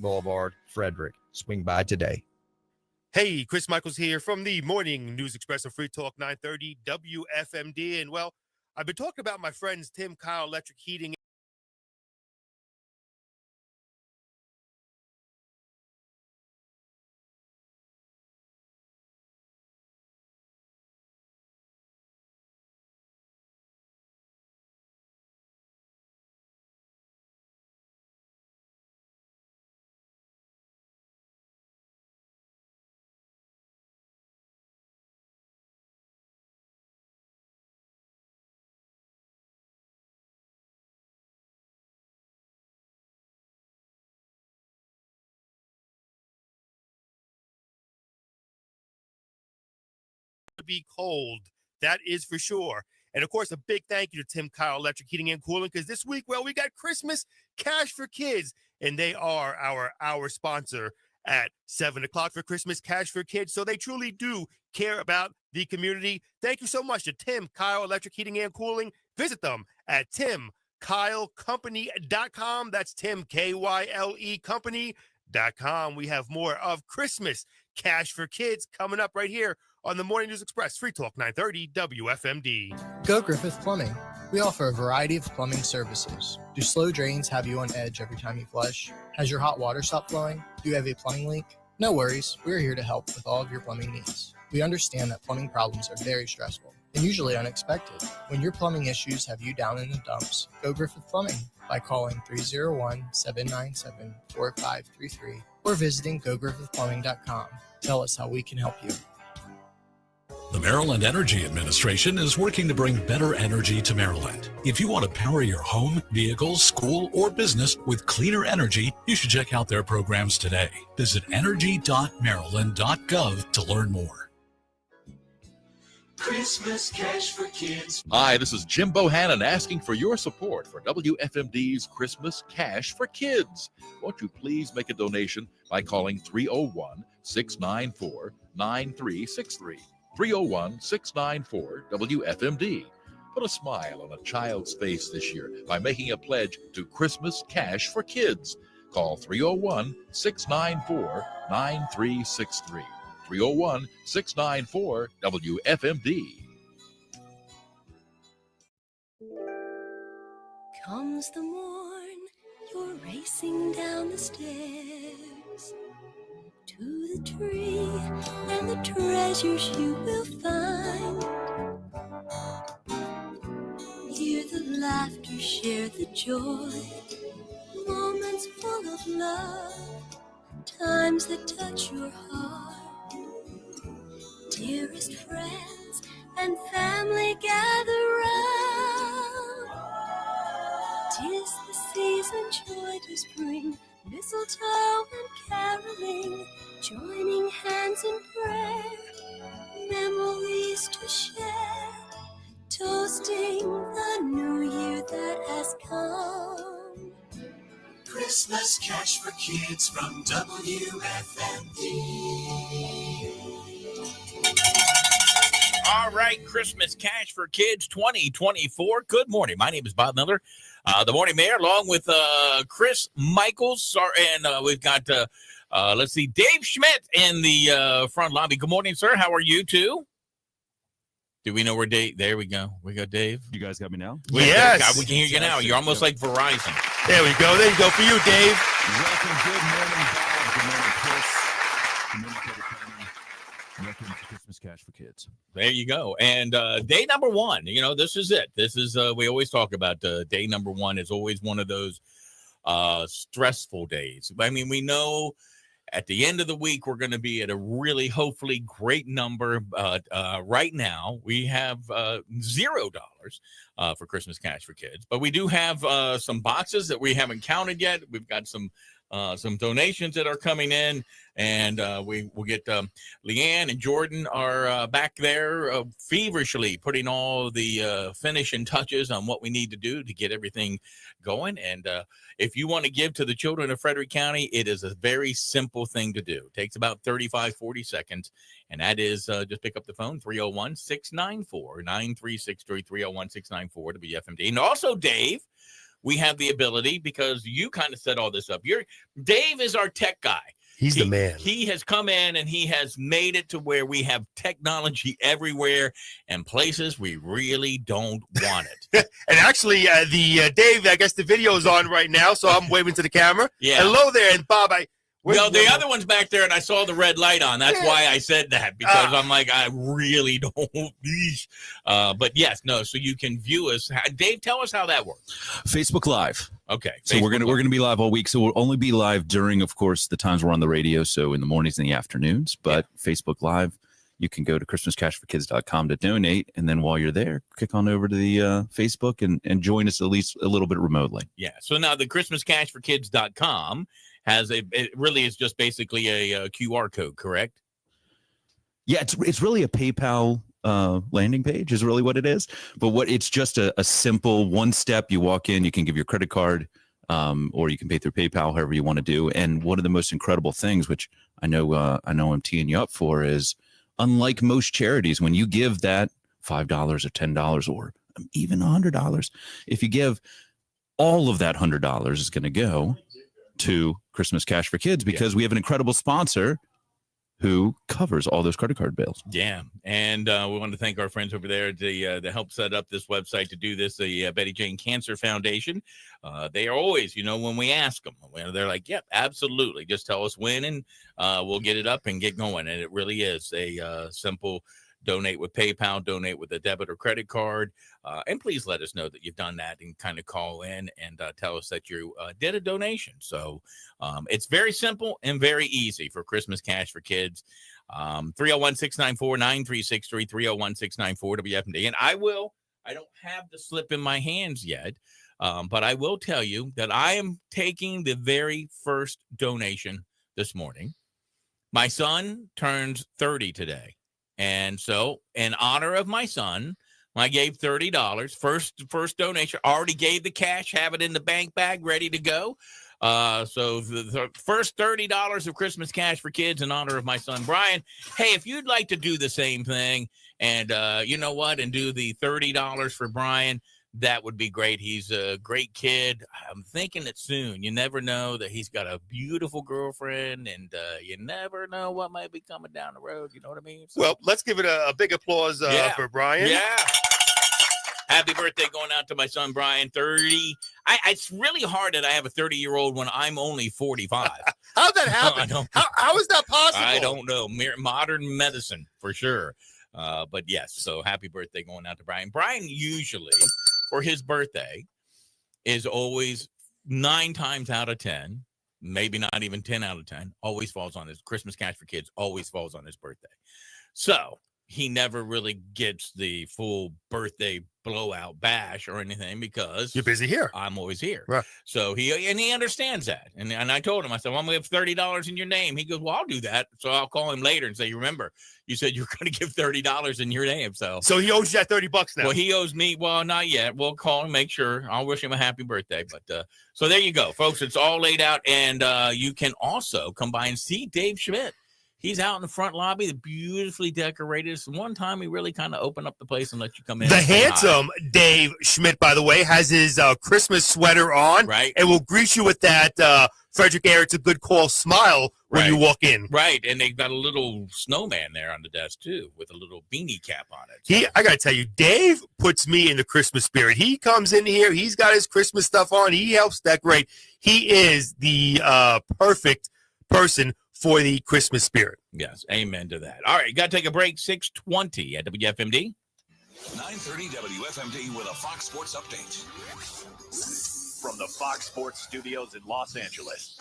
Boulevard, Frederick. Swing by today. Hey, Chris Michaels here from the Morning News Express of Free Talk 930 WFMD. And well, I've been talking about my friends Tim Kyle Electric Heating. To be cold, that is for sure. And of course, a big thank you to Tim Kyle Electric Heating and Cooling, because this week, well, we got Christmas Cash for Kids, and they are our sponsor at 7 o'clock for Christmas Cash for Kids. So they truly do care about the community. Thank you so much to Tim Kyle Electric Heating and Cooling. Visit them at timkylecompany.com. That's Tim, K-Y-L-E company.com. We have more of Christmas Cash for Kids coming up right here on the Morning News Express, Free Talk 930 WFMD. Go Griffith Plumbing. We offer a variety of plumbing services. Do slow drains have you on edge every time you flush? Has your hot water stopped flowing? Do you have a plumbing leak? No worries, we're here to help with all of your plumbing needs. We understand that plumbing problems are very stressful and usually unexpected. When your plumbing issues have you down in the dumps, go Griffith Plumbing by calling 301-797-4533 or visiting gogriffithplumbing.com. Tell us how we can help you. The Maryland Energy Administration is working to bring better energy to Maryland. If you want to power your home, vehicle, school, or business with cleaner energy, you should check out their programs today. Visit energy.maryland.gov to learn more. Christmas Cash for Kids. Hi, this is Jim Bohannon asking for your support for WFMD's Christmas Cash for Kids. Won't you please make a donation by calling 301-694-9363. 301-694-WFMD. Put a smile on a child's face this year by making a pledge to Christmas Cash for Kids. Call 301-694-9363. 301-694-WFMD. Comes the morn, you're racing down the stairs to the tree and the treasures you will find. Hear the laughter, share the joy, moments full of love, times that touch your heart. Dearest friends and family gather round. 'Tis the season joy does bring, mistletoe and caroling, joining hands in prayer, memories to share, toasting the new year that has come. Christmas Cash for Kids from WFMD. All right, Christmas Cash for Kids 2024. Good morning. My name is Bob Miller, the Morning Mayor, along with Chris Michaels. And we've got, let's see, Dave Schmidt in the front lobby. Good morning, sir. How are you, too? Do we know where Dave? There we go. We got Dave. You guys got me now? Yes. We can hear you now. You're almost like Verizon. There we go. There you go for you, Dave. Welcome. Good morning, Bob. Good morning, Chris. Good morning, Frederick County. Welcome to Christmas Cash for Kids. There you go. And day number one, this is it. This is, we always talk about day number one is always one of those stressful days. I mean, we know at the end of the week, we're going to be at a really, hopefully great number. Right now, we have $0 for Christmas Cash for Kids. But we do have some boxes that we haven't counted yet. We've got some donations that are coming in, and we will get Leanne and Jordan are back there feverishly putting all the finishing touches on what we need to do to get everything going. And if you want to give to the children of Frederick County, it is a very simple thing to do. It takes about 35-40 seconds, and that is just pick up the phone, 301-694-9363, 301-694 WFMD. And also, Dave, we have the ability, because you kind of set all this up. Dave is our tech guy. He's the man. He has come in and he has made it to where we have technology everywhere and places we really don't want it. And actually, Dave, I guess the video is on right now, so I'm waving to the camera. Yeah. Hello there, and Bob, the other one's back there, and I saw the red light on. That's why I said that, because I'm like, I really don't. But yes, no. So you can view us. Dave, tell us how that works. Facebook Live. Okay. So we're gonna be live all week. So we'll only be live during, of course, the times we're on the radio. So in the mornings and the afternoons. But Facebook Live, you can go to ChristmasCashForKids.com to donate, and then while you're there, click on over to the Facebook and join us at least a little bit remotely. Yeah. So now the ChristmasCashForKids.com it really is just basically a QR code, correct? Yeah, it's really a PayPal landing page is really what it is. But it's just a simple one step. You walk in, you can give your credit card, or you can pay through PayPal, however you want to do. And one of the most incredible things, which I know I'm teeing you up for, is unlike most charities, when you give that $5 or $10 or even $100, if you give, all of that $100 is going to go to Christmas Cash for Kids, because we have an incredible sponsor who covers all those credit card bills. Yeah. And we want to thank our friends over there to help set up this website to do this, the Betty Jane Cancer Foundation. They are always, when we ask them, they're like, yep, absolutely. Just tell us when, and we'll get it up and get going. And it really is a simple donate with PayPal, donate with a debit or credit card. And please let us know that you've done that, and kind of call in and tell us that you did a donation. So it's very simple and very easy for Christmas Cash for Kids. 301-694-9363, 301-694-WFMD. And I don't have the slip in my hands yet, but I will tell you that I am taking the very first donation this morning. My son turns 30 today. And so, in honor of my son, I gave $30. First donation. Already gave the cash, have it in the bank bag, ready to go. So the first $30 of Christmas Cash for Kids in honor of my son, Brian. Hey, if you'd like to do the same thing, and you know what, and do the $30 for Brian, that would be great. He's a great kid. I'm thinking it soon. You never know that he's got a beautiful girlfriend, and you never know what might be coming down the road. You know what I mean? So, well, let's give it a big applause for Brian. Yeah. Happy birthday going out to my son, Brian, 30. It's really hard that I have a 30-year-old when I'm only 45. How'd that happen? How is that possible? I don't know. Modern medicine, for sure. But yes, so happy birthday going out to Brian. Brian usually, for his birthday, is always 9 times out of 10, maybe not even 10 out of 10, always falls on his Christmas Cash for Kids, always falls on his birthday. So he never really gets the full birthday blowout bash or anything, because you're busy here. I'm always here. Right. So he understands that. And I told him, I said, well, I'm going to have $30 in your name. He goes, well, I'll do that. So I'll call him later and say, remember, you said you're going to give $30 in your name. So he owes you that $30 now. Well, he owes me. Well, not yet. We'll call him, make sure. I'll wish him a happy birthday. But so there you go, folks. It's all laid out. And you can also come by and see Dave Schmidt. He's out in the front lobby, beautifully decorated. So one time we really kind of open up the place and let you come in. The handsome Dave Schmidt, by the way, has his Christmas sweater on. Right. And will greet you with that Frederick Air, it's a good call smile when you walk in. Right. And they've got a little snowman there on the desk, too, with a little beanie cap on it. So. I got to tell you, Dave puts me in the Christmas spirit. He comes in here. He's got his Christmas stuff on. He helps decorate. He is the perfect person for the Christmas spirit. Yes, amen to that. All right, got to take a break. 6:20 at WFMD. 9:30 WFMD with a Fox Sports update. From the Fox Sports Studios in Los Angeles,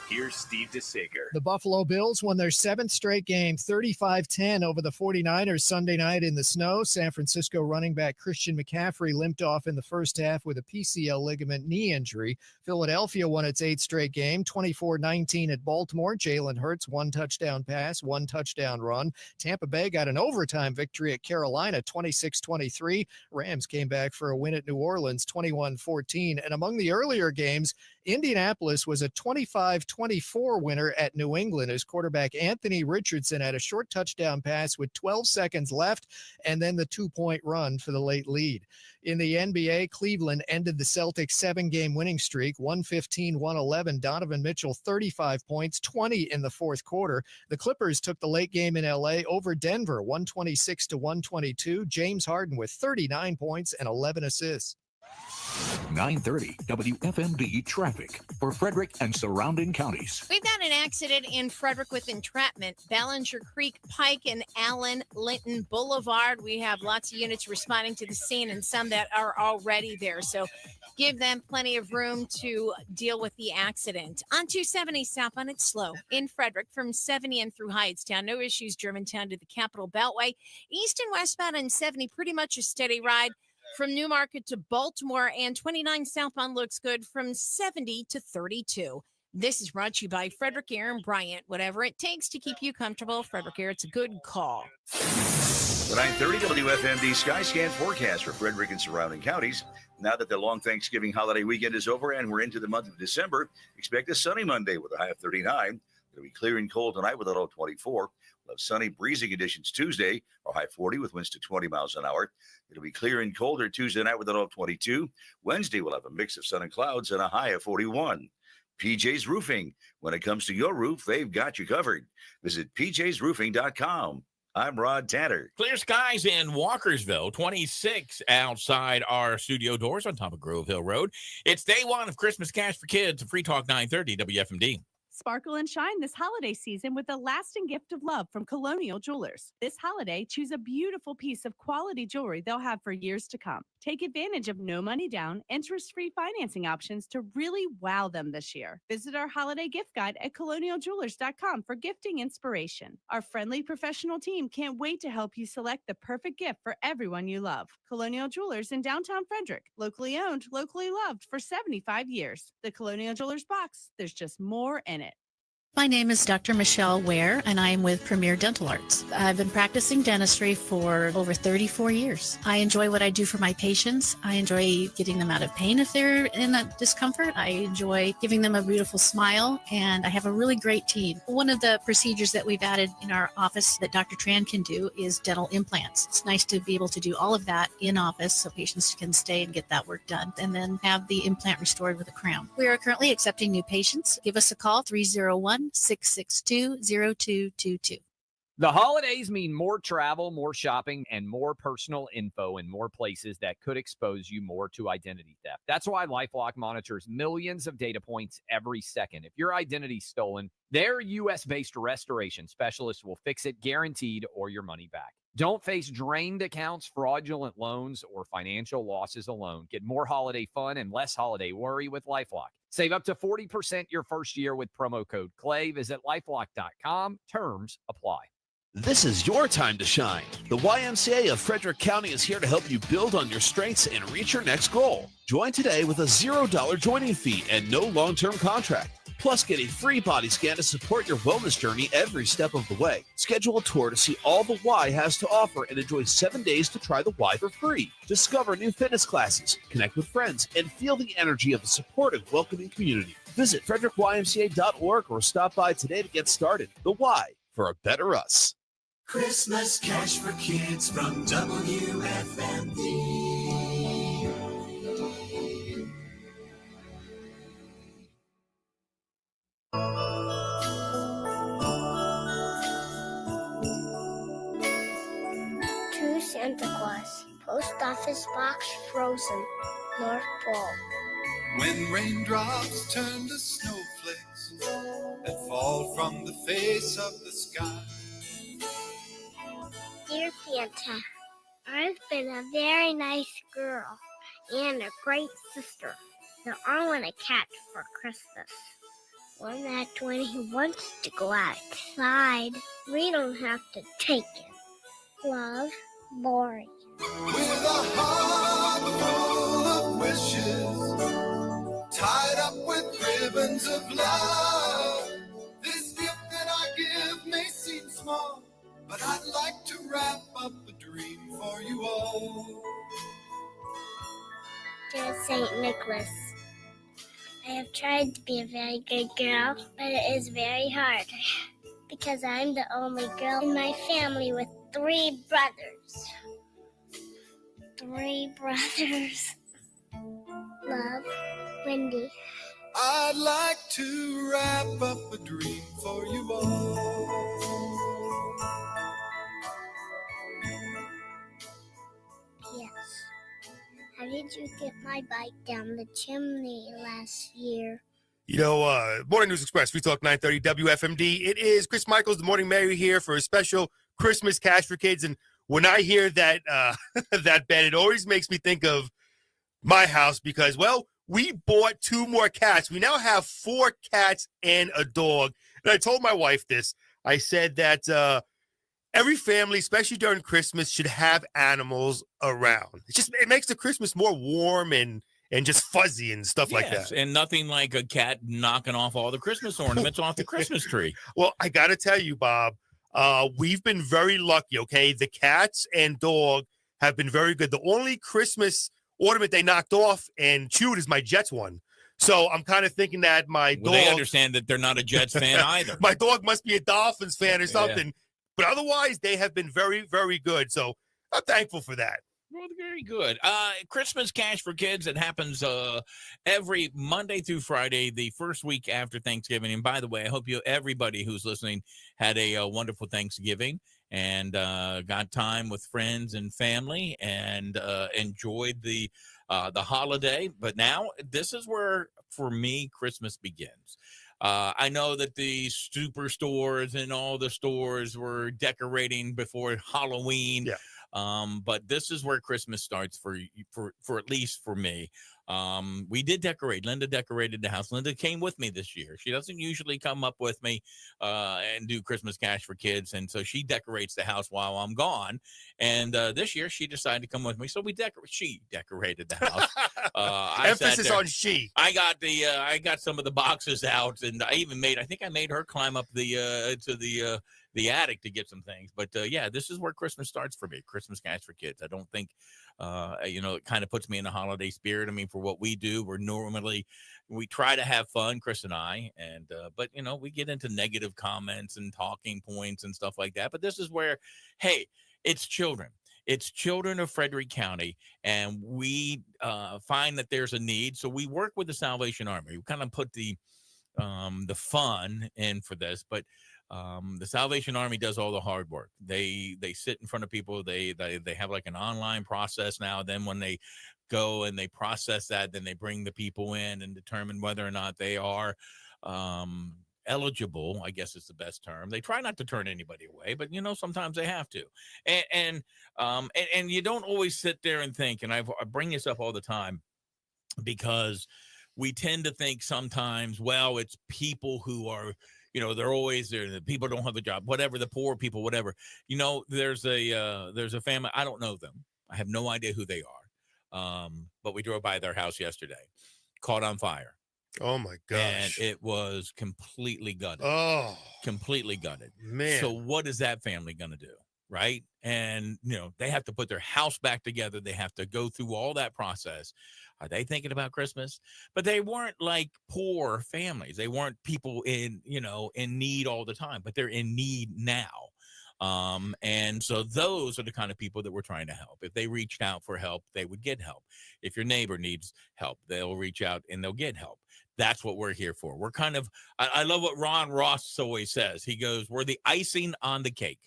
here's Steve DeSager. The Buffalo Bills won their 7th straight game, 35-10 over the 49ers Sunday night in the snow. San Francisco running back Christian McCaffrey limped off in the first half with a PCL ligament knee injury. Philadelphia won its 8th straight game, 24-19 at Baltimore. Jalen Hurts, 1 touchdown pass, 1 touchdown run. Tampa Bay got an overtime victory at Carolina, 26-23. Rams came back for a win at New Orleans, 21-14. And among the earlier games, Indianapolis was a 25-20 24 winner at New England as quarterback Anthony Richardson had a short touchdown pass with 12 seconds left and then the 2-point run for the late lead. In the NBA, Cleveland ended the Celtics' 7-game winning streak, 115-111. Donovan Mitchell, 35 points, 20 in the fourth quarter. The Clippers took the late game in LA over Denver, 126-122. James Harden with 39 points and 11 assists. 9:30 WFMD traffic for Frederick and surrounding counties. We've got an accident in Frederick with entrapment. Ballinger Creek, Pike, and Allen Linton Boulevard. We have lots of units responding to the scene and some that are already there. So give them plenty of room to deal with the accident. On 270 southbound, it's slow in Frederick from 70 and through Hyattstown. No issues, Germantown to the Capitol Beltway. East and westbound on 70, pretty much a steady ride. From Newmarket to Baltimore, and 29 southbound looks good from 70 to 32. This is brought to you by Frederick Air and Bryant. Whatever it takes to keep you comfortable, Frederick Air, it's a good call. The 9:30 WFMD Skyscan forecast for Frederick and surrounding counties. Now that the long Thanksgiving holiday weekend is over and we're into the month of December, expect a sunny Monday with a high of 39. It'll be clear and cold tonight with a low of 24. We'll have sunny, breezy conditions Tuesday, or high 40 with winds to 20 miles an hour. It'll be clear and colder Tuesday night with a low of 22. Wednesday, we'll have a mix of sun and clouds and a high of 41. PJ's Roofing. When it comes to your roof, they've got you covered. Visit pjsroofing.com. I'm Rod Tanner. Clear skies in Walkersville, 26 outside our studio doors on top of Grove Hill Road. It's day one of Christmas Cash for Kids, Free Talk 930 WFMD. Sparkle and shine this holiday season with a lasting gift of love from Colonial Jewelers. This holiday, choose a beautiful piece of quality jewelry they'll have for years to come. Take advantage of no money down, interest-free financing options to really wow them this year. Visit our holiday gift guide at colonialjewelers.com for gifting inspiration. Our friendly professional team can't wait to help you select the perfect gift for everyone you love. Colonial Jewelers in downtown Frederick. Locally owned, locally loved for 75 years. The Colonial Jewelers box, there's just more in it. My name is Dr. Michelle Ware, and I am with Premier Dental Arts. I've been practicing dentistry for over 34 years. I enjoy what I do for my patients. I enjoy getting them out of pain if they're in a discomfort. I enjoy giving them a beautiful smile, and I have a really great team. One of the procedures that we've added in our office that Dr. Tran can do is dental implants. It's nice to be able to do all of that in office so patients can stay and get that work done, and then have the implant restored with a crown. We are currently accepting new patients. Give us a call, 301-662-0222. The holidays mean more travel, more shopping, and more personal info in more places that could expose you more to identity theft. That's why LifeLock monitors millions of data points every second. If your identity's stolen, their U.S.-based restoration specialist will fix it guaranteed or your money back. Don't face drained accounts, fraudulent loans, or financial losses alone. Get more holiday fun and less holiday worry with LifeLock. Save up to 40% your first year with promo code CLAY. Visit LifeLock.com. Terms apply. This is your time to shine. The YMCA of Frederick County is here to help you build on your strengths and reach your next goal. Join today with a $0 joining fee and no long-term contract. Plus, get a free body scan to support your wellness journey every step of the way. Schedule a tour to see all the Y has to offer and enjoy 7 days to try the Y for free. Discover new fitness classes, connect with friends, and feel the energy of a supportive, welcoming community. Visit frederickymca.org or stop by today to get started. The Y, for a better us. Christmas Cash for Kids from WFMD. To Santa Claus, Post Office Box Frozen, North Pole. When raindrops turn to snowflakes that fall from the face of the sky. Dear Santa, I've been a very nice girl and a great sister. Now I want a cat for Christmas. One that when he wants to go outside, we don't have to take him. Love, Lori. With a heart full of wishes, tied up with ribbons of love. This gift that I give may seem small, but I'd like to wrap up a dream for you all. Dear St. Nicholas, I I have tried to be a very good girl, but it is very hard because I'm the only girl in my family with 3 brothers. 3 brothers. Love, Wendy. I'd like to wrap up a dream for you all. Yes. How did you get my bike down the chimney last year? Morning News Express, Free Talk 930 WFMD. It is Chris Michaels, the Morning Mary here for a special Christmas Cash for Kids. And when I hear that that bed, it always makes me think of my house because, well, we bought 2 more cats. We now have 4 cats and a dog. And I told my wife this. I said that every family, especially during Christmas, should have animals around. It makes the Christmas more warm and just fuzzy and stuff like that. And nothing like a cat knocking off all the Christmas ornaments off the Christmas tree. Well, I got to tell you, Bob, we've been very lucky, okay? The cats and dog have been very good. The only Christmas ornament they knocked off and chewed is my Jets one. So I'm kind of thinking that my dog... They understand that they're not a Jets fan either. My dog must be a Dolphins fan or something. Yeah. But otherwise, they have been very, very good. So I'm thankful for that. Well, very good. Christmas Cash for Kids. It happens every Monday through Friday, the first week after Thanksgiving. And by the way, I hope everybody who's listening had a wonderful Thanksgiving and got time with friends and family and enjoyed the holiday. But now this is where, for me, Christmas begins. I know that the superstores and all the stores were decorating before Halloween. Yeah. But this is where Christmas starts for at least for me. We did decorate. Linda decorated the house. Linda came with me this year. She doesn't usually come up with me and do Christmas Cash for Kids. And so she decorates the house while I'm gone. And this year she decided to come with me. So she decorated the house. Emphasis on she. I got some of the boxes out and I think I made her climb up to the attic to get some things. But this is where Christmas starts for me. Christmas Cash for Kids. I don't think it kind of puts me in the holiday spirit. I mean, for what we do, we try to have fun, Chris and I, but we get into negative comments and talking points and stuff like that. But this is where, hey, it's children. It's children of Frederick County, and we find that there's a need. So we work with the Salvation Army. We kind of put the fun in for this, but the Salvation Army does all the hard work. They sit in front of people. They have like an online process now. Then when they go and they process that, then they bring the people in and determine whether or not they are eligible, I guess is the best term. They try not to turn anybody away, but sometimes they have to. And you don't always sit there and think, and I bring this up all the time because we tend to think sometimes, well, it's people who are, they're always there. The people don't have a job, whatever, the poor people, whatever. There's a family. I don't know them. I have no idea who they are. But we drove by their house yesterday, caught on fire. Oh my gosh. And it was completely gutted. Oh, completely gutted. Man. So what is that family going to do? Right. And, they have to put their house back together. They have to go through all that process. Are they thinking about Christmas? But they weren't like poor families. They weren't people in need all the time, but they're in need now. And so those are the kind of people that we're trying to help. If they reached out for help, they would get help. If your neighbor needs help, they'll reach out and they'll get help. That's what we're here for. We're kind of, I love what Ron Ross always says. He goes, we're the icing on the cake.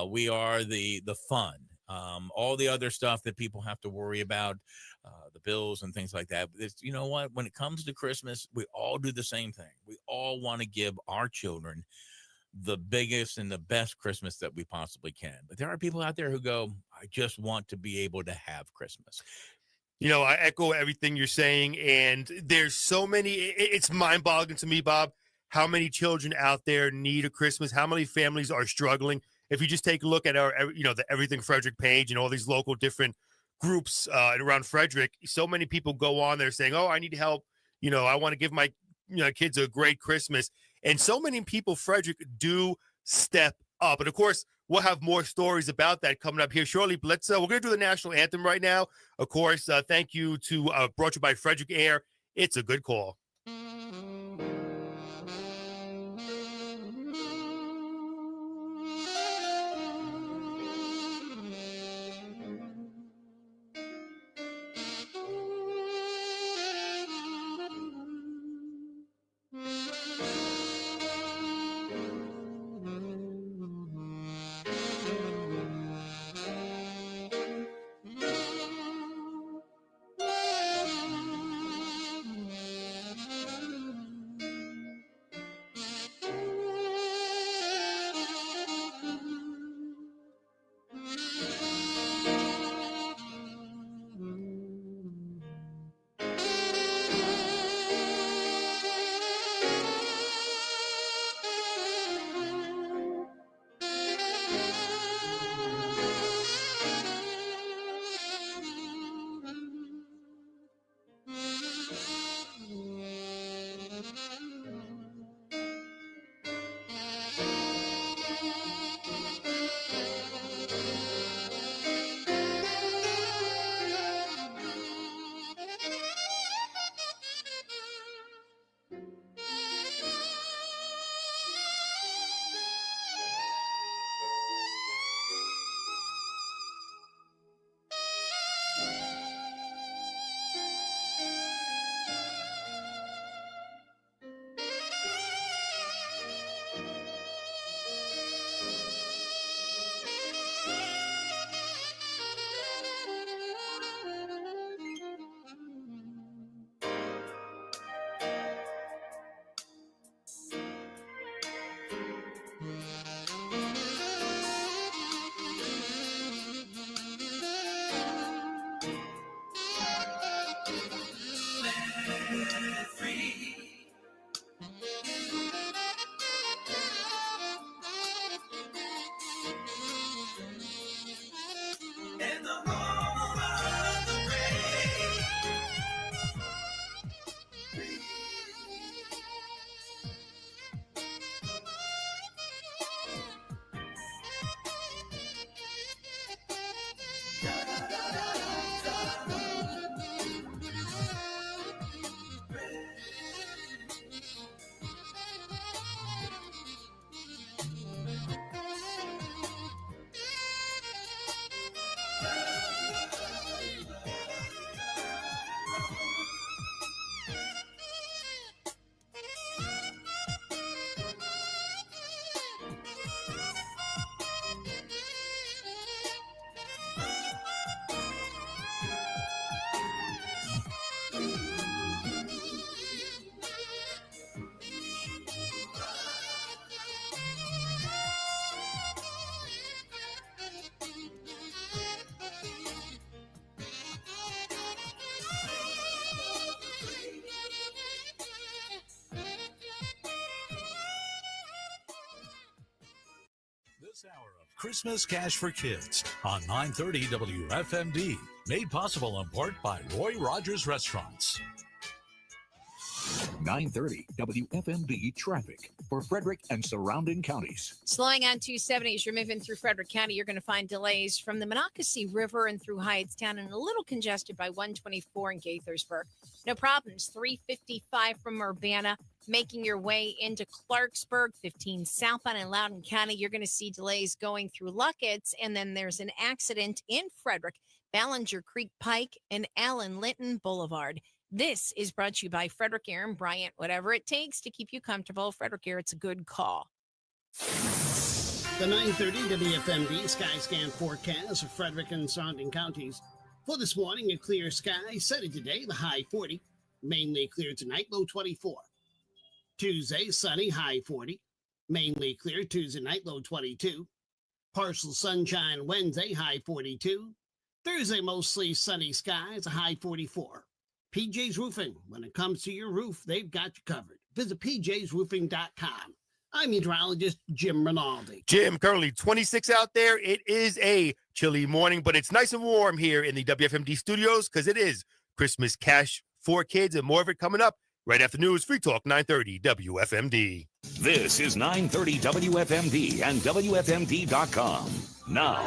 We are the fun. All the other stuff that people have to worry about, the bills and things like that. It's, you know what? When it comes to Christmas, we all do the same thing. We all want to give our children the biggest and the best Christmas that we possibly can. But there are people out there who go, I just want to be able to have Christmas. I echo everything you're saying. And there's so many, it's mind-boggling to me, Bob, how many children out there need a Christmas, how many families are struggling. If you just take a look at our, the Everything Frederick page and all these local different groups around Frederick, so many people go on there saying, oh, I need help. I want to give my kids a great Christmas. And so many people, Frederick, do step up. And of course, we'll have more stories about that coming up here shortly. But we're going to do the national anthem right now. Of course, thank you to brought to you by Frederick Air. It's a good call. Christmas Cash for Kids on 930 WFMD. Made possible in part by Roy Rogers Restaurants. 930 WFMD traffic for Frederick and surrounding counties. Slowing on 270 as you're moving through Frederick County, you're going to find delays from the Monocacy River and through Hyattstown and a little congested by 124 in Gaithersburg. No problems. 355 from Urbana, making your way into Clarksburg, 15 southbound in Loudoun County. You're going to see delays going through Luckett's, and then there's an accident in Frederick, Ballinger Creek Pike, and Allen Linton Boulevard. This is brought to you by Frederick Aaron Bryant. Whatever it takes to keep you comfortable, Frederick Aaron's a good call. The 930 WFMD Skyscan forecast for Frederick and surrounding counties. For this morning, a clear sky. Sunny today, the high 40. Mainly clear tonight, low 24. Tuesday, sunny, high 40. Mainly clear Tuesday night, low 22. Partial sunshine Wednesday, high 42. Thursday, mostly sunny skies, a high 44. PJ's Roofing. When it comes to your roof, they've got you covered. Visit pjsroofing.com. I'm meteorologist Jim Rinaldi. Jim, currently 26 out there. It is a chilly morning, but it's nice and warm here in the WFMD studios because it is Christmas Cash for Kids, and more of it coming up right after news. Free Talk 930 WFMD. This is 930 WFMD and WFMD.com. Now,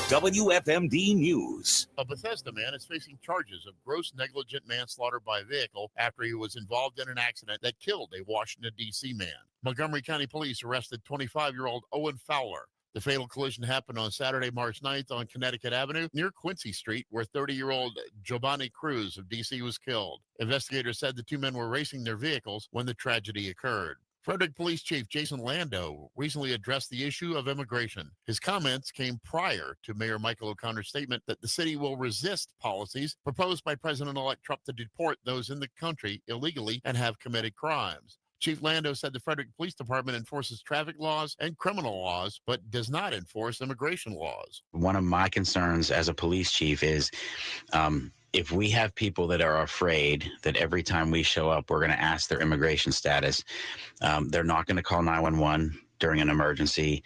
WFMD News. A Bethesda man is facing charges of gross negligent manslaughter by vehicle after he was involved in an accident that killed a Washington, D.C. man. Montgomery County Police arrested 25-year-old Owen Fowler. The fatal collision happened on Saturday, March 9th on Connecticut Avenue near Quincy Street, where 30-year-old Giovanni Cruz of D.C. was killed. Investigators said the two men were racing their vehicles when the tragedy occurred. Frederick Police Chief Jason Lando recently addressed the issue of immigration. His comments came prior to Mayor Michael O'Connor's statement that the city will resist policies proposed by President-elect Trump to deport those in the country illegally and have committed crimes. Chief Lando said the Frederick Police Department enforces traffic laws and criminal laws, but does not enforce immigration laws. One of my concerns as a police chief is if we have people that are afraid that every time we show up, we're going to ask their immigration status, they're not going to call 911 during an emergency.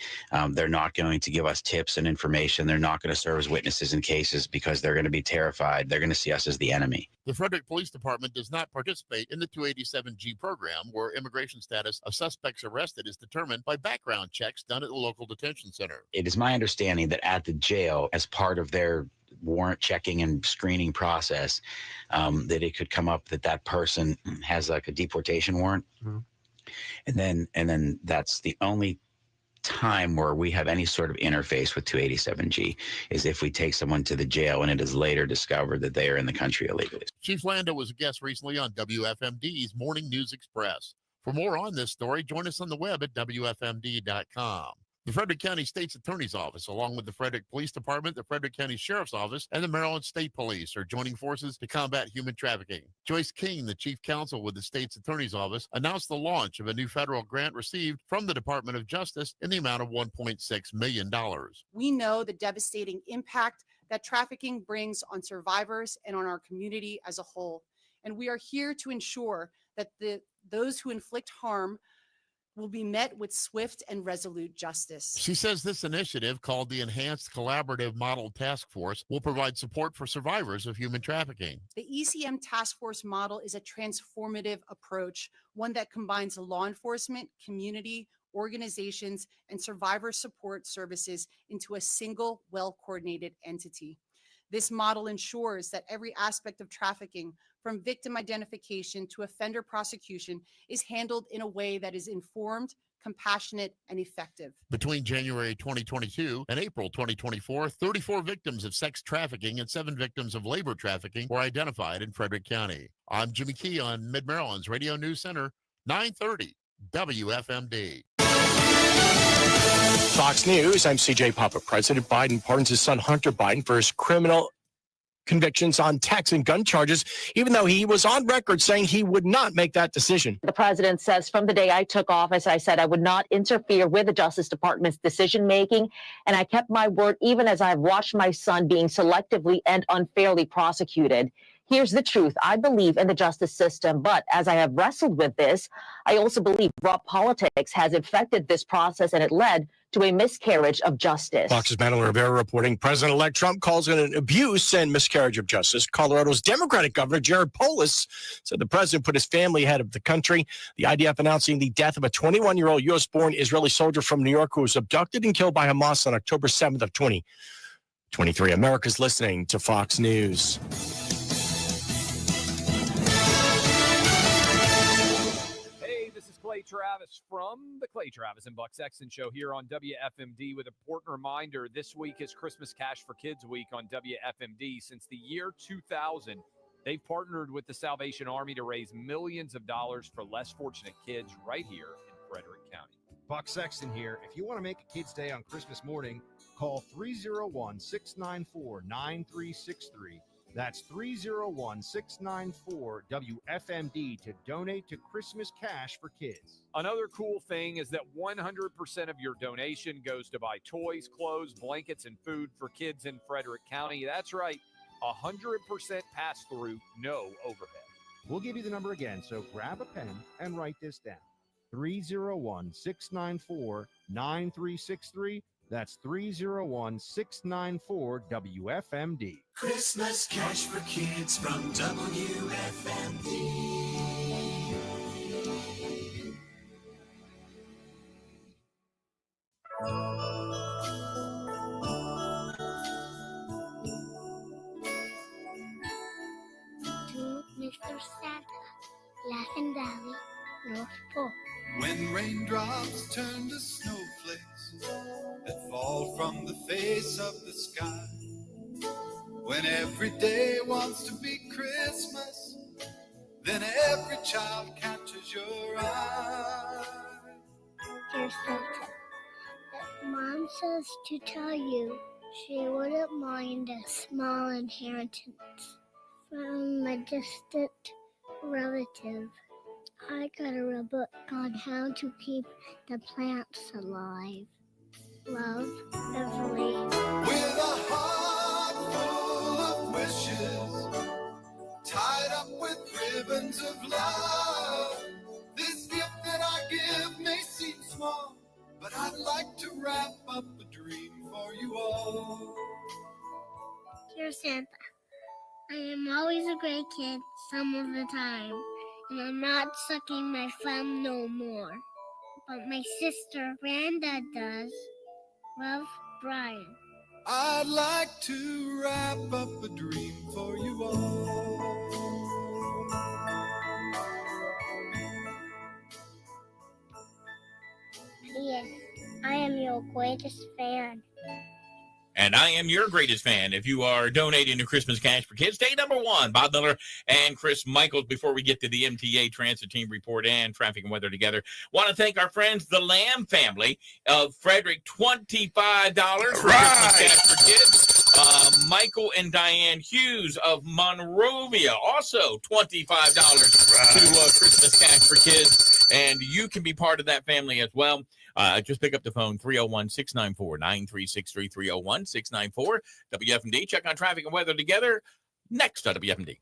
They're not going to give us tips and information. They're not going to serve as witnesses in cases because they're going to be terrified. They're going to see us as the enemy. The Frederick Police Department does not participate in the 287G program, where immigration status of suspects arrested is determined by background checks done at the local detention center. It is my understanding that at the jail, as part of their warrant checking and screening process, that it could come up that that person has like a deportation warrant. Mm-hmm. And then that's the only time where we have any sort of interface with 287G is if we take someone to the jail and it is later discovered that they are in the country illegally. Chief Lando was a guest recently on WFMD's Morning News Express. For more on this story, join us on the web at WFMD.com. The Frederick County State's Attorney's Office, along with the Frederick Police Department, the Frederick County Sheriff's Office, and the Maryland State Police are joining forces to combat human trafficking. Joyce King, the Chief Counsel with the State's Attorney's Office, announced the launch of a new federal grant received from the Department of Justice in the amount of $1.6 million. We know the devastating impact that trafficking brings on survivors and on our community as a whole. And we are here to ensure that those who inflict harm will be met with swift and resolute justice. She says this initiative, called the Enhanced Collaborative Model Task Force, will provide support for survivors of human trafficking. The ECM Task Force model is a transformative approach, one that combines law enforcement, community, organizations, and survivor support services into a single, well-coordinated entity. This model ensures that every aspect of trafficking, from victim identification to offender prosecution, is handled in a way that is informed, compassionate, and effective. Between January 2022 and April 2024, 34 victims of sex trafficking and 7 victims of labor trafficking were identified in Frederick County. I'm Jimmy Key on Mid-Maryland's Radio News Center, 930 WFMD. Fox News, I'm CJ Papa. President Biden pardons his son Hunter Biden for his criminal convictions on tax and gun charges, even though he was on record saying he would not make that decision. The president says, from the day I took office, I said I would not interfere with the Justice Department's decision making, and I kept my word even as I've watched my son being selectively and unfairly prosecuted. Here's the truth. I believe in the justice system, but as I have wrestled with this, I also believe raw politics has infected this process and it led to a miscarriage of justice. Fox's Madeline Rivera reporting President-elect Trump calls it an abuse and miscarriage of justice. Colorado's Democratic Governor Jared Polis said the president put his family ahead of the country. The IDF announcing the death of a 21-year-old U.S.-born Israeli soldier from New York who was abducted and killed by Hamas on October 7th of 2023. America's listening to Fox News. Clay Travis from the Clay Travis and Buck Sexton Show here on WFMD with an important reminder. This week is Christmas Cash for Kids Week on WFMD. Since the year 2000, they've partnered with the Salvation Army to raise millions of dollars for less fortunate kids right here in Frederick County. Buck Sexton here. If you want to make a kid's day on Christmas morning, call 301-694-9363. That's 301-694-WFMD to donate to Christmas Cash for Kids. Another cool thing is that 100% of your donation goes to buy toys, clothes, blankets, and food for kids in Frederick County. That's right, 100% pass-through, no overhead. We'll give you the number again, so grab a pen and write this down. 301-694-9363. That's 301-694-WFMD. Christmas Cash for Kids from WFMD. To Mr. Santa, Laughing Valley, North Pole. When raindrops turn to snowflakes that fall from the face of the sky, when every day wants to be Christmas, then every child catches your eye. Dear Santa, Mom says to tell you she wouldn't mind a small inheritance from a distant relative. I got a book on how to keep the plants alive. Love, Beverly. With a heart full of wishes, tied up with ribbons of love, this gift that I give may seem small, but I'd like to wrap up a dream for you all. Dear Santa, I am always a great kid some of the time, and I'm not sucking my thumb no more. But my sister Brenda does. Love, Brian. I'd like to wrap up a dream for you all. P.S. I am your greatest fan. And I am your greatest fan. If you are donating to Christmas Cash for Kids, day number one, Bob Miller and Chris Michaels. Before we get to the MTA Transit Team Report and traffic and weather together, want to thank our friends, the Lamb family of Frederick, $25 for Christmas Cash for Kids. Michael and Diane Hughes of Monrovia, also $25 to Christmas Cash for Kids. And you can be part of that family as well. Just pick up the phone, 301-694-9363, 301-694 WFMD. Check on traffic and weather together next on WFMD.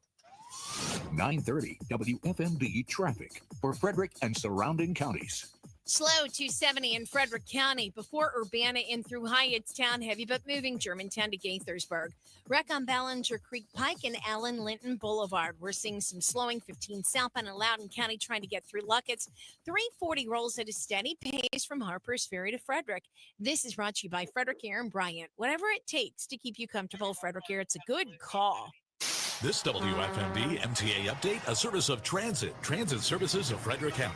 930 WFMD traffic for Frederick and surrounding counties. Slow 270 in Frederick County before Urbana in through Hyattstown. Heavy but moving Germantown to Gaithersburg. Wreck on Ballinger Creek Pike and Allen Linton Boulevard. We're seeing some slowing 15 southbound in Loudoun County trying to get through Luckett's. 340 rolls at a steady pace from Harper's Ferry to Frederick. This is brought to you by Frederick Air and Bryant. Whatever it takes to keep you comfortable, Frederick Air, it's a good call. This WFMD MTA update, a service of Transit Services of Frederick County.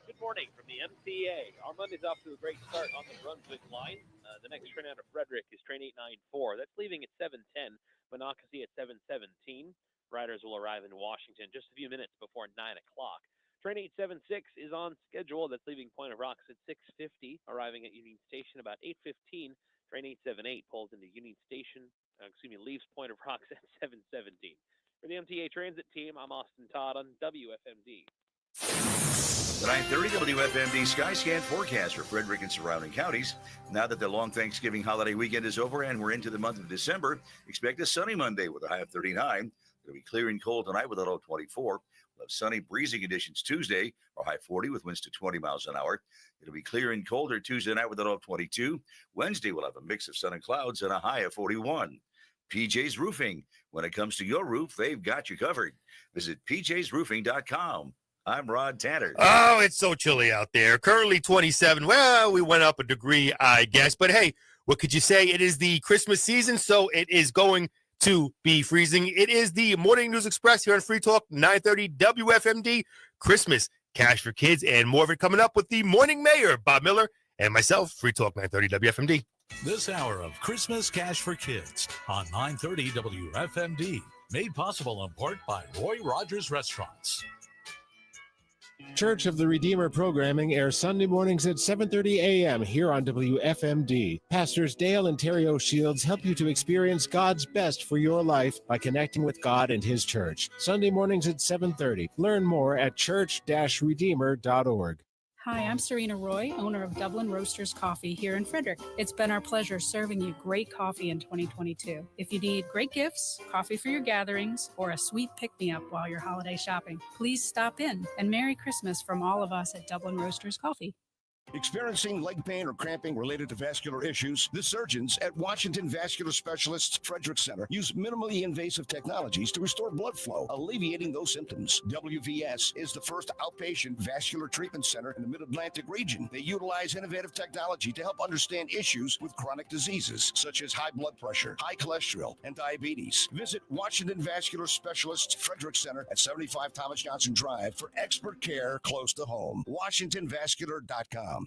Good morning from the MTA. Our Monday's off to a great start on the Brunswick line. The next train out of Frederick is train 894. That's leaving at 7:10. Monocacy at 7:17. Riders will arrive in Washington just a few minutes before 9 o'clock. Train 876 is on schedule. That's leaving Point of Rocks at 6:50, arriving at Union Station about 8:15. Train 878 pulls into Union Station, leaves Point of Rocks at 7:17. For the MTA Transit Team, I'm Austin Todd on WFMD. The 930 WFMD Skyscan forecast for Frederick and surrounding counties. Now that the long Thanksgiving holiday weekend is over and we're into the month of December, expect a sunny Monday with a high of 39. It'll be clear and cold tonight with a low 24. We'll have sunny, breezy conditions Tuesday, or high 40 with winds to 20 miles an hour. It'll be clear and colder Tuesday night with a low of 22. Wednesday, we'll have a mix of sun and clouds and a high of 41. PJ's Roofing. When it comes to your roof, they've got you covered. Visit pjsroofing.com. I'm Rod Tanner. Oh, it's so chilly out there. Currently 27. Well, we went up a degree, I guess. But hey, what could you say? It is the Christmas season, so it is going to be freezing. It is the Morning News Express here on Free Talk 930 WFMD. Christmas Cash for Kids, and more of it coming up with the Morning Mayor, Bob Miller, and myself, Free Talk 930 WFMD. This hour of Christmas Cash for Kids on 930 WFMD, made possible in part by Roy Rogers Restaurants. Church of the Redeemer programming airs Sunday mornings at 7:30 a.m. here on WFMD. Pastors Dale and Terry O'Shields help you to experience God's best for your life by connecting with God and His church. Sunday mornings at 7:30. Learn more at church-redeemer.org. Hi, I'm Serena Roy, owner of Dublin Roasters Coffee here in Frederick. It's been our pleasure serving you great coffee in 2022. If you need great gifts, coffee for your gatherings, or a sweet pick-me-up while you're holiday shopping, please stop in. And Merry Christmas from all of us at Dublin Roasters Coffee. Experiencing leg pain or cramping related to vascular issues? The surgeons at Washington Vascular Specialists Frederick Center use minimally invasive technologies to restore blood flow, alleviating those symptoms. WVS is the first outpatient vascular treatment center in the Mid-Atlantic region. They utilize innovative technology to help understand issues with chronic diseases such as high blood pressure, high cholesterol, and diabetes. Visit Washington Vascular Specialists Frederick Center at 75 Thomas Johnson Drive for expert care close to home. WashingtonVascular.com.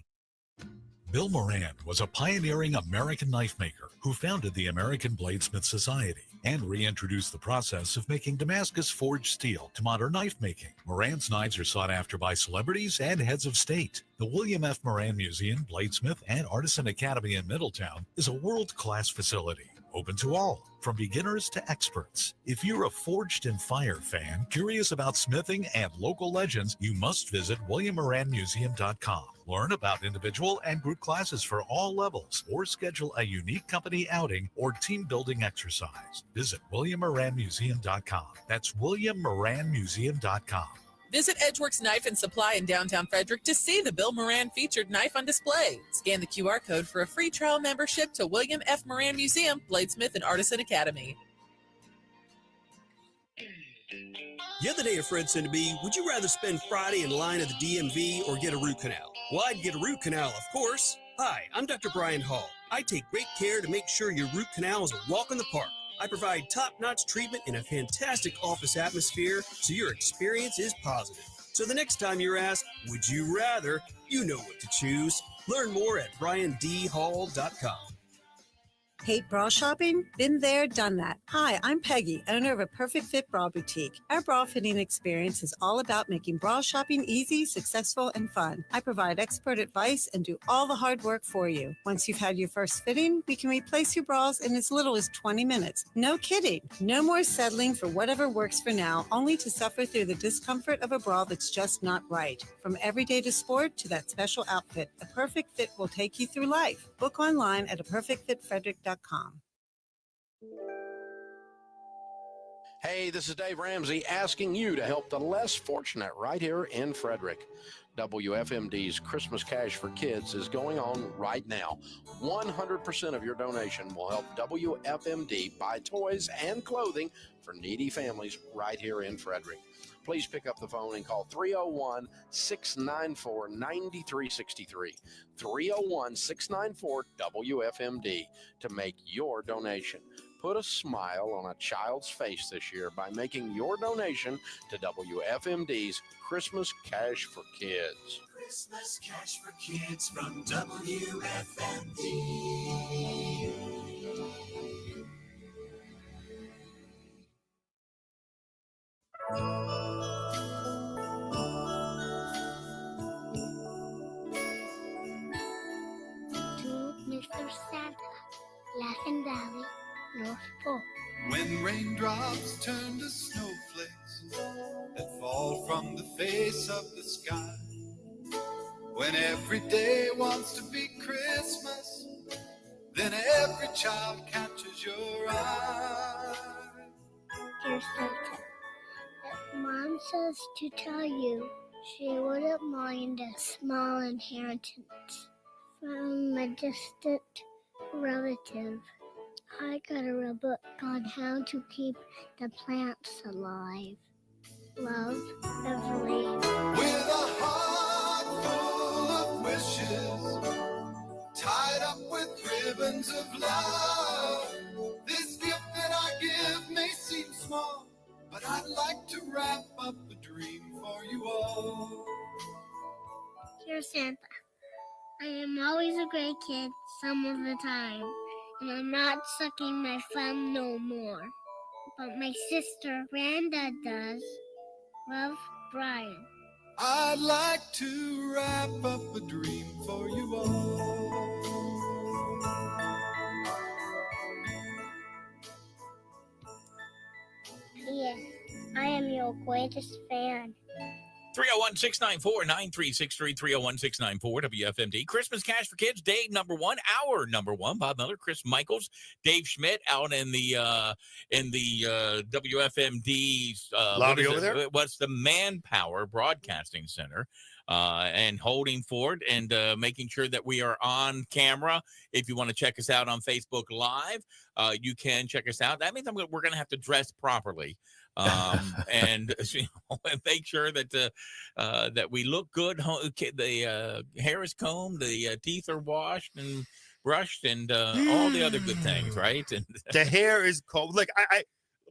Bill Moran was a pioneering American knife maker who founded the American Bladesmith Society and reintroduced the process of making Damascus forged steel to modern knife making. Moran's knives are sought after by celebrities and heads of state. The William F. Moran Museum, Bladesmith, and Artisan Academy in Middletown is a world-class facility, open to all, from beginners to experts. If you're a Forged in Fire fan, curious about smithing and local legends, you must visit WilliamMoranMuseum.com. Learn about individual and group classes for all levels, or schedule a unique company outing or team building exercise. Visit WilliamMoranMuseum.com. That's WilliamMoranMuseum.com. Visit Edgeworks Knife and Supply in downtown Frederick to see the Bill Moran featured knife on display. Scan the QR code for a free trial membership to William F. Moran Museum, Bladesmith, and Artisan Academy. The other day, a friend said to me, would you rather spend Friday in line at the DMV or get a root canal? Well, I'd get a root canal, of course. Hi, I'm Dr. Brian Hall. I take great care to make sure your root canal is a walk in the park. I provide top-notch treatment in a fantastic office atmosphere, so your experience is positive. So the next time you're asked, would you rather, you know what to choose. Learn more at briandhall.com. Hate bra shopping? Been there, done that. Hi, I'm Peggy, owner of a Perfect Fit Bra Boutique. Our bra fitting experience is all about making bra shopping easy, successful, and fun. I provide expert advice and do all the hard work for you. Once you've had your first fitting, we can replace your bras in as little as 20 minutes. No kidding. No more settling for whatever works for now, only to suffer through the discomfort of a bra that's just not right. From everyday to sport to that special outfit, a Perfect Fit will take you through life. Book online at aperfectfitfrederick.com. Hey, this is Dave Ramsey asking you to help the less fortunate right here in Frederick. WFMD's Christmas Cash for Kids is going on right now. 100% of your donation will help WFMD buy toys and clothing for needy families right here in Frederick. Please pick up the phone and call 301-694-9363, 301-694-WFMD to make your donation. Put a smile on a child's face this year by making your donation to WFMD's Christmas Cash for Kids. Christmas Cash for Kids from WFMD. To Mr. Santa, Laughing Valley, North Pole. When raindrops turn to snowflakes that fall from the face of the sky, when every day wants to be Christmas, then every child catches your eye. Dear Santa, Mom says to tell you she wouldn't mind a small inheritance from a distant relative. I got a book on how to keep the plants alive. Love, Beverly. With a heart full of wishes, tied up with ribbons of love. This gift that I give may seem small, but I'd like to wrap up a dream for you all. Dear Santa, I am always a great kid some of the time, and I'm not sucking my thumb no more. But my sister, Granddad, does. Love, Brian. I'd like to wrap up a dream for you all. Yes, I am your greatest fan. 301-694-9363, 301-694 WFMD. Christmas Cash for Kids, day number one, hour number one. Bob Miller, Chris Michaels, Dave Schmidt out in the WFMD lobby over there. What's the Manpower Broadcasting Center, and holding forward and making sure that we are on camera. If you want to check us out on Facebook Live, you can check us out. That means we're going to have to dress properly. And make sure that that we look good. The hair is combed, the teeth are washed and brushed, and all the other good things, right? And the hair is combed. Like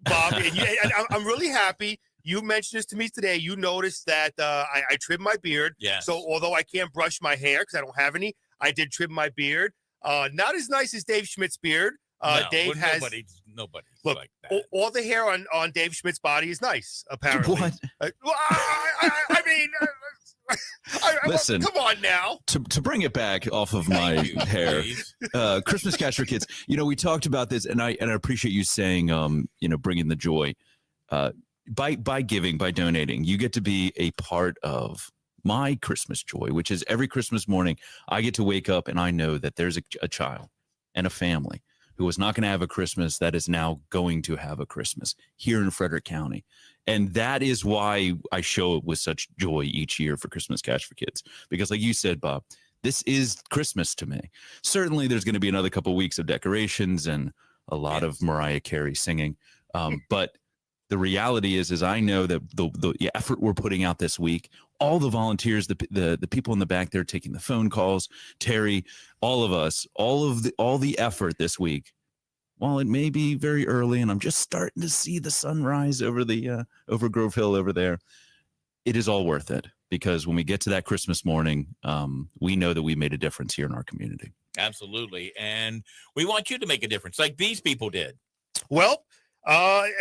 Bob, and I'm really happy. You mentioned this to me today. You noticed that I trimmed my beard. Yes. So although I can't brush my hair because I don't have any, I did trim my beard. Not as nice as Dave Schmidt's beard. Dave has nobody's look, like that. All the hair on Dave Schmidt's body is nice, apparently. What? I mean, Listen, come on now. To bring it back off of my hair, Christmas Cash for Kids. We talked about this, and I appreciate you saying, bringing the joy. By giving, by donating, you get to be a part of my Christmas joy, which is every Christmas morning I get to wake up and I know that there's a child and a family who was not going to have a Christmas that is now going to have a Christmas here in Frederick County. And that is why I show it with such joy each year for Christmas Cash for Kids. Because like you said, Bob, this is Christmas to me. Certainly there's going to be another couple of weeks of decorations and a lot of Mariah Carey singing. But the reality is I know that the effort we're putting out this week, all the volunteers, the people in the back there taking the phone calls, Terry, all of us, all the effort this week, while it may be very early and I'm just starting to see the sunrise over over Grove Hill over there, it is all worth it, because when we get to that Christmas morning, we know that we made a difference here in our community. Absolutely. And we want you to make a difference like these people did. Well, I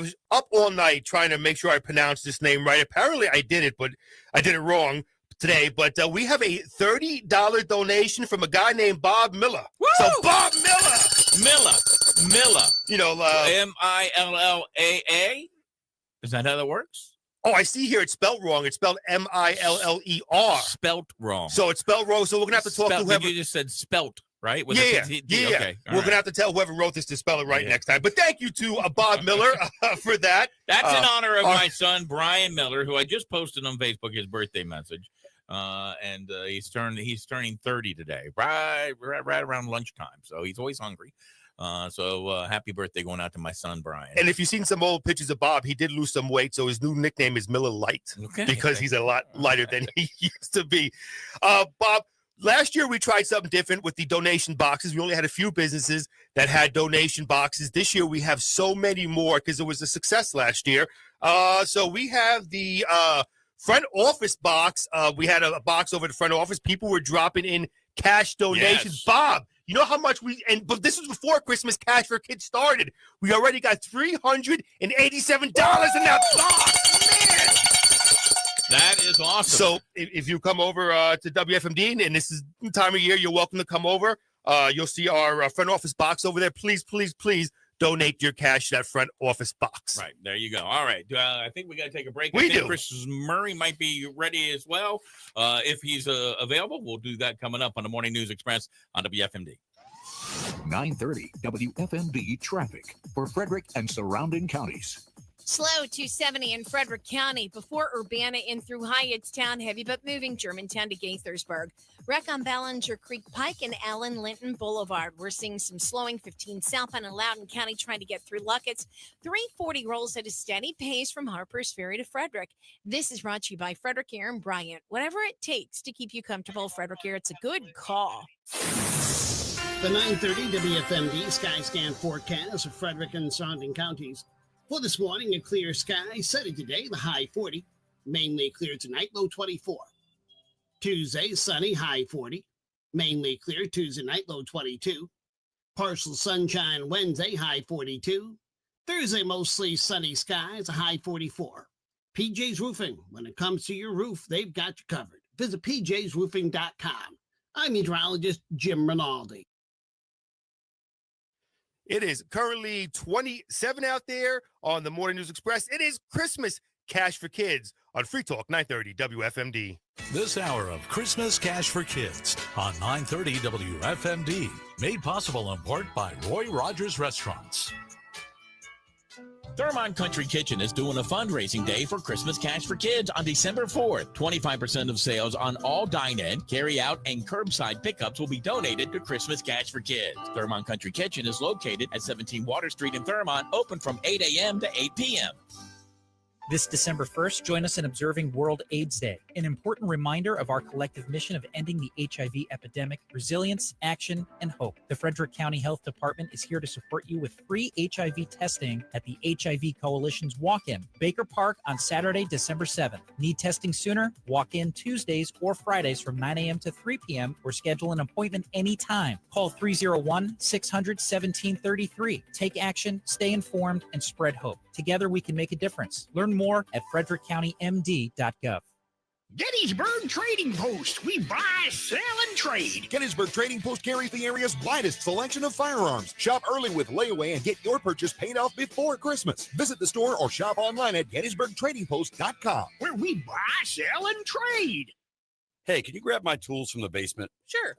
was up all night trying to make sure I pronounced this name right. Apparently I did it, but I did it wrong today. But we have a $30 donation from a guy named Bob Miller. Woo! So Bob Miller. Milla. Is that how that works? Oh, I see here it's spelled wrong. It's spelled Miller. Spelt wrong. So it's spelled wrong. So we're going to have to talk to whoever. You just said spelt. Right? Yeah. Okay. We're going to have to tell whoever wrote this to spell it right next time. But thank you to Bob Miller for that. That's in honor of my son, Brian Miller, who I just posted on Facebook his birthday message. And he's turning 30 today, right around lunchtime. So he's always hungry. So happy birthday going out to my son, Brian. And if you've seen some old pictures of Bob, he did lose some weight. So his new nickname is Miller Light because he's a lot lighter than he used to be. Bob, last year, we tried something different with the donation boxes. We only had a few businesses that had donation boxes. This year, we have so many more because it was a success last year. So we have the front office box. We had a box over the front office. People were dropping in cash donations. Yes. Bob, you know how much but this was before Christmas Cash for Kids started. We already got $387 in that box, man. That is awesome. So if you come over to WFMD, and this is the time of year, you're welcome to come over. You'll see our front office box over there. Please, please, please donate your cash to that front office box. Right. There you go. All right. I think we got to take a break. I think Chris Murray might be ready as well. If he's available, we'll do that coming up on the Morning News Express on WFMD. 930 WFMD traffic for Frederick and surrounding counties. Slow 270 in Frederick County before Urbana in through Hyattstown. Heavy but moving Germantown to Gaithersburg. Wreck on Ballinger Creek Pike and Allen Linton Boulevard. We're seeing some slowing 15 southbound in Loudoun County trying to get through Luckett's. 340 rolls at a steady pace from Harper's Ferry to Frederick. This is brought to you by Frederick Air and Bryant. Whatever it takes to keep you comfortable, Frederick Air, it's a good call. The 9:30 WFMD Skyscan forecast of Frederick and surrounding counties. For this morning, a clear sky. Sunny today, the high 40. Mainly clear tonight, low 24. Tuesday, sunny, high 40. Mainly clear Tuesday night, low 22. Partial sunshine Wednesday, high 42. Thursday, mostly sunny skies, a high 44. PJ's Roofing. When it comes to your roof, they've got you covered. Visit pjsroofing.com. I'm meteorologist Jim Rinaldi. It is currently 27 out there on the Morning News Express. It is Christmas Cash for Kids on Free Talk 930 WFMD. This hour of Christmas Cash for Kids on 930 WFMD, made possible in part by Roy Rogers Restaurants. Thermon Country Kitchen is doing a fundraising day for Christmas Cash for Kids on December 4th. 25% of sales on all dine-in, carry-out, and curbside pickups will be donated to Christmas Cash for Kids. Thermon Country Kitchen is located at 17 Water Street in Thermon, open from 8 a.m. to 8 p.m. This December 1st, join us in observing World AIDS Day, an important reminder of our collective mission of ending the HIV epidemic, resilience, action, and hope. The Frederick County Health Department is here to support you with free HIV testing at the HIV Coalition's Walk-In, Baker Park on Saturday, December 7th. Need testing sooner? Walk in Tuesdays or Fridays from 9 a.m. to 3 p.m. or schedule an appointment anytime. Call 301-600-1733. Take action, stay informed, and spread hope. Together we can make a difference. Learn more at frederickcountymd.gov. Gettysburg Trading Post. We buy, sell, and trade. Gettysburg Trading Post carries the area's widest selection of firearms. Shop early with layaway and get your purchase paid off before Christmas. Visit the store or shop online at gettysburgtradingpost.com. Where we buy, sell, and trade. Hey, can you grab my tools from the basement? Sure.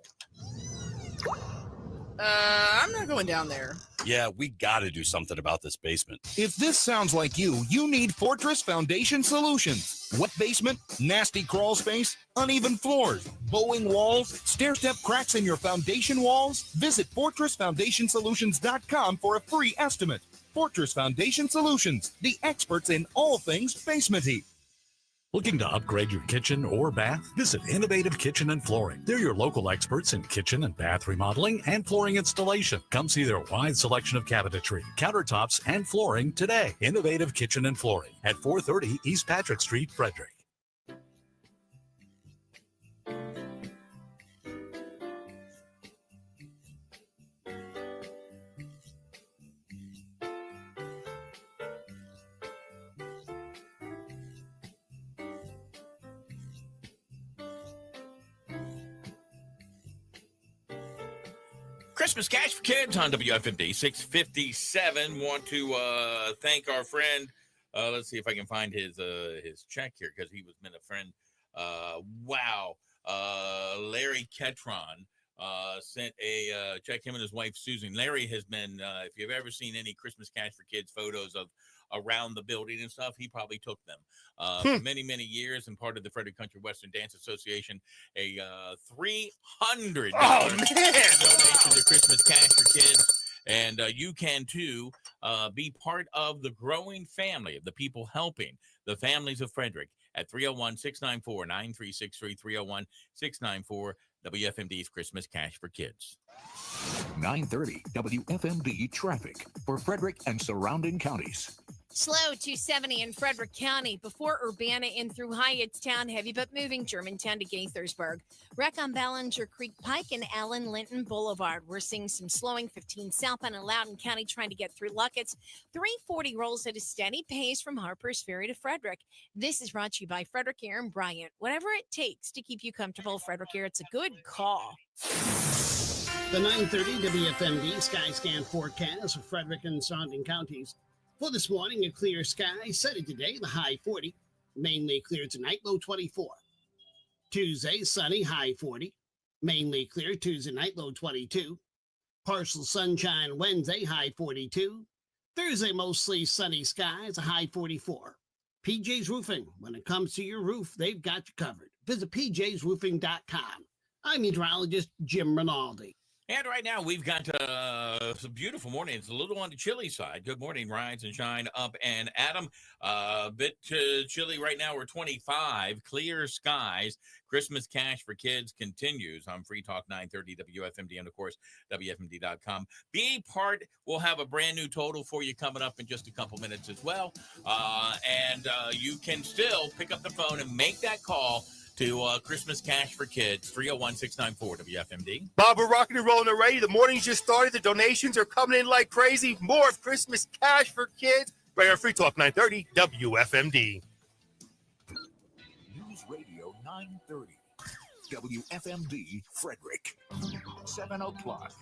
I'm not going down there. Yeah, we got to do something about this basement. If this sounds like you need Fortress Foundation Solutions. Wet basement, nasty crawl space, uneven floors, bowing walls, stair-step cracks in your foundation walls? Visit FortressFoundationSolutions.com for a free estimate. Fortress Foundation Solutions, the experts in all things basement-y. Looking to upgrade your kitchen or bath? Visit Innovative Kitchen and Flooring. They're your local experts in kitchen and bath remodeling and flooring installation. Come see their wide selection of cabinetry, countertops, and flooring today. Innovative Kitchen and Flooring at 430 East Patrick Street, Frederick. Christmas Cash for Kids on WFMD 657. Want to thank our friend. Let's see if I can find his check here because he was been a friend. Larry Ketron sent a check. Him and his wife Susan. Larry has been. If you've ever seen any Christmas Cash for Kids photos of around the building and stuff, he probably took them for many years, and part of the Frederick Country Western Dance Association, a $300 donation to Christmas Cash for Kids. And you can too be part of the growing family of the people helping the families of Frederick at 301-694-9363, 301-694 WFMD's Christmas Cash for Kids. 930 WFMD traffic for Frederick and surrounding counties. Slow 270 in Frederick County before Urbana in through Hyattstown. Heavy but moving Germantown to Gaithersburg. Wreck on Ballinger Creek Pike and Allen Linton Boulevard. We're seeing some slowing 15 southbound in Loudoun County trying to get through Luckett's. 340 rolls at a steady pace from Harper's Ferry to Frederick. This is brought to you by Frederick Air and Bryant. Whatever it takes to keep you comfortable, Frederick Air, it's a good call. The 9:30 WFMD Skyscan forecast of Frederick and surrounding counties. For this morning, a clear sky. Sunny today, the high 40. Mainly clear tonight, low 24. Tuesday, sunny, high 40. Mainly clear Tuesday night, low 22. Partial sunshine Wednesday, high 42. Thursday, mostly sunny skies, a high 44. PJ's Roofing. When it comes to your roof, they've got you covered. Visit pjsroofing.com. I'm meteorologist Jim Rinaldi. And right now we've got some beautiful morning. It's a little on the chilly side. Good morning, Rise and Shine Up and Adam. A bit chilly right now. We're 25, clear skies. Christmas Cash for Kids continues on Free Talk 930 WFMD and, of course, WFMD.com. Be part. We'll have a brand new total for you coming up in just a couple minutes as well. And you can still pick up the phone and make that call to Christmas Cash for Kids, 301-694 WFMD. Bob, we're rocking and rolling already. The morning's just started. The donations are coming in like crazy. More of Christmas Cash for Kids right on Free Talk 930 WFMD. News Radio 930. WFMD Frederick. 7 o'clock.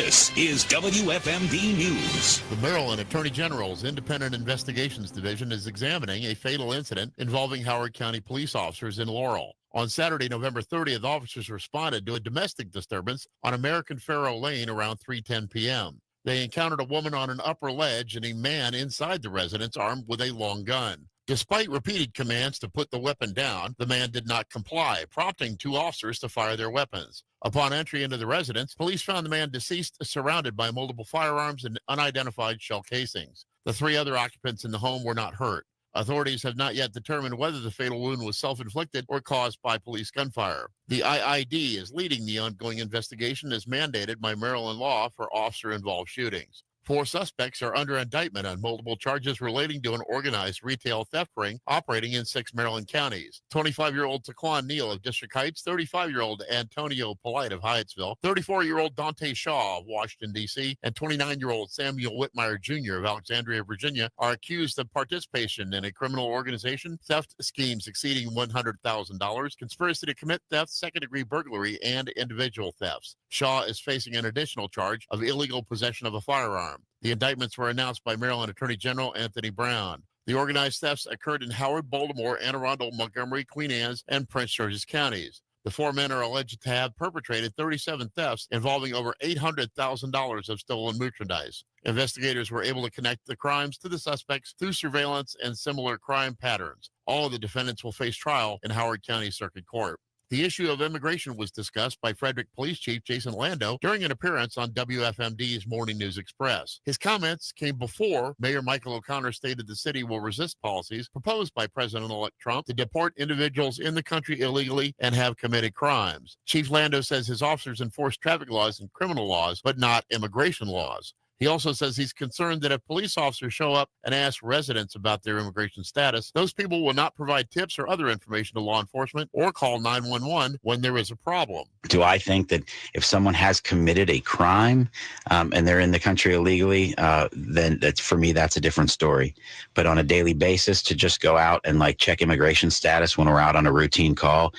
This is WFMD News. The Maryland Attorney General's Independent Investigations Division is examining a fatal incident involving Howard County police officers in Laurel. On Saturday, November 30th, officers responded to a domestic disturbance on American Faro Lane around 3:10 p.m. They encountered a woman on an upper ledge and a man inside the residence armed with a long gun. Despite repeated commands to put the weapon down, the man did not comply, prompting two officers to fire their weapons. Upon entry into the residence, police found the man deceased, surrounded by multiple firearms and unidentified shell casings. The three other occupants in the home were not hurt. Authorities have not yet determined whether the fatal wound was self-inflicted or caused by police gunfire. The IID is leading the ongoing investigation as mandated by Maryland law for officer-involved shootings. 4 suspects are under indictment on multiple charges relating to an organized retail theft ring operating in 6 Maryland counties. 25-year-old Taquan Neal of District Heights, 35-year-old Antonio Polite of Hyattsville, 34-year-old Dante Shaw of Washington, D.C., and 29-year-old Samuel Whitmire Jr. of Alexandria, Virginia, are accused of participation in a criminal organization, theft schemes exceeding $100,000, conspiracy to commit theft, second-degree burglary, and individual thefts. Shaw is facing an additional charge of illegal possession of a firearm. The indictments were announced by Maryland Attorney General Anthony Brown. The organized thefts occurred in Howard, Baltimore, Anne Arundel, Montgomery, Queen Anne's, and Prince George's counties. The 4 men are alleged to have perpetrated 37 thefts involving over $800,000 of stolen merchandise. Investigators were able to connect the crimes to the suspects through surveillance and similar crime patterns. All of the defendants will face trial in Howard County Circuit Court. The issue of immigration was discussed by Frederick Police Chief Jason Lando during an appearance on WFMD's Morning News Express. His comments came before Mayor Michael O'Connor stated the city will resist policies proposed by President-elect Trump to deport individuals in the country illegally and have committed crimes. Chief Lando says his officers enforce traffic laws and criminal laws, but not immigration laws. He also says he's concerned that if police officers show up and ask residents about their immigration status, those people will not provide tips or other information to law enforcement or call 911 when there is a problem. Do I think that if someone has committed a crime and they're in the country illegally, then that's, for me, that's a different story. But on a daily basis, to just go out and like check immigration status when we're out on a routine call,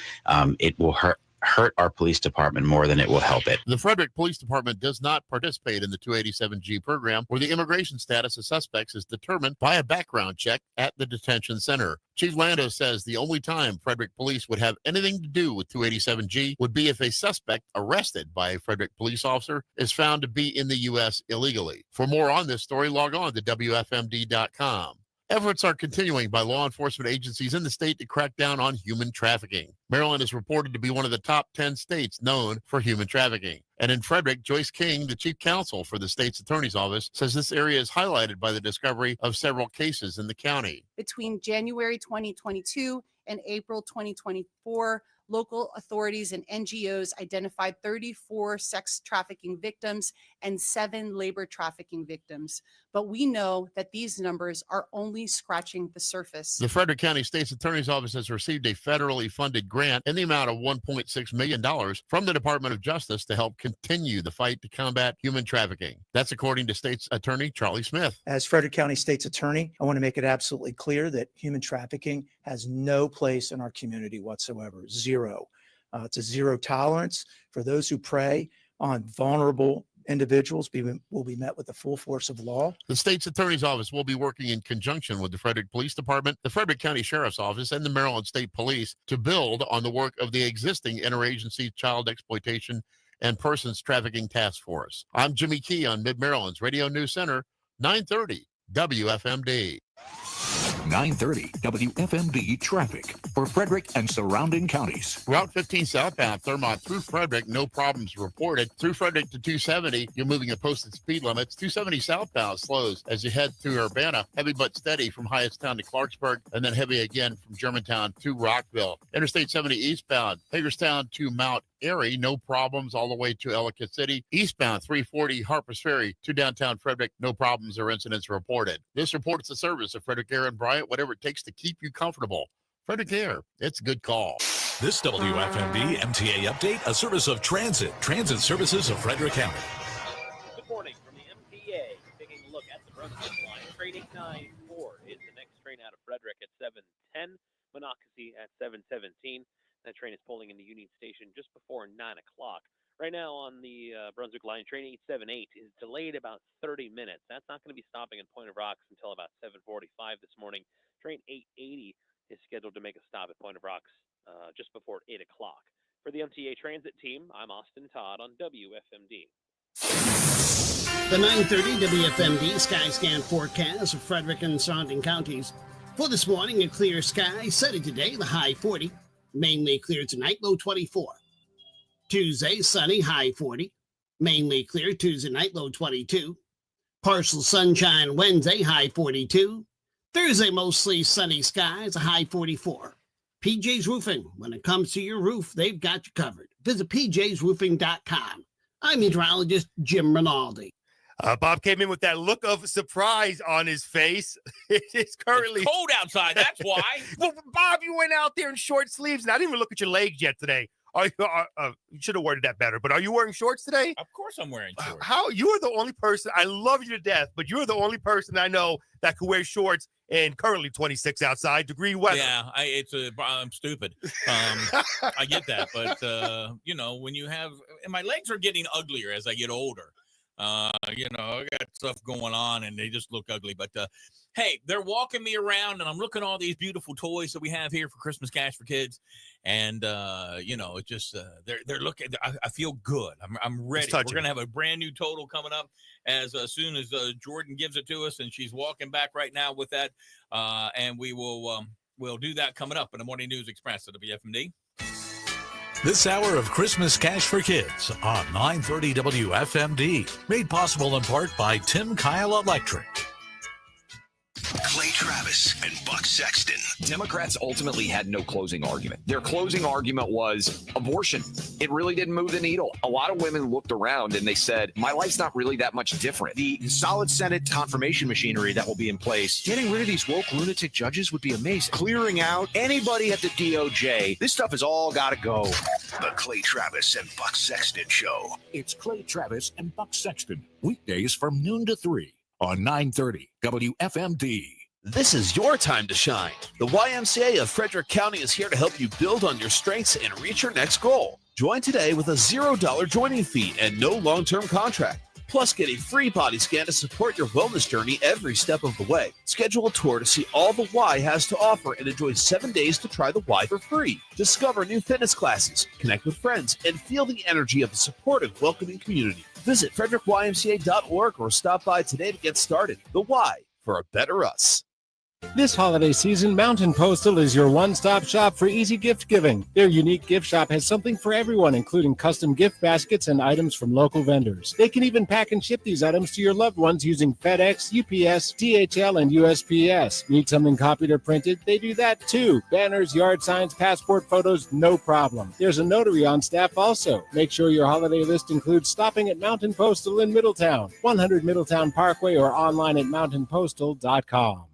it will hurt our police department more than it will help it. The Frederick Police Department does not participate in the 287G program, where the immigration status of suspects is determined by a background check at the detention center. Chief Lando says the only time Frederick police would have anything to do with 287G would be if a suspect arrested by a Frederick police officer is found to be in the U.S. illegally. For more on this story, log on to WFMD.com. Efforts are continuing by law enforcement agencies in the state to crack down on human trafficking. Maryland is reported to be one of the top 10 states known for human trafficking. And in Frederick, Joyce King, the chief counsel for the state's attorney's office, says this area is highlighted by the discovery of several cases in the county. Between January 2022 and April 2024, local authorities and NGOs identified 34 sex trafficking victims and 7 labor trafficking victims. But we know that these numbers are only scratching the surface. The Frederick County State's Attorney's Office has received a federally funded grant in the amount of $1.6 million from the Department of Justice to help continue the fight to combat human trafficking. That's according to State's Attorney Charlie Smith. As Frederick County State's Attorney, I want to make it absolutely clear that human trafficking has no place in our community whatsoever. Zero. It's a zero tolerance for those who prey on vulnerable individuals will be met with the full force of law. The state's attorney's office will be working in conjunction with the Frederick Police Department, the Frederick County Sheriff's Office, and the Maryland State Police to build on the work of the existing Interagency Child Exploitation and Persons Trafficking Task Force. I'm Jimmy Key on Mid-Maryland's Radio News Center, 930 WFMD. 930 WFMD traffic for Frederick and surrounding counties. Route 15 southbound Thurmont through Frederick, no problems reported. Through Frederick to 270, you're moving at posted speed limits. 270 southbound slows as you head through Urbana. Heavy but steady from Hyattstown to Clarksburg, and then heavy again from Germantown to Rockville. Interstate 70 eastbound, Hagerstown to Mount Airy, no problems all the way to Ellicott City. Eastbound 340 Harpers Ferry to downtown Frederick, no problems or incidents reported. This report is the service of Frederick Air and Bryant, whatever it takes to keep you comfortable. Frederick Air, it's a good call. This WFMD MTA update, a service of Transit Services of Frederick County. Good morning from the MTA. Taking a look at the Brunswick line. Train 894 is the next train out of Frederick at 7:10. Monocacy at 7:17. That train is pulling into Union Station just before 9 o'clock. Right now on the Brunswick line, train 878 is delayed about 30 minutes. That's not going to be stopping in Point of Rocks until about 7:45 this morning. Train 880 is scheduled to make a stop at Point of Rocks just before 8 o'clock. For the MTA Transit team, I'm Austin Todd on WFMD. The 9:30 WFMD Skyscan forecast of Frederick and surrounding counties. For this morning, a clear sky. Sunny today, the high 40. Mainly clear tonight, low 24. Tuesday, sunny, high 40. Mainly clear Tuesday night, low 22. Partial sunshine Wednesday, high 42. Thursday, mostly sunny skies, a high 44. PJ's Roofing. When it comes to your roof, they've got you covered. Visit pjsroofing.com. I'm meteorologist Jim Rinaldi. Bob came in with that look of surprise on his face. It's currently It's cold outside. That's why. Well, Bob, you went out there in short sleeves, and I didn't even look at your legs yet today. Are you, you should have worded that better, but are you wearing shorts today? Of course I'm wearing shorts. How? You are the only person, I love you to death, but you're the only person I know that could wear shorts in currently 26 outside degree weather. Yeah, I'm stupid. I get that, but you know, when you have, and my legs are getting uglier as I get older. You know, I got stuff going on and they just look ugly, but hey, they're walking me around and I'm looking at all these beautiful toys that we have here for Christmas Cash for Kids. And you know, it just they're looking, I feel good. I'm ready. We're gonna have a brand new total coming up as soon as Jordan gives it to us, and she's walking back right now with that. And we will we'll do that coming up in the Morning News Express at WFMD. This hour of Christmas Cash for Kids on 930 WFMD, made possible in part by Tim Kyle Electric. Clay Travis and Buck Sexton. Democrats ultimately had no closing argument. Their closing argument was abortion. It really didn't move the needle. A lot of women looked around and they said, my life's not really that much different. The solid Senate confirmation machinery that will be in place, getting rid of these woke lunatic judges would be amazing. Clearing out anybody at the DOJ. This stuff has all got to go. The Clay Travis and Buck Sexton Show. It's Clay Travis and Buck Sexton, weekdays from noon to 3 on 930 WFMD. This is your time to shine. The YMCA of Frederick County is here to help you build on your strengths and reach your next goal. Join today with a $0 joining fee and no long-term contract. Plus, get a free body scan to support your wellness journey every step of the way. Schedule a tour to see all the Y has to offer and enjoy 7 days to try the Y for free. Discover new fitness classes, connect with friends, and feel the energy of a supportive, welcoming community. Visit frederickymca.org or stop by today to get started. The Y for a better us. This holiday season, Mountain Postal is your one-stop shop for easy gift giving. Their unique gift shop has something for everyone, including custom gift baskets and items from local vendors. They can even pack and ship these items to your loved ones using FedEx, UPS, DHL, and USPS. Need something copied or printed? They do that too. Banners, yard signs, passport photos, no problem. There's a notary on staff also. Make sure your holiday list includes stopping at Mountain Postal in Middletown, 100 Middletown Parkway, or online at mountainpostal.com.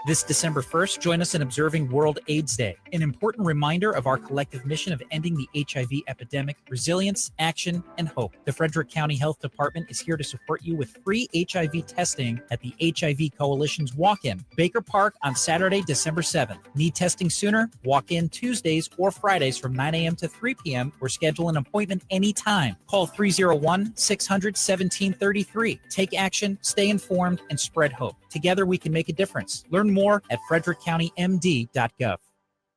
This December 1st, join us in observing World AIDS Day, an important reminder of our collective mission of ending the HIV epidemic, resilience, action, and hope. The Frederick County Health Department is here to support you with free HIV testing at the HIV Coalition's walk-in, Baker Park, on Saturday, December 7th. Need testing sooner? Walk in Tuesdays or Fridays from 9 a.m. to 3 p.m. or schedule an appointment anytime. Call 301-600-1733. Take action, stay informed, and spread hope. Together we can make a difference. Learn more at frederickcountymd.gov.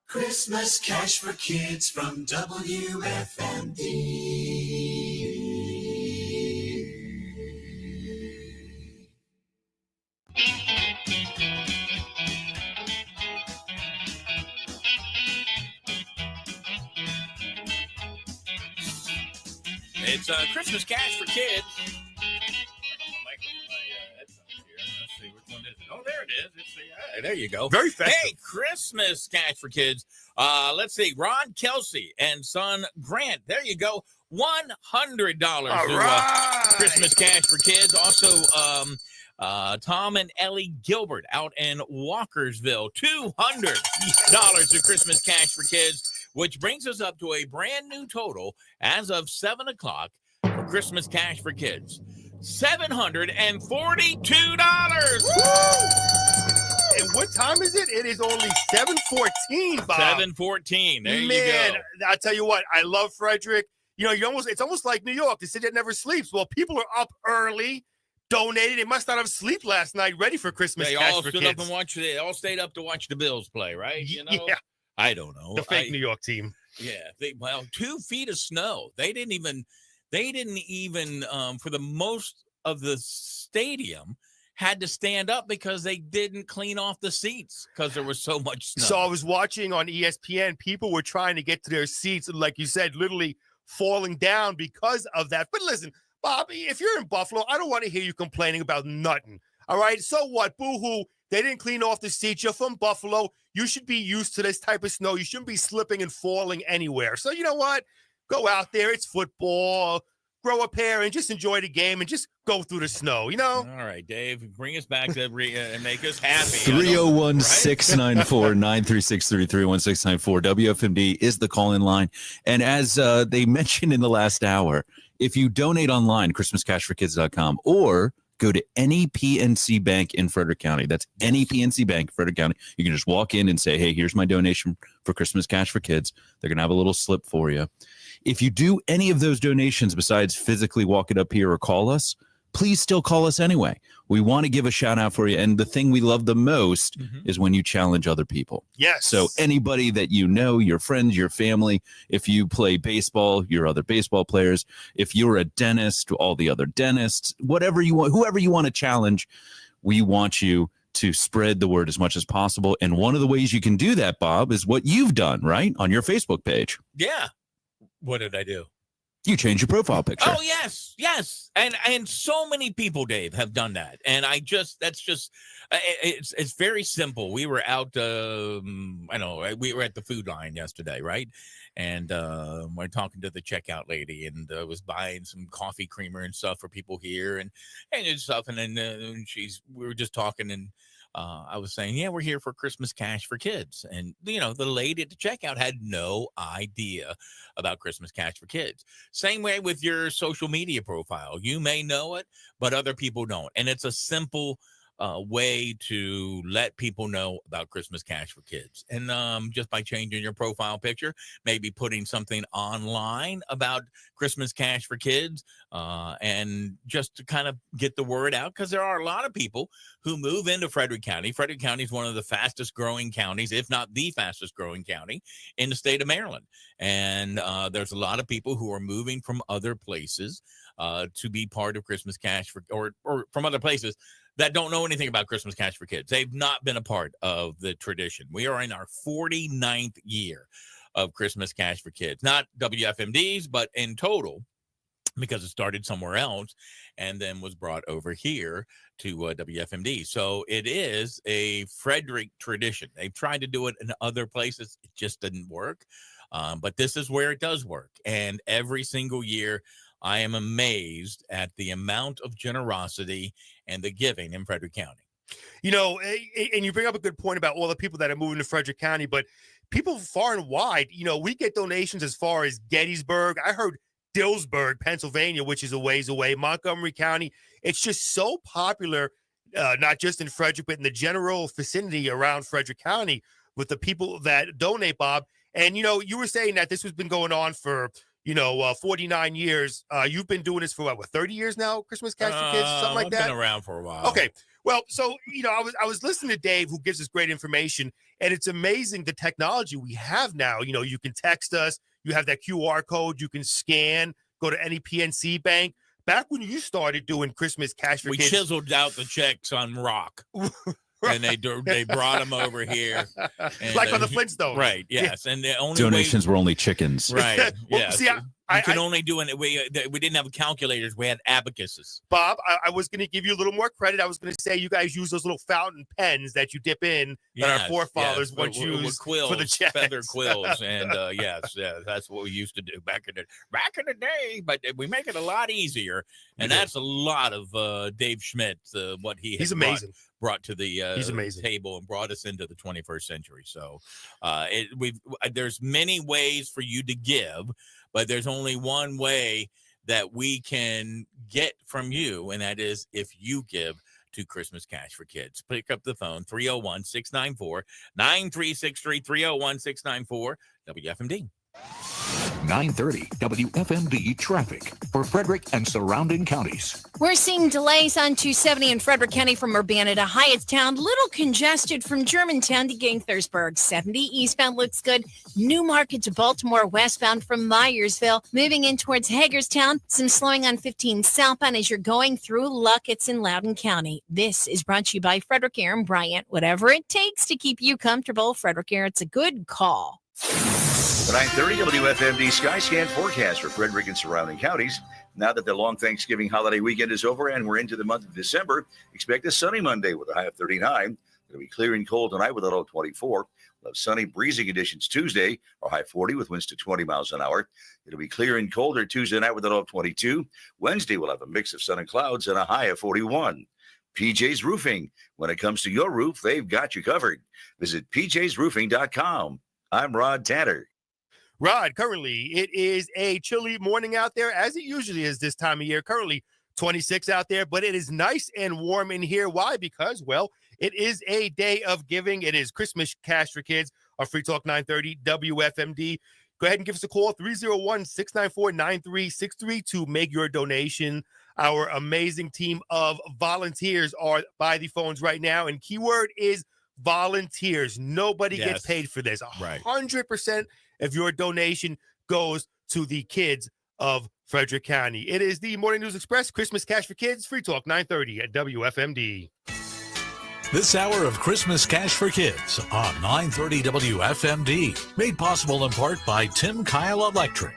Christmas Cash for Kids from WFMD. It's Christmas Cash for Kids. Oh, there it is. There you go. Very festive. Hey, Christmas Cash for Kids. Let's see. Ron Kelsey and son Grant. There you go. $100 to Christmas Cash for Kids. Also, Tom and Ellie Gilbert out in Walkersville. $200 to Christmas Cash for Kids, which brings us up to a brand new total as of 7 o'clock for Christmas Cash for Kids. $742. And what time is it? It is only 7:14, Bob. 7:14. There you go. Man, I tell you what, I love Frederick. it's almost like New York, the city that never sleeps. Well, people are up early, donated. They must not have slept last night, ready for Christmas They cash all for stood kids. up and watched. They all stayed up to watch the Bills play, right? Yeah. I don't know. The fake New York team. Yeah. 2 feet of snow. They didn't even for the most of the stadium had to stand up because they didn't clean off the seats because there was so much snow. So I was watching on ESPN. People were trying to get to their seats, and like you said, literally falling down because of that. But listen, Bobby, if you're in Buffalo, I don't want to hear you complaining about nothing. All right? So what? Boo-hoo. They didn't clean off the seats. You're from Buffalo. You should be used to this type of snow. You shouldn't be slipping and falling anywhere. So you know what? Go out there. It's football. Grow a pair and just enjoy the game and just go through the snow, All right, Dave, bring us back to and make us happy. 301-694-9363, 301-694. WFMD is the call-in line. And as they mentioned in the last hour, if you donate online, christmascashforkids.com, or go to any PNC bank in Frederick County. That's any PNC bank in Frederick County. You can just walk in and say, hey, here's my donation for Christmas Cash for Kids. They're going to have a little slip for you. If you do any of those donations besides physically walk it up here or call us, please still call us anyway. We want to give a shout out for you. And the thing we love the most is when you challenge other people. Yes. So anybody that you know, your friends, your family, if you play baseball, your other baseball players, if you're a dentist, all the other dentists, whatever you want, whoever you want to challenge, we want you to spread the word as much as possible. And one of the ways you can do that, Bob, is what you've done, right? On your Facebook page. Yeah. What did I do? You changed your profile picture. Oh, yes. And so many people, Dave, have done that. And it's very simple. We were out, we were at the food line yesterday, right? And we're talking to the checkout lady and was buying some coffee creamer and stuff for people here and stuff. And then we were just talking and I was saying, yeah, we're here for Christmas Cash for Kids. And, the lady at the checkout had no idea about Christmas Cash for Kids. Same way with your social media profile. You may know it, but other people don't. And it's a simple way to let people know about Christmas Cash for Kids. And just by changing your profile picture, maybe putting something online about Christmas Cash for Kids, and just to kind of get the word out, because there are a lot of people who move into Frederick County. Frederick County is one of the fastest growing counties, if not the fastest growing county in the state of Maryland. And there's a lot of people who are moving from other places to be part of Christmas Cash for, or from other places that don't know anything about Christmas Cash for Kids. They've not been a part of the tradition. We are in our 49th year of Christmas Cash for Kids, not WFMD's, but in total, because it started somewhere else and then was brought over here to WFMD. So it is a Frederick tradition. They've tried to do it in other places. It just didn't work. But this is where it does work. And every single year, I am amazed at the amount of generosity and the giving in Frederick County. And you bring up a good point about all the people that are moving to Frederick County, but people far and wide, we get donations as far as Gettysburg. I heard Dillsburg, Pennsylvania, which is a ways away, Montgomery County. It's just so popular, not just in Frederick, but in the general vicinity around Frederick County with the people that donate, Bob. And, you were saying that this has been going on for 49 years. You've been doing this for what 30 years now? Christmas Cash for Kids, something like that. I've been around for a while. Okay. Well, so, I was listening to Dave, who gives us great information, and it's amazing the technology we have now. You can text us, you have that QR code, you can scan, go to any PNC bank. Back when you started doing Christmas Cash for Kids, we chiseled out the checks on rock. And they brought them over here, and, like on the Flintstones, right? Yes, and the only donations were only chickens, right? Well, Yeah, see, I could only do it. We didn't have calculators. We had abacuses. Bob, I was going to give you a little more credit. I was going to say you guys use those little fountain pens that you dip in that our forefathers once used quills, for the checks. feather quills, and yes, that's what we used to do back in the day. But we make it a lot easier, and that's a lot of Dave Schmidt. What he's amazing. Brought to the he's amazing. Table and brought us into the 21st century. So there's many ways for you to give, but there's only one way that we can get from you, and that is if you give to Christmas Cash for Kids. Pick up the phone, 301-694-9363, 301-694 WFMD. 930 WFMD traffic for Frederick and surrounding counties. We're seeing delays on 270 in Frederick County from Urbana to Hyattstown. Little congested from Germantown to Gaithersburg. 70 eastbound looks good. Newmarket to Baltimore westbound from Myersville. Moving in towards Hagerstown. Some slowing on 15 southbound as you're going through Luckett's in Loudoun County. This is brought to you by Frederick Air and Bryant. Whatever it takes to keep you comfortable, Frederick Air, it's a good call. The 930 WFMD Skyscan forecast for Frederick and surrounding counties. Now that the long Thanksgiving holiday weekend is over and we're into the month of December, expect a sunny Monday with a high of 39. It'll be clear and cold tonight with a low of 24. We'll have sunny, breezy conditions Tuesday, or high 40 with winds to 20 miles an hour. It'll be clear and colder Tuesday night with a low of 22. Wednesday, we'll have a mix of sun and clouds and a high of 41. PJ's Roofing. When it comes to your roof, they've got you covered. Visit pjsroofing.com. I'm Rod Tanner. Rod, currently it is a chilly morning out there, as it usually is this time of year. Currently 26 out there, but it is nice and warm in here. Why? Because, well, it is a day of giving. It is Christmas Cash for Kids on Free Talk 930 WFMD. Go ahead and give us a call, 301-694-9363 to make your donation. Our amazing team of volunteers are by the phones right now, and keyword is volunteers. Nobody gets paid for this. 100% of your donation goes to the kids of Frederick County. It is the Morning News Express, Christmas Cash for Kids, Free Talk 930 at WFMD. This hour of Christmas Cash for Kids on 930 WFMD, made possible in part by Tim Kyle Electric.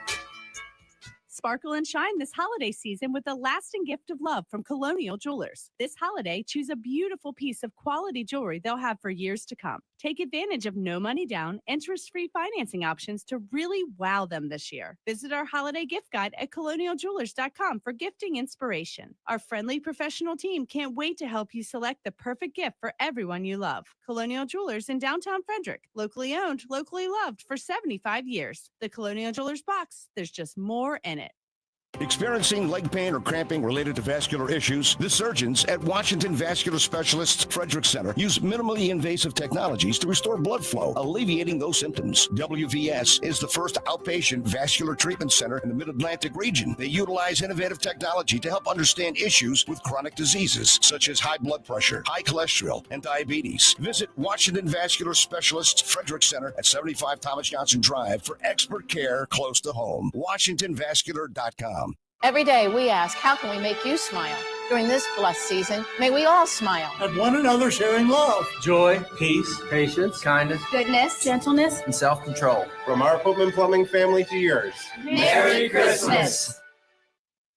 Sparkle and shine this holiday season with a lasting gift of love from Colonial Jewelers. This holiday, choose a beautiful piece of quality jewelry they'll have for years to come. Take advantage of no money down, interest-free financing options to really wow them this year. Visit our holiday gift guide at colonialjewelers.com for gifting inspiration. Our friendly professional team can't wait to help you select the perfect gift for everyone you love. Colonial Jewelers in downtown Frederick, locally owned, locally loved for 75 years. The Colonial Jewelers box, there's just more in it. Experiencing leg pain or cramping related to vascular issues? The surgeons at Washington Vascular Specialists Frederick Center use minimally invasive technologies to restore blood flow, alleviating those symptoms. WVS is the first outpatient vascular treatment center in the Mid-Atlantic region. They utilize innovative technology to help understand issues with chronic diseases such as high blood pressure, high cholesterol, and diabetes. Visit Washington Vascular Specialists Frederick Center at 75 Thomas Johnson Drive for expert care close to home. WashingtonVascular.com. Every day we ask, how can we make you smile? During this blessed season, may we all smile. At one another sharing love, joy, peace, patience, kindness, goodness, gentleness, and self-control. From our Putman Plumbing family to yours. Merry Christmas.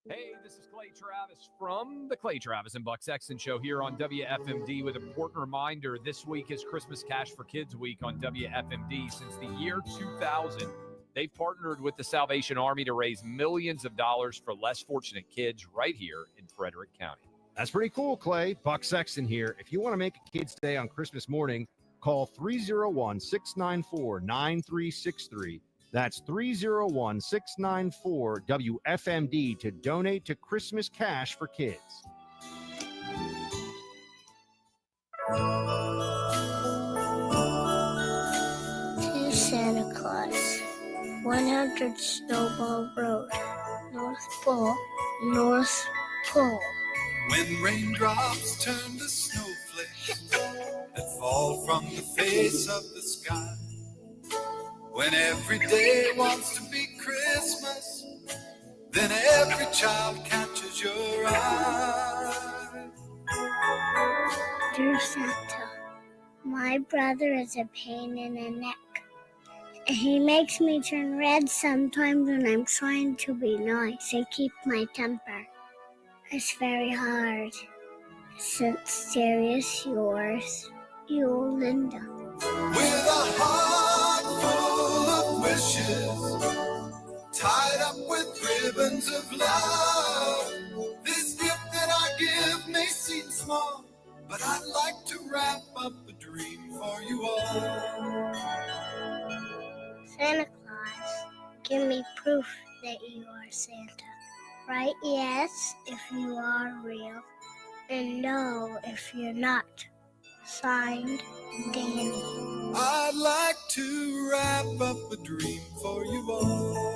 Hey, this is Clay Travis from the Clay Travis and Buck Sexton Show here on WFMD with an important reminder. This week is Christmas Cash for Kids Week on WFMD. Since the year 2000, they've partnered with the Salvation Army to raise millions of dollars for less fortunate kids right here in Frederick County. That's pretty cool, Clay. Buck Sexton here. If you want to make a kid's day on Christmas morning, call 301-694-9363. That's 301-694-WFMD to donate to Christmas Cash for Kids. To Santa Claus. 100 Snowball Road, North Pole, North Pole. When raindrops turn to snowflakes that fall from the face of the sky. When every day wants to be Christmas, then every child catches your eye. Dear Santa, my brother is a pain in the neck. He makes me turn red sometimes when I'm trying to be nice and keep my temper. It's very hard. Serious yours, Linda. With a heart full of wishes, tied up with ribbons of love. This gift that I give may seem small, but I'd like to wrap up a dream for you all. Santa Claus, give me proof that you are Santa. Write yes if you are real, and no if you're not. Signed, Danny. I'd like to wrap up a dream for you all.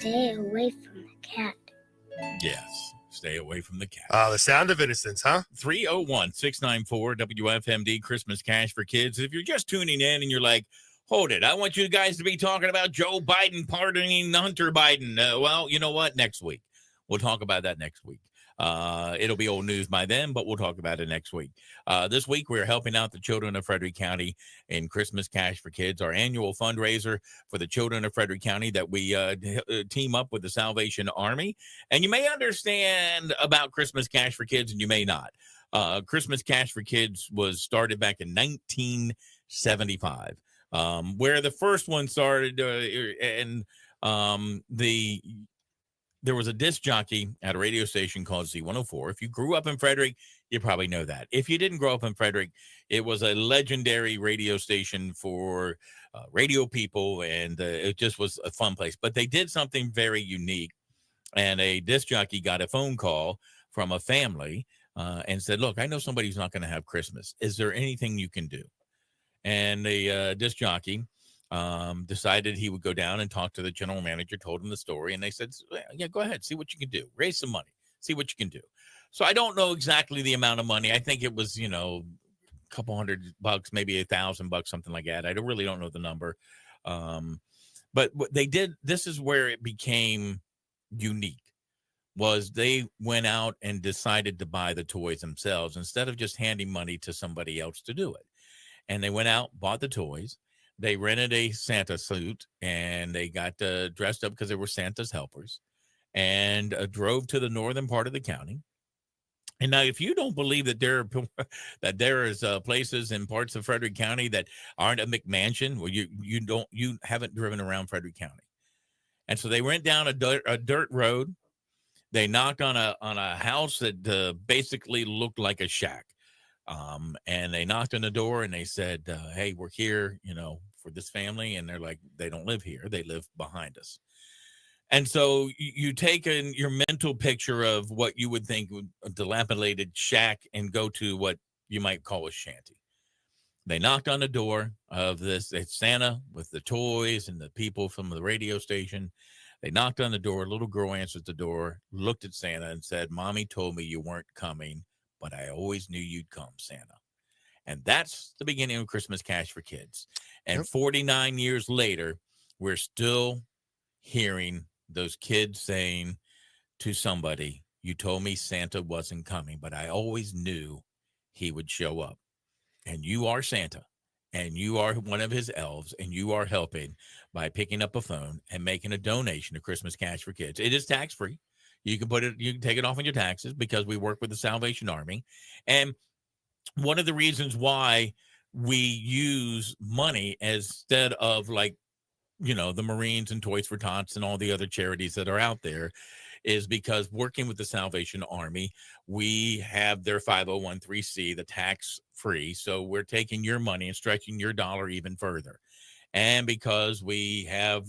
stay away from the cat. Yes. Stay away from the cat. The sound of innocence, huh? 301-694 WFMD Christmas Cash for Kids. If you're just tuning in and you're like, hold it, I want you guys to be talking about Joe Biden pardoning Hunter Biden. Well, you know what? Next week. We'll talk about that next week. It'll be old news by then, but we'll talk about it next week. This week, we're helping out the children of Frederick County in Christmas Cash for Kids, our annual fundraiser for the children of Frederick County that we team up with the Salvation Army. And you may understand about Christmas Cash for Kids, and you may not. Christmas Cash for Kids was started back in 1975, where the first one started, there was a disc jockey at a radio station called Z104. If you grew up in Frederick, you probably know that. If you didn't grow up in Frederick, it was a legendary radio station for radio people, and it just was a fun place. But they did something very unique, and a disc jockey got a phone call from a family and said, look, I know somebody's not going to have Christmas. Is there anything you can do? And the disc jockey decided he would go down and talk to the general manager, told him the story, and they said, yeah, go ahead, see what you can do. Raise some money, see what you can do. So I don't know exactly the amount of money. I think it was, a couple $100, maybe $1,000, something like that. I really don't know the number. But what they did, this is where it became unique, was they went out and decided to buy the toys themselves instead of just handing money to somebody else to do it. And they went out, bought the toys. They rented a Santa suit, and they got dressed up because they were Santa's helpers, and drove to the northern part of the county. And now, if you don't believe that there is places in parts of Frederick County that aren't a McMansion, well, you haven't driven around Frederick County. And so they went down a dirt road. They knocked on a house that basically looked like a shack. And they knocked on the door, and they said, hey, we're here, for this family. And they're like, they don't live here. They live behind us. And so you take in your mental picture of what you would think a dilapidated shack and go to what you might call a shanty. They knocked on the door of this. It's Santa with the toys and the people from the radio station. They knocked on the door. A little girl answered the door, looked at Santa and said, Mommy told me you weren't coming, but I always knew you'd come, Santa. And that's the beginning of Christmas Cash for Kids. And 49 years later, we're still hearing those kids saying to somebody, you told me Santa wasn't coming, but I always knew he would show up. And you are Santa, and you are one of his elves, and you are helping by picking up a phone and making a donation to Christmas Cash for Kids. It is tax-free. You can take it off on your taxes because we work with the Salvation Army. And one of the reasons why we use money instead of the Marines and Toys for Tots and all the other charities that are out there is because working with the Salvation Army, we have their 501(c), the tax-free. So we're taking your money and stretching your dollar even further. And because we have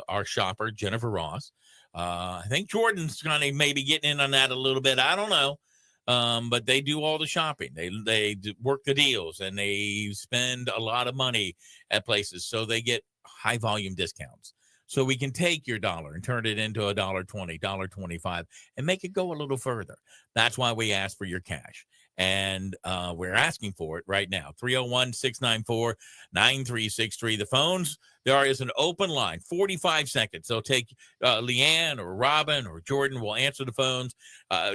our shopper, Jennifer Ross, I think Jordan's kind of maybe getting in on that a little bit. I don't know. But they do all the shopping. They work the deals, and they spend a lot of money at places. So they get high volume discounts. So we can take your dollar and turn it into $1.20, $1.25, and make it go a little further. That's why we ask for your cash. And we're asking for it right now. 301-694-9363. The phones, there is an open line, 45 seconds. They'll take Leanne or Robin or Jordan will answer the phones.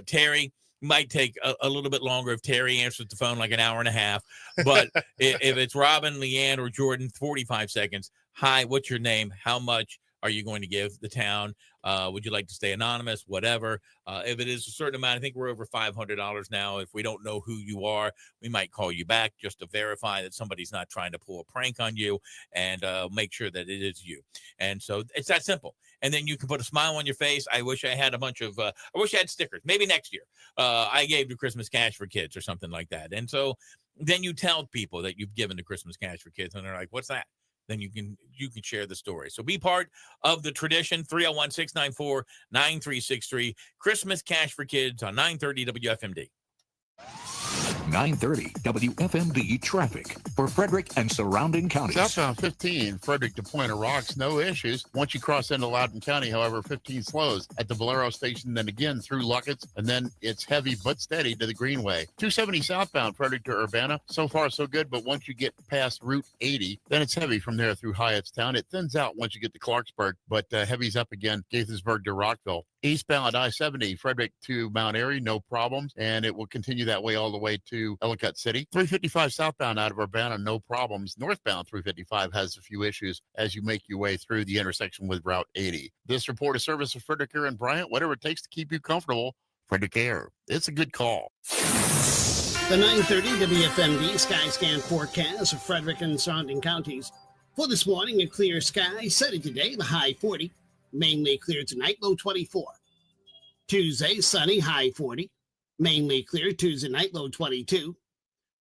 Terry might take a little bit longer if Terry answers the phone, like an hour and a half. But if it's Robin, Leanne, or Jordan, 45 seconds. Hi, what's your name? How much are you going to give the town? Would you like to stay anonymous? Whatever. If it is a certain amount, I think we're over $500 now. If we don't know who you are, we might call you back just to verify that somebody's not trying to pull a prank on you and make sure that it is you. And so it's that simple. And then you can put a smile on your face. I wish I had I wish I had stickers. Maybe next year. I gave the Christmas Cash for Kids or something like that. And so then you tell people that you've given the Christmas Cash for Kids, and they're like, what's that? Then you can share the story. So be part of the tradition. 301-694-9363. Christmas Cash for Kids on 930 WFMD. 930 WFMD traffic for Frederick and surrounding counties. Southbound 15, Frederick to Point of Rocks, no issues. Once you cross into Loudoun County, however, 15 slows at the Valero station, then again through Luckett's, and then it's heavy but steady to the Greenway. 270 southbound, Frederick to Urbana. So far, so good, but once you get past Route 80, then it's heavy from there through Hyattstown. It thins out once you get to Clarksburg, but heavy's up again, Gaithersburg to Rockville. Eastbound I-70, Frederick to Mount Airy, no problems, and it will continue that way all the way to Ellicott City. 355 southbound out of Urbana, no problems. Northbound 355 has a few issues as you make your way through the intersection with Route 80. This report is service of Frederick Air and Bryant. Whatever it takes to keep you comfortable, Frederick Air. It's a good call. The 930 WFMD Skyscan forecast of Frederick and surrounding counties. For this morning, a clear sky, sunny today, the high 40. Mainly clear tonight, low 24. Tuesday, sunny, high 40. Mainly clear Tuesday night, low 22.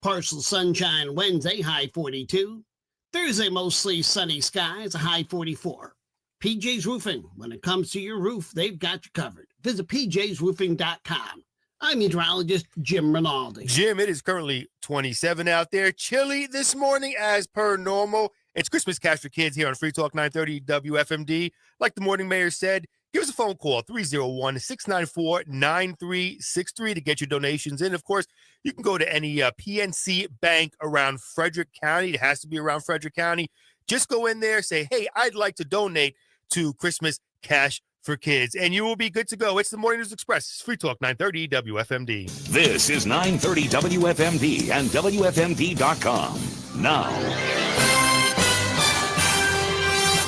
Partial sunshine Wednesday, high 42. Thursday, mostly sunny skies, a high 44. PJ's Roofing. When it comes to your roof, they've got you covered. Visit pjsroofing.com. I'm meteorologist Jim Rinaldi. Jim, it is currently 27 out there. Chilly this morning as per normal. It's Christmas Cash for Kids here on Free Talk 930 WFMD. Like the morning mayor said, give us a phone call, 301-694-9363 to get your donations in. Of course, you can go to any PNC bank around Frederick County. It has to be around Frederick County. Just go in there, say, hey, I'd like to donate to Christmas Cash for Kids, and you will be good to go. It's the Morning News Express, Free Talk 930 WFMD. This is 930 WFMD and WFMD.com. Now,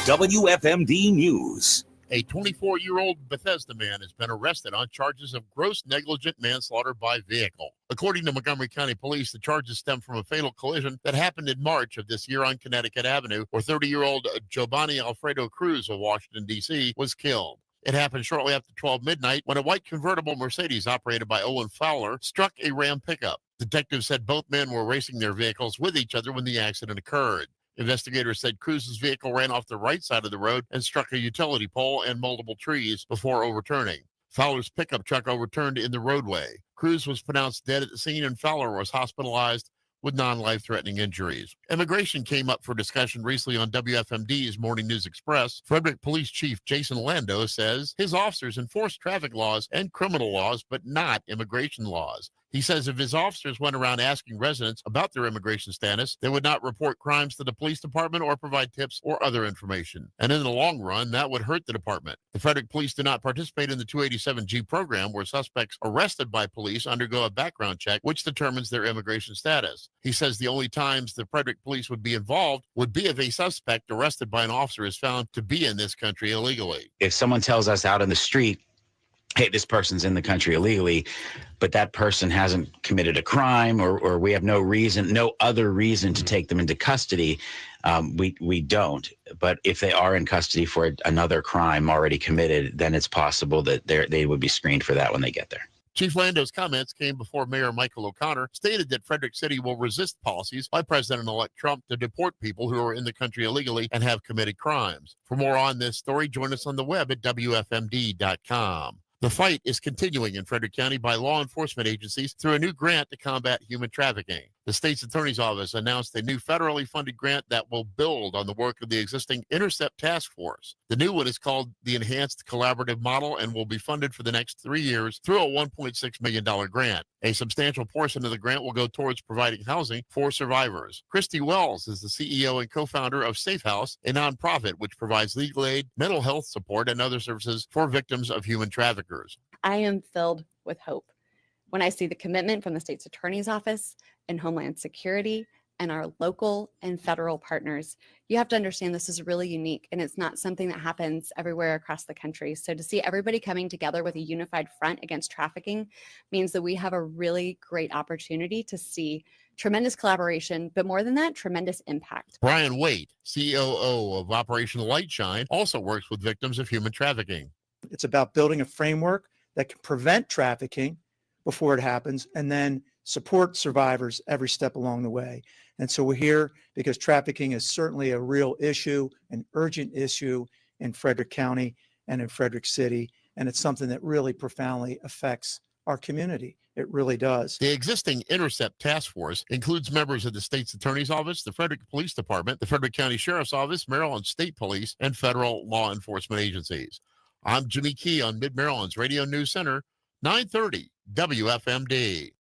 WFMD News. A 24-year-old Bethesda man has been arrested on charges of gross negligent manslaughter by vehicle. According to Montgomery County Police, the charges stem from a fatal collision that happened in March of this year on Connecticut Avenue, where 30-year-old Giovanni Alfredo Cruz of Washington, D.C. was killed. It happened shortly after 12 midnight when a white convertible Mercedes operated by Owen Fowler struck a Ram pickup. Detectives said both men were racing their vehicles with each other when the accident occurred. Investigators said Cruz's vehicle ran off the right side of the road and struck a utility pole and multiple trees before overturning. Fowler's pickup truck overturned in the roadway. Cruz was pronounced dead at the scene and Fowler was hospitalized with non-life-threatening injuries. Immigration came up for discussion recently on WFMD's Morning News Express. Frederick Police Chief Jason Lando says his officers enforce traffic laws and criminal laws, but not immigration laws. He says if his officers went around asking residents about their immigration status, they would not report crimes to the police department or provide tips or other information. And in the long run, that would hurt the department. The Frederick Police do not participate in the 287G program, where suspects arrested by police undergo a background check, which determines their immigration status. He says the only times the Frederick Police would be involved would be if a suspect arrested by an officer is found to be in this country illegally. If someone tells us out in the street, hey, this person's in the country illegally, but that person hasn't committed a crime or we have no other reason to take them into custody, we don't. But if they are in custody for another crime already committed, then it's possible that they would be screened for that when they get there. Chief Lando's comments came before Mayor Michael O'Connor stated that Frederick City will resist policies by President-elect Trump to deport people who are in the country illegally and have committed crimes. For more on this story, join us on the web at WFMD.com. The fight is continuing in Frederick County by law enforcement agencies through a new grant to combat human trafficking. The state's attorney's office announced a new federally funded grant that will build on the work of the existing Intercept Task Force. The new one is called the Enhanced Collaborative Model and will be funded for the next 3 years through a $1.6 million grant. A substantial portion of the grant will go towards providing housing for survivors. Christy Wells is the CEO and co-founder of Safe House, a nonprofit which provides legal aid, mental health support, and other services for victims of human traffickers. I am filled with hope when I see the commitment from the state's attorney's office and Homeland Security and our local and federal partners. You have to understand this is really unique and it's not something that happens everywhere across the country. So to see everybody coming together with a unified front against trafficking means that we have a really great opportunity to see tremendous collaboration, but more than that, tremendous impact. Brian Waite, COO of Operation Lightshine, also works with victims of human trafficking. It's about building a framework that can prevent trafficking before it happens and then support survivors every step along the way. And so we're here because trafficking is certainly a real issue, an urgent issue in Frederick County and in Frederick City. And it's something that really profoundly affects our community. It It really does. The existing Intercept Task Force includes members of the state's attorney's office, the Frederick Police Department, the Frederick County Sheriff's Office, Maryland State Police, and federal law enforcement agencies. I'm Jimmy Key on Mid-Maryland's Radio News Center, 930 WFMD.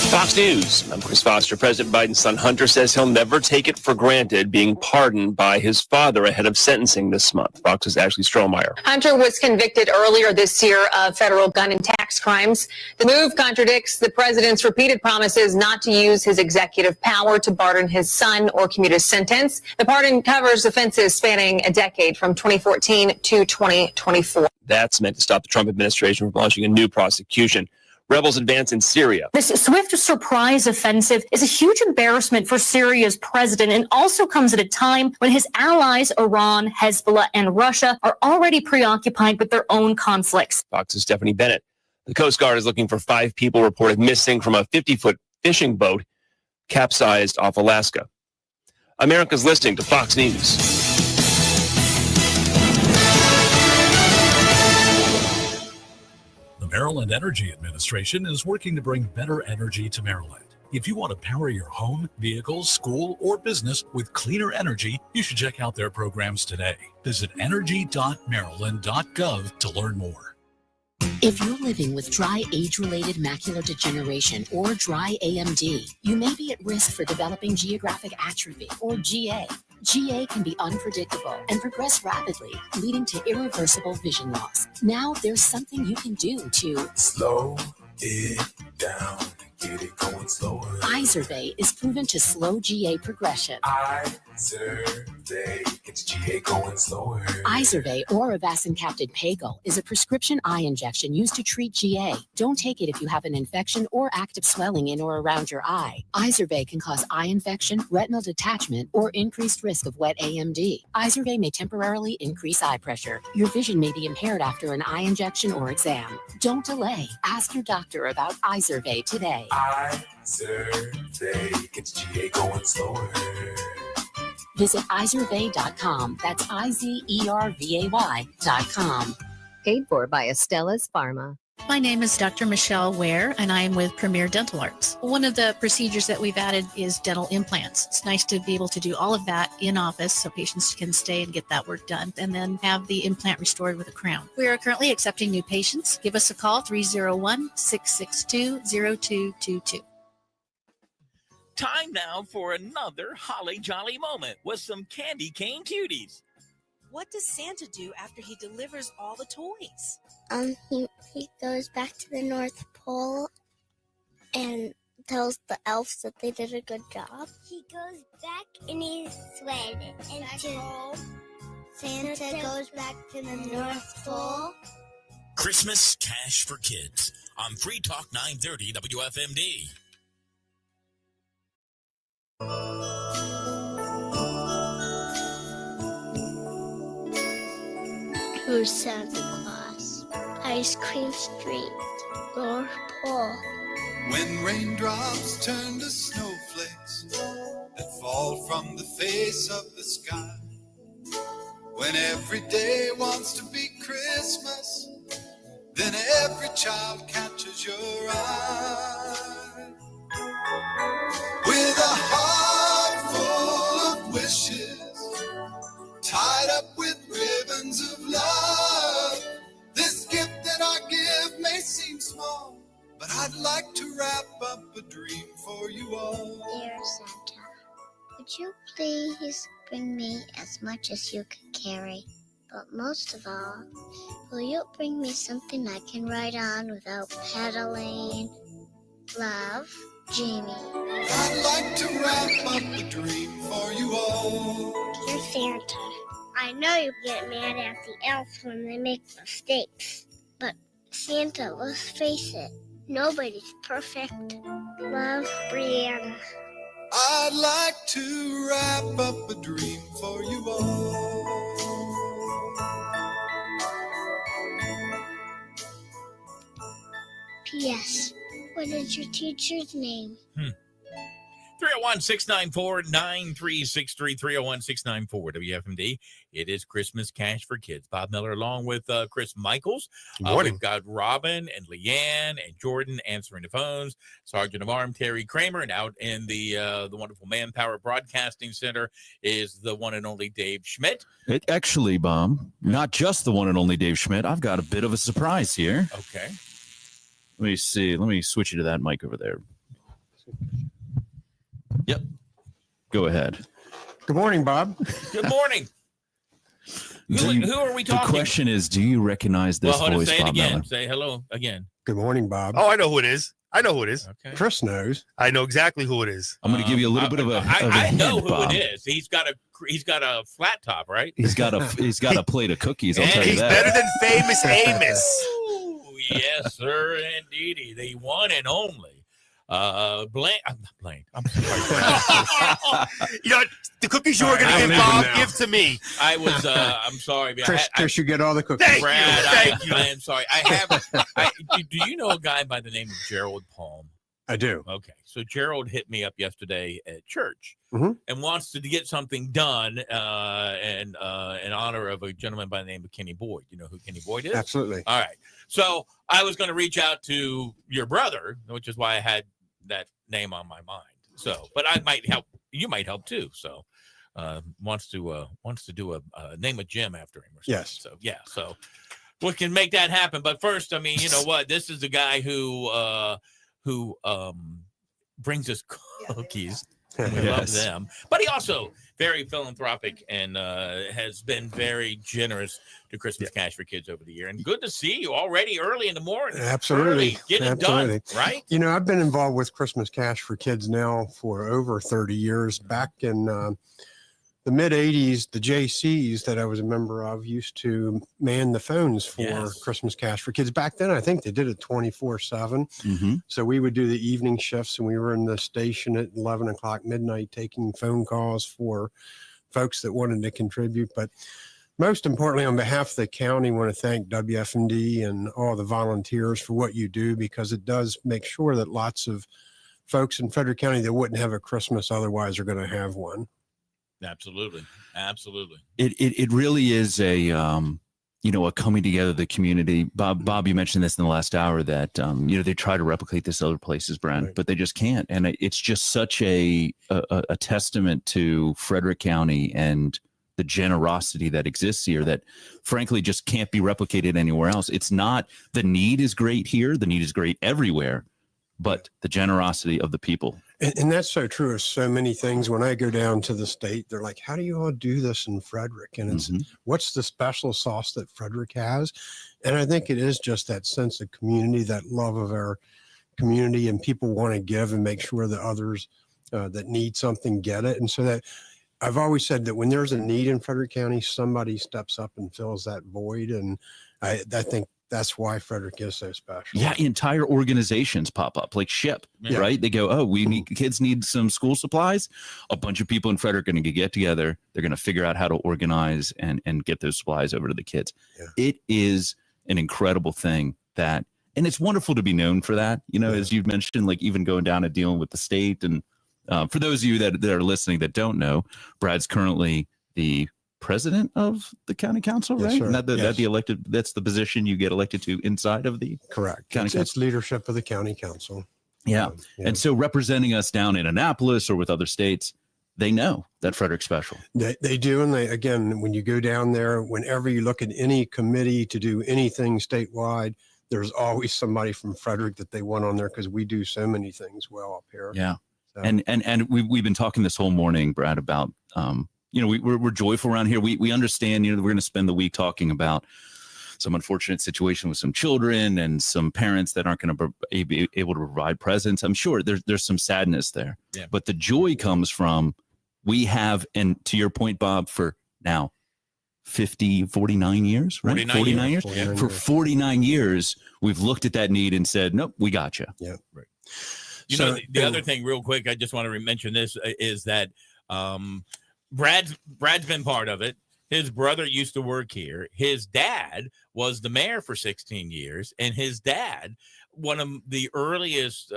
Fox News. I'm Chris Foster. President Biden's son Hunter says he'll never take it for granted being pardoned by his father ahead of sentencing this month. Fox's Ashley Strohmeyer. Hunter was convicted earlier this year of federal gun and tax crimes. The move contradicts the president's repeated promises not to use his executive power to pardon his son or commute a sentence. The pardon covers offenses spanning a decade from 2014 to 2024. That's meant to stop the Trump administration from launching a new prosecution. Rebels advance in Syria. This swift surprise offensive is a huge embarrassment for Syria's president and also comes at a time when his allies, Iran, Hezbollah, and Russia, are already preoccupied with their own conflicts. Fox's Stephanie Bennett. The Coast Guard is looking for 5 people reported missing from a 50-foot fishing boat capsized off Alaska. America's listening to Fox News. The Maryland Energy Administration is working to bring better energy to Maryland. If you want to power your home, vehicles, school, or business with cleaner energy, you should check out their programs today. Visit energy.maryland.gov to learn more. If you're living with dry age-related macular degeneration or dry AMD, you may be at risk for developing geographic atrophy or GA. GA can be unpredictable and progress rapidly, leading to irreversible vision loss. Now there's something you can do to slow it down, get it going slower. Izervay is proven to slow GA progression. Izervay gets GA going slower. Izervay or avacincaptad pagel is a prescription eye injection used to treat GA. Don't take it if you have an infection or active swelling in or around your eye. Izervay can cause eye infection, retinal detachment, or increased risk of wet AMD. Izervay may temporarily increase eye pressure. Your vision may be impaired after an eye injection or exam. Don't delay. Ask your doctor about Izervay today. Izervay gets GA going slower. Visit Izervay.com. That's IZERVAY.com. Paid for by Estella's Pharma. My name is Dr. Michelle Ware, and I am with Premier Dental Arts. One of the procedures that we've added is dental implants. It's nice to be able to do all of that in office so patients can stay and get that work done and then have the implant restored with a crown. We are currently accepting new patients. Give us a call, 301-662-0222. Time now for another holly jolly moment with some candy cane cuties. What does Santa do after he delivers all the toys? He goes back to the North Pole and tells the elves that they did a good job. He goes back in his sled and Santa goes back to the North Pole. Christmas Cash for Kids on Free Talk 930 WFMD. Who's Santa Claus? Ice Cream Street, North Pole. When raindrops turn to snowflakes that fall from the face of the sky. When every day wants to be Christmas, then every child catches your eye. With a heart full of wishes, tied up with ribbons of love, this gift that I give may seem small, but I'd like to wrap up a dream for you all. Dear Santa, would you please bring me as much as you can carry? But most of all, will you bring me something I can ride on without pedaling? Love, Jamie. I'd like to wrap up a dream for you all. Dear Santa, I know you get mad at the elves when they make mistakes, but Santa, let's face it, nobody's perfect. Love, Brianna. I'd like to wrap up a dream for you all. P.S. What is your teacher's name? 301-694-9363, 301-694 WFMD. It is Christmas Cash for Kids. Bob Miller along with Chris Michaels. Morning. We've got Robin and Leanne and Jordan answering the phones. Sergeant of Arms Terry Kramer, and out in the wonderful Manpower Broadcasting Center is the one and only Dave Schmidt. Actually, Bob, not just the one and only Dave Schmidt. I've got a bit of a surprise here. Okay. Let me see. Let me switch you to that mic over there. Yep. Go ahead. Good morning, Bob. Good morning. Who are we talking? The question is, do you recognize this voice, say it Bob again. Miller? Say hello again. Good morning, Bob. Oh, I know who it is. Okay. Chris knows. I know exactly who it is. I'm going to give you a little bit of a. I know hint, who Bob. it is. He's got a flat top, right? He's got a plate of cookies. I'll tell you He's that. better than famous Amos. Ooh, yes, sir, indeedy. The one and only. Blaine. I'm not Blaine. I'm sorry. You know, the cookies you were going to give Bob, give to me. I was. I'm sorry. Chris, you get all the cookies. Thank Brad, you. Thank you. I am sorry. I have. Do you know a guy by the name of Gerald Palm? I do. Okay, so Gerald hit me up yesterday at church Mm-hmm. and wants to get something done in honor of a gentleman by the name of Kenny Boyd. You know who Kenny Boyd is? Absolutely. All right. So I was going to reach out to your brother, which is why I had that name on my mind. So, but I might help. You might help too. So, wants to do a name a gym after him or something. Yes. So yeah. So we can make that happen. But first, I mean, you know what? This is the guy who brings us cookies. And we love them. But he also very philanthropic and has been very generous to Christmas Cash for Kids over the year. And good to see you already early in the morning. Absolutely. Early, getting it done, right? You know, I've been involved with Christmas Cash for Kids now for over 30 years. Back in the mid 80s, the JCs that I was a member of used to man the phones for Christmas Cash for Kids. Back then, I think they did it 24/7. Mm-hmm. So we would do the evening shifts, and we were in the station at 11 o'clock midnight taking phone calls for folks that wanted to contribute. But most importantly, on behalf of the county, I want to thank WFMD and all the volunteers for what you do, because it does make sure that lots of folks in Frederick County that wouldn't have a Christmas otherwise are going to have one. Absolutely. It really is a a coming together of the community. Bob, you mentioned this in the last hour that they try to replicate this other places, Brent, Right. but they just can't. And it's just such a testament to Frederick County and the generosity that exists here that frankly just can't be replicated anywhere else. It's not, the need is great here, the need is great everywhere, but the generosity of the people. And that's so true of so many things. When I go down to the state, they're like, how do you all do this in Frederick? And it's, what's the special sauce that Frederick has? And I think it is just that sense of community, that love of our community, and people want to give and make sure that others that need something get it. And so that I've always said that when there's a need in Frederick County, somebody steps up and fills that void. And I think that's why Frederick is so special. Yeah, entire organizations pop up like SHIP, right? They go, oh, kids need some school supplies. A bunch of people in Frederick are going to get together. They're going to figure out how to organize and get those supplies over to the kids. Yeah. It is an incredible thing and it's wonderful to be known for that. You know, as you've mentioned, like even going down and dealing with the state. And for those of you that are listening that don't know, Brad's currently the president of the county council, right? Yes, sir. Not the elected, that's the position you get elected to inside of the correct county council. It's leadership of the county council. Yeah. And so representing us down in Annapolis or with other states, they know that Frederick's special. They do. And again, when you go down there, whenever you look at any committee to do anything statewide, there's always somebody from Frederick that they want on there, because we do so many things well up here. Yeah. So. And we've been talking this whole morning, Brad, about we're joyful around here. We understand, we're going to spend the week talking about some unfortunate situation with some children and some parents that aren't going to be able to provide presents. I'm sure there's some sadness there, but the joy comes from we have, and to your point, Bob, for now 49 years, right? 49 years. For 49 years, we've looked at that need and said, nope, we got you. Yeah. Right. The other thing real quick, I just want to mention this is that, Brad's been part of it. His brother used to work here. His dad was the mayor for 16 years, and his dad, one of the earliest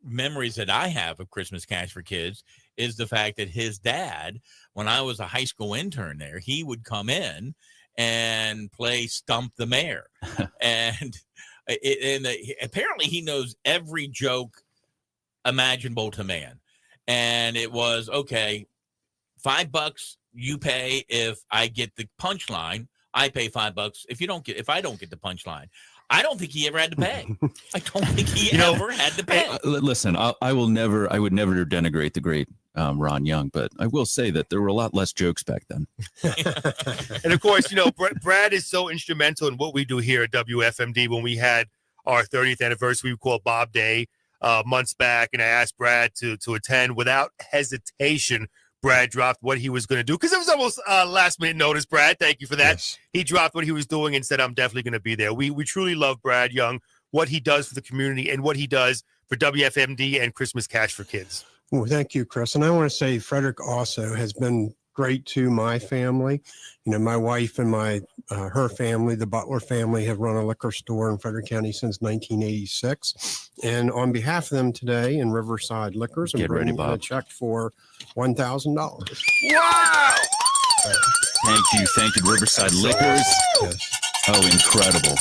memories that I have of Christmas Cash for Kids is the fact that his dad, when I was a high school intern there, he would come in and play Stump the Mayor. And apparently he knows every joke imaginable to man. And it was, okay, $5 you pay if I get the punchline. I pay $5 if I don't get the punchline. I don't think he ever had to pay. I don't think he ever had to pay. Listen, I would never denigrate the great Ron Young, but I will say that there were a lot less jokes back then. And of course, Brad is so instrumental in what we do here at WFMD. When we had our 30th anniversary, we called Bob Day months back, and I asked Brad to attend. Without hesitation, Brad dropped what he was going to do because it was almost last minute notice. Brad, thank you for that. Yes. He dropped what he was doing and said, I'm definitely going to be there. We truly love Brad Young, what he does for the community and what he does for WFMD and Christmas Cash for Kids. Well, thank you, Chris. And I want to say Frederick also has been great to my family. My wife and her family, the Butler family, have run a liquor store in Frederick County since 1986. And on behalf of them today in Riverside Liquors, I'm bringing a check for $1,000. Wow! Thank you, Riverside Liquors. Yes. Oh, incredible.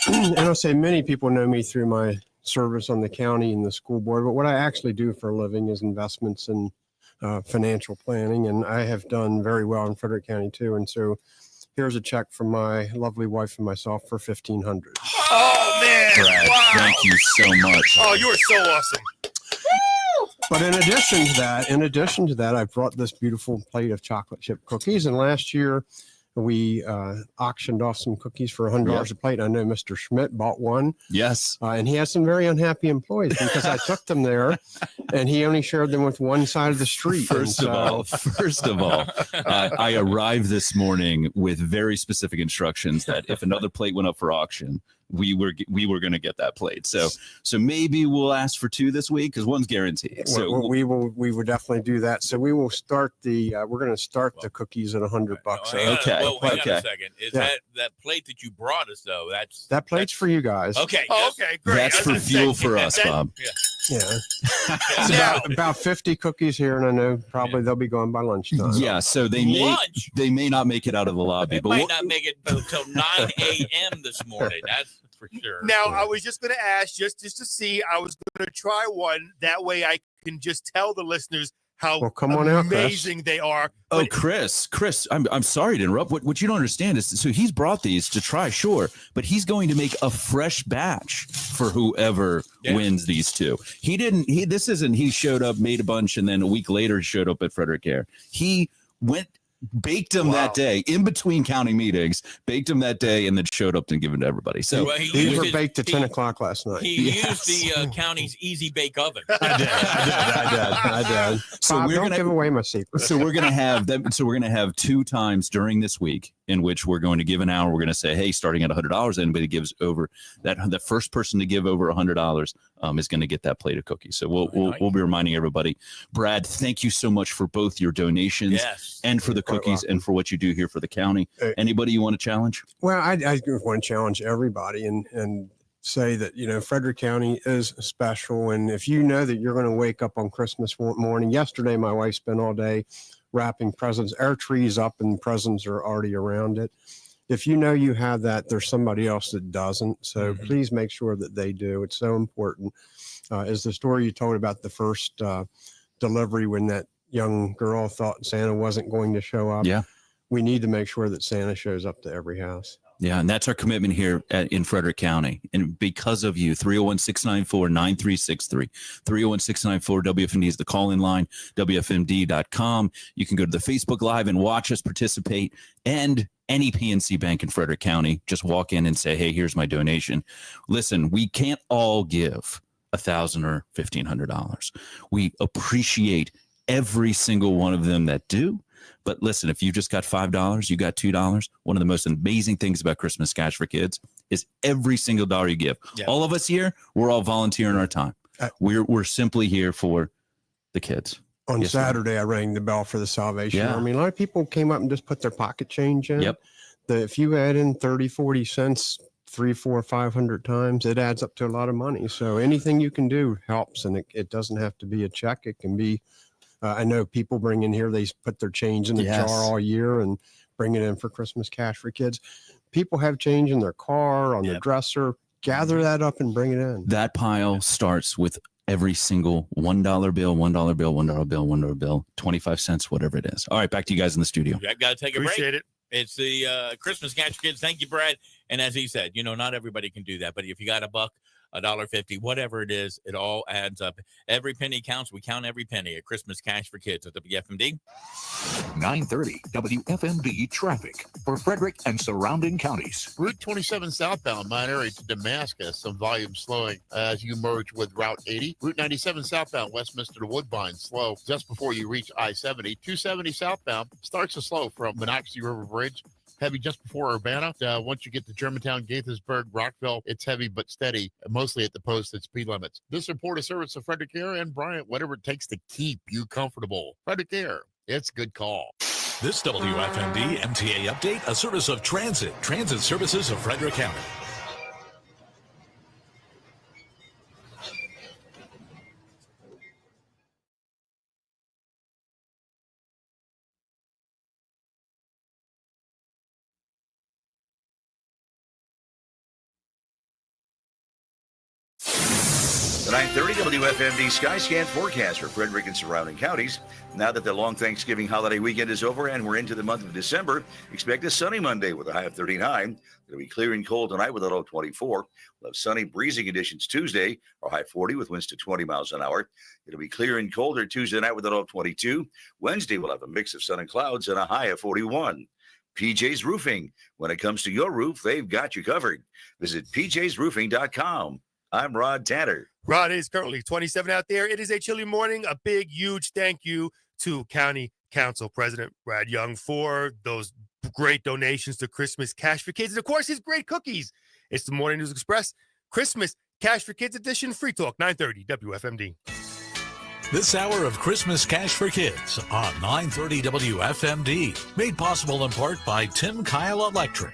And I'll say many people know me through my service on the county and the school board, but what I actually do for a living is investments in financial planning, and I have done very well in Frederick County too. And so here's a check from my lovely wife and myself for $1,500. Oh man! Brad, wow. thank you so much. Oh, you are so awesome. But in addition to that, I brought this beautiful plate of chocolate chip cookies. And last year we auctioned off some cookies for $100 a plate. I know Mr. Schmidt bought one. Yes. And he has some very unhappy employees because I took them there and he only shared them with one side of the street. First of all, I arrived this morning with very specific instructions that if another plate went up for auction, we were going to get that plate. So maybe we'll ask for 2 this week because one's guaranteed. So we will definitely do that. So we will start we're going to start the cookies at $100. Okay. Well, hang on a second. Is that plate that you brought us though? That plate's for you guys. Okay. Okay, great. That's for fuel for us, Bob. Yeah. It's about 50 cookies here, and I know probably they'll be gone by lunchtime. Yeah, so they may not make it to the lobby. They might not make it until 9 a.m. this morning. That's for sure. Now, I was just going to ask, just to see, I was going to try one. That way I can just tell the listeners how come on out, amazing they are. Oh, Chris, I'm sorry to interrupt. What you don't understand is, so he's brought these to try, sure, but he's going to make a fresh batch for whoever wins these 2. He showed up, made a bunch, and then a week later he showed up at Frederick Air. He baked them that day in between county meetings, baked them that day, and then showed up and given to everybody. So these were baked at 10 o'clock last night. He used the county's easy bake oven. I did. So Bob, don't give away my secret. So we're gonna have them. So we're gonna have 2 times during this week in which we're going to give an hour. We're going to say, hey, starting at $100, anybody gives over that, the first person to give over $100 is going to get that plate of cookies. So we'll be reminding everybody. Brad, thank you so much for both your donations and for the cookies and for what you do here for the county. Anybody you want to challenge? Well, I want to challenge everybody and say that, Frederick County is special. And if you know that you're going to wake up on Christmas morning, yesterday, my wife spent all day wrapping presents. Our tree's up and presents are already around it. If you know you have that, there's somebody else that doesn't. So please make sure that they do. It's so important. Is the story you told about the first delivery when that young girl thought Santa wasn't going to show up? Yeah. We need to make sure that Santa shows up to every house. Yeah, and that's our commitment here in Frederick County. And because of you, 301-694-9363, 301-694-WFMD is the call-in line, WFMD.com. You can go to the Facebook Live and watch us participate. And any PNC bank in Frederick County, just walk in and say, hey, here's my donation. Listen, we can't all give $1,000 or $1,500. We appreciate every single one of them that do. But listen, if you just got $5, you got $2. One of the most amazing things about Christmas Cash for Kids is every single dollar you give. Yeah. All of us here, we're all volunteering our time. We're simply here for the kids. On Saturday, I rang the bell for the Salvation Army. A lot of people came up and just put their pocket change in. Yep. If you add in 30, 40 cents, 300, 400, 500 times, it adds up to a lot of money. So anything you can do helps, and it doesn't have to be a check. It can be, I know people bring in here, they put their change in the jar all year and bring it in for Christmas Cash for Kids. People have change in their car, on their dresser. Gather that up and bring it in. That pile starts with every single $1 bill, $1 bill, $1 bill, $1 bill, 25 cents, whatever it is. All right, back to you guys in the studio. I've got to take a break. Appreciate it. It's the Christmas Cash for Kids. Thank you, Brad. And as he said, not everybody can do that. But if you got $1, $1.50, whatever it is, it all adds up. Every penny counts. We count every penny at Christmas Cash for Kids at WFMD. 930 WFMD traffic for Frederick and surrounding counties. Route 27 southbound, Mount Airy to Damascus. Some volume slowing as you merge with Route 80. Route 97 southbound, Westminster to Woodbine, slow just before you reach I-70. 270 southbound starts to slow from Monocacy River Bridge. Heavy just before Urbana. Once you get to Germantown, Gaithersburg, Rockville, it's heavy but steady, mostly at the posted speed limits. This report is service of Frederick Air and Bryant, whatever it takes to keep you comfortable. Frederick Air, it's a good call. This WFMD MTA update, a service of Transit Services of Frederick County. The 930 WFMD Skyscan forecast for Frederick and surrounding counties. Now that the long Thanksgiving holiday weekend is over and we're into the month of December, expect a sunny Monday with a high of 39. It'll be clear and cold tonight with a low of 24. We'll have sunny, breezy conditions Tuesday, or high 40 with winds to 20 miles an hour. It'll be clear and colder Tuesday night with a low of 22. Wednesday, we'll have a mix of sun and clouds and a high of 41. PJ's Roofing. When it comes to your roof, they've got you covered. Visit pjsroofing.com. I'm Rod Tanner. Rod, is currently 27 out there. It is a chilly morning. A big, huge thank you to County Council President Brad Young for those great donations to Christmas Cash for Kids. And, of course, his great cookies. It's the Morning News Express Christmas Cash for Kids edition. Free Talk 930 WFMD. This hour of Christmas Cash for Kids on 930 WFMD. Made possible in part by Tim Kyle Electric.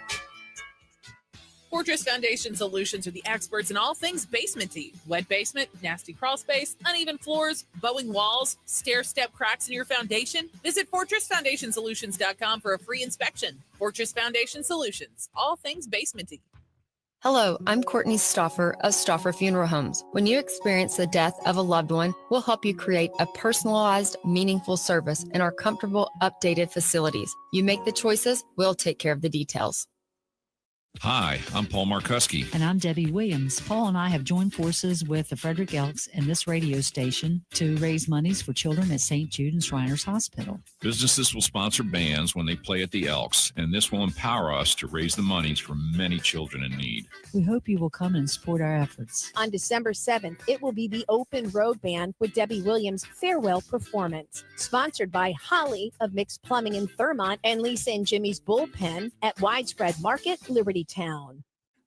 Fortress Foundation Solutions are the experts in all things basementy. Wet basement, nasty crawl space, uneven floors, bowing walls, stair-step cracks in your foundation. Visit FortressFoundationSolutions.com for a free inspection. Fortress Foundation Solutions, all things basementy. Hello, I'm Courtney Stoffer of Stoffer Funeral Homes. When you experience the death of a loved one, we'll help you create a personalized, meaningful service in our comfortable, updated facilities. You make the choices, we'll take care of the details. Hi, I'm Paul Markuski. And I'm Debbie Williams. Paul and I have joined forces with the Frederick Elks and this radio station to raise monies for children at St. Jude and Shriners Hospital. Businesses will sponsor bands when they play at the Elks, and this will empower us to raise the monies for many children in need. We hope you will come and support our efforts. On December 7th, it will be the Open Road Band with Debbie Williams' farewell performance. Sponsored by Holly of Mixed Plumbing in Thurmont and Lisa and Jimmy's Bullpen at Widespread Market, Liberty Town.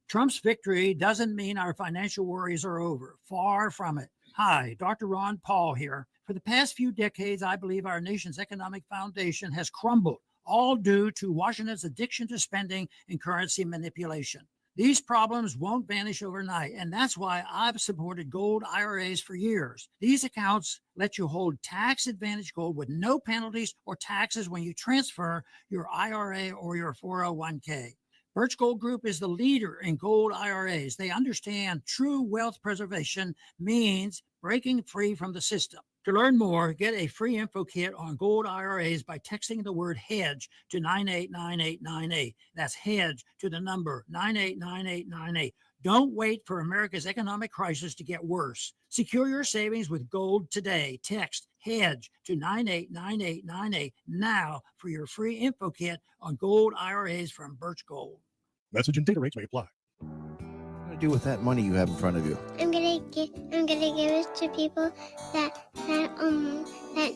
Trump's victory doesn't mean our financial worries are over. Far from it. Hi, Dr. Ron Paul here. For the past few decades, I believe our nation's economic foundation has crumbled, all due to Washington's addiction to spending and currency manipulation. These problems won't vanish overnight, and that's why I've supported gold IRAs for years. These accounts let you hold tax-advantaged gold with no penalties or taxes when you transfer your IRA or your 401k. Birch Gold Group is the leader in gold IRAs. They understand true wealth preservation means breaking free from the system. To learn more, get a free info kit on gold IRAs by texting the word HEDGE to 989898. That's HEDGE to the number 989898. Don't wait for America's economic crisis to get worse. Secure your savings with gold today. Text HEDGE to 989898 now for your free info kit on gold IRAs from Birch Gold. Message and data rates may apply. What are you going to do with that money you have in front of you? I'm gonna give it to people that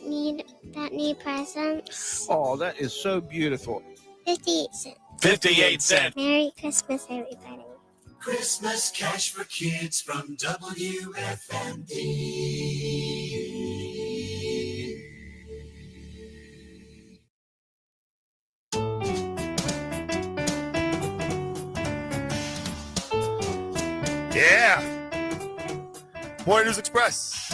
need presents. Oh, that is so beautiful. 58 cents. 58 cents. Merry Christmas, everybody. Christmas Cash for Kids from WFMD. Yeah. Morning News Express.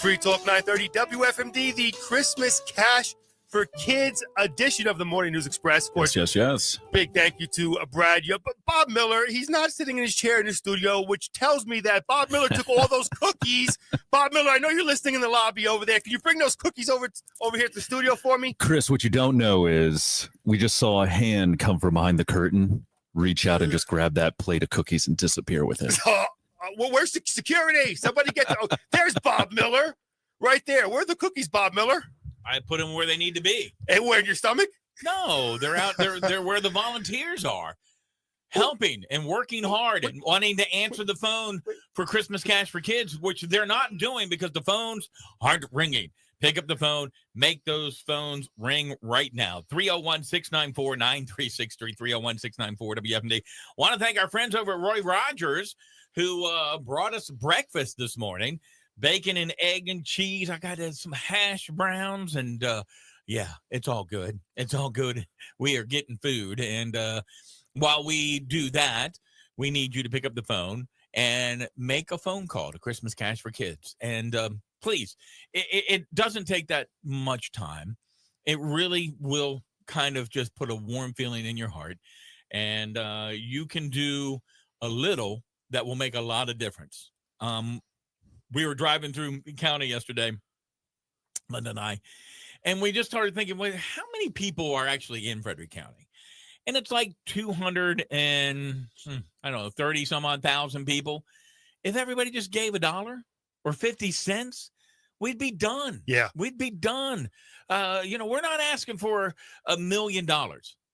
Free Talk 930 WFMD, the Christmas Cash for Kids edition of the Morning News Express. Of course, Yes. big thank you to Brad. But Bob Miller, he's not sitting in his chair in the studio, which tells me that Bob Miller took all those cookies. Bob Miller, I know you're listening in the lobby over there. Can you bring those cookies over here to the studio for me? Chris, what you don't know is we just saw a hand come from behind the curtain, reach out and just grab that plate of cookies and disappear with it. Well, where's the security? Somebody get there's Bob Miller right there. Where are the cookies, Bob Miller? I put them where they need to be. And where, in your stomach? No, they're out there. They're where the volunteers are, helping and working hard and wanting to answer the phone for Christmas Cash for Kids, which they're not doing because the phones aren't ringing. Pick up the phone. Make those phones ring right now. 301-694-9363, 301-694-WFMD. Want to thank our friends over at Roy Rogers who brought us breakfast this morning. Bacon and egg and cheese. I got some hash browns and yeah, it's all good. It's all good. We are getting food. And while we do that, we need you to pick up the phone and make a phone call to Christmas Cash for Kids. And please, it doesn't take that much time. It really will kind of just put a warm feeling in your heart. And you can do a little that will make a lot of difference. We were driving through the county yesterday, Linda and I, and we just started thinking, well, how many people are actually in Frederick County? And it's like 30 some odd thousand people. If everybody just gave $1 or 50 cents, we'd be done. Yeah. We'd be done. We're not asking for $1 million.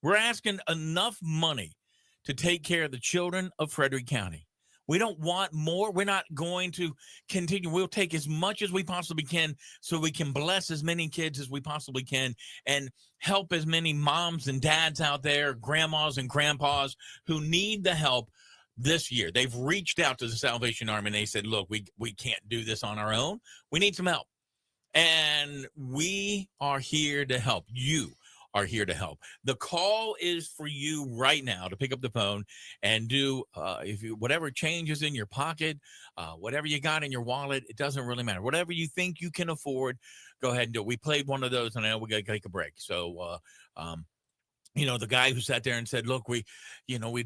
We're asking enough money to take care of the children of Frederick County. We don't want more. We're not going to continue. We'll take as much as we possibly can so we can bless as many kids as we possibly can and help as many moms and dads out there, grandmas and grandpas who need the help this year. They've reached out to the Salvation Army and they said, look, we can't do this on our own. We need some help. And we are here to help. You are here to help. The call is for you right now to pick up the phone and do whatever changes in your pocket, whatever you got in your wallet. It doesn't really matter. Whatever you think you can afford, go ahead and do it. We played one of those, and I know we got to take a break. So, the guy who sat there and said, look, we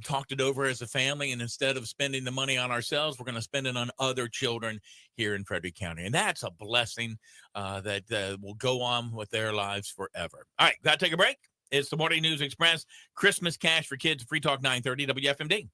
talked it over as a family, and instead of spending the money on ourselves, we're going to spend it on other children here in Frederick County. And that's a blessing that will go on with their lives forever. All right, got to take a break. It's the Morning News Express, Christmas Cash for Kids, Free Talk 930 WFMD.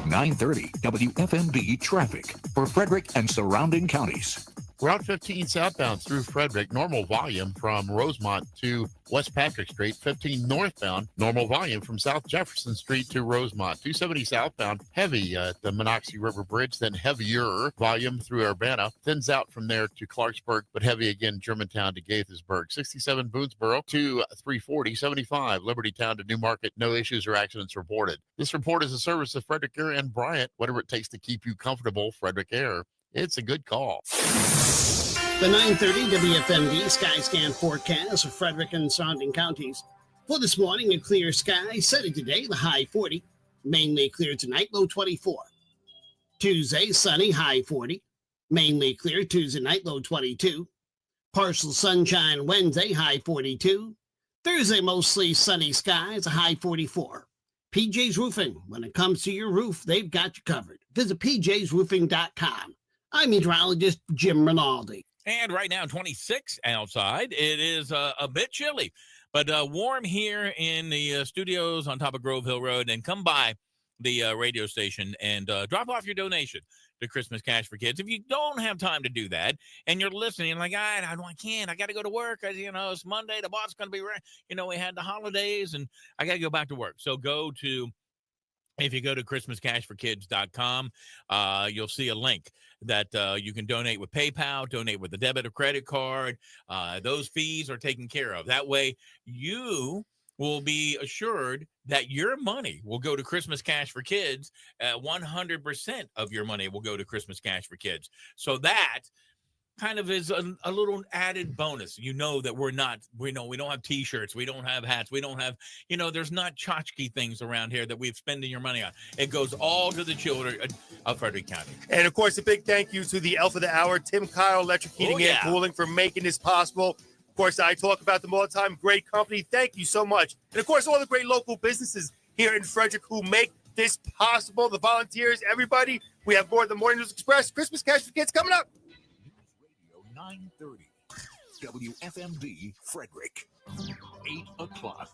930 WFMD traffic for Frederick and surrounding counties. Route 15 southbound through Frederick, normal volume from Rosemont to West Patrick Street. 15 northbound, normal volume from South Jefferson Street to Rosemont. 270 southbound, heavy at the Monocacy River Bridge, then heavier volume through Urbana. Thins out from there to Clarksburg, but heavy again Germantown to Gaithersburg. 67 Boonesboro to 340. 75 Libertytown to Newmarket. No issues or accidents reported. This report is a service of Frederick Air and Bryant. Whatever it takes to keep you comfortable, Frederick Air. It's a good call. The 930 WFMD Sky Scan forecast for Frederick and surrounding counties. For this morning, a clear sky. Sunny today, the high 40. Mainly clear tonight, low 24. Tuesday, sunny, high 40. Mainly clear Tuesday night, low 22. Partial sunshine Wednesday, high 42. Thursday, mostly sunny skies, a high 44. PJ's Roofing. When it comes to your roof, they've got you covered. Visit pjsroofing.com. I'm meteorologist Jim Rinaldi. And right now, 26 outside. It is a bit chilly, but warm here in the studios on top of Grove Hill Road. And come by the radio station and drop off your donation to Christmas Cash for Kids. If you don't have time to do that and you're listening like, I can't, I got to go to work. It's Monday. The boss is going to be, we had the holidays and I got to go back to work. So if you go to ChristmasCashForKids.com, you'll see a link that you can donate with PayPal, donate with a debit or credit card. Those fees are taken care of. That way, you will be assured that your money will go to Christmas Cash for Kids. 100% of your money will go to Christmas Cash for Kids. So that kind of is a little added bonus. You know that we don't have t-shirts, we don't have hats, we don't have, there's not tchotchke things around here that we're spending your money on. It goes all to the children of Frederick County. And of course, a big thank you to the elf of the hour, Tim Kyle Electric Heating and Cooling, for making this possible. Of course, I talk about them all the time. Great company. Thank you so much. And of course, all the great local businesses here in Frederick who make this possible. The volunteers, everybody. We have more than Morning News Express. Christmas Cash for Kids coming up. 930 WFMD Frederick. 8 o'clock.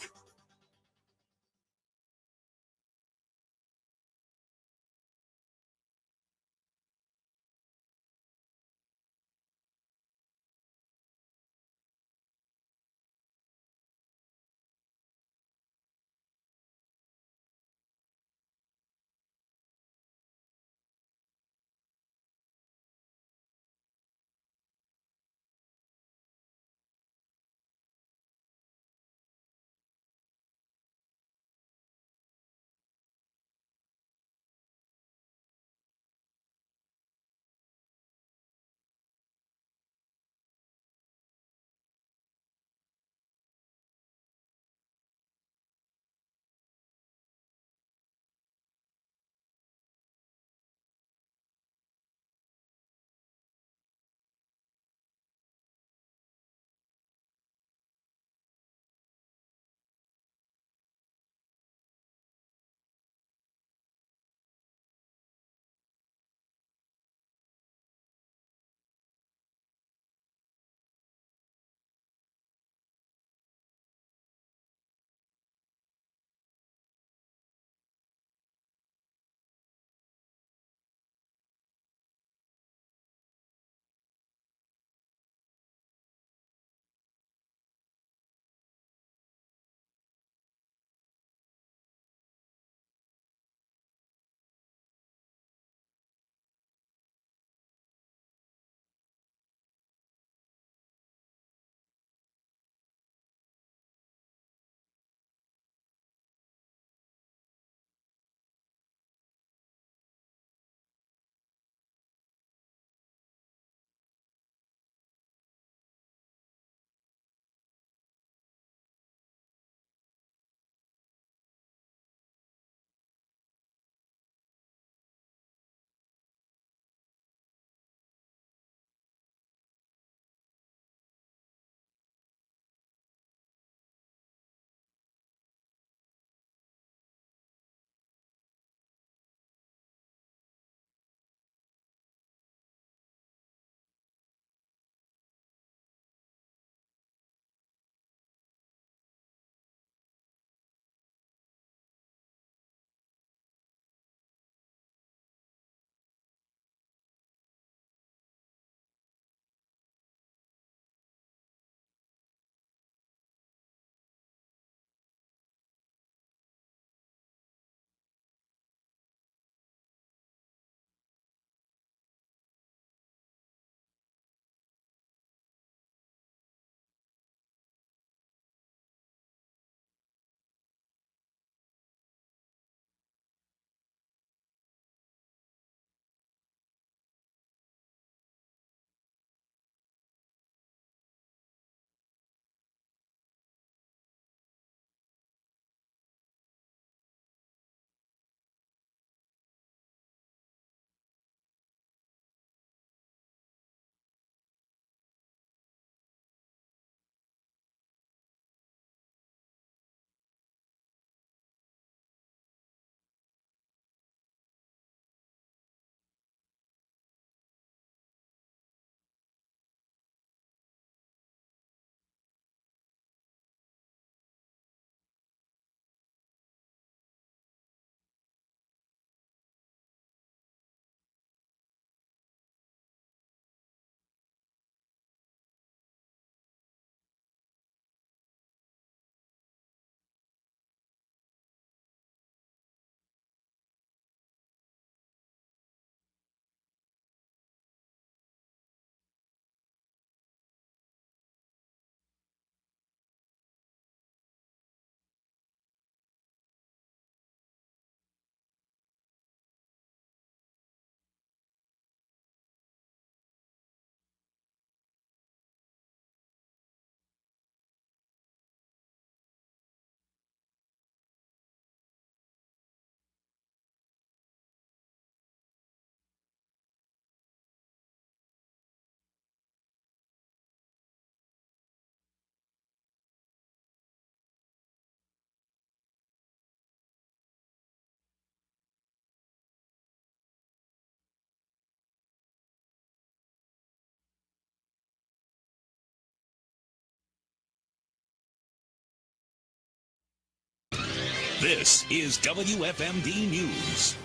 This is WFMD News.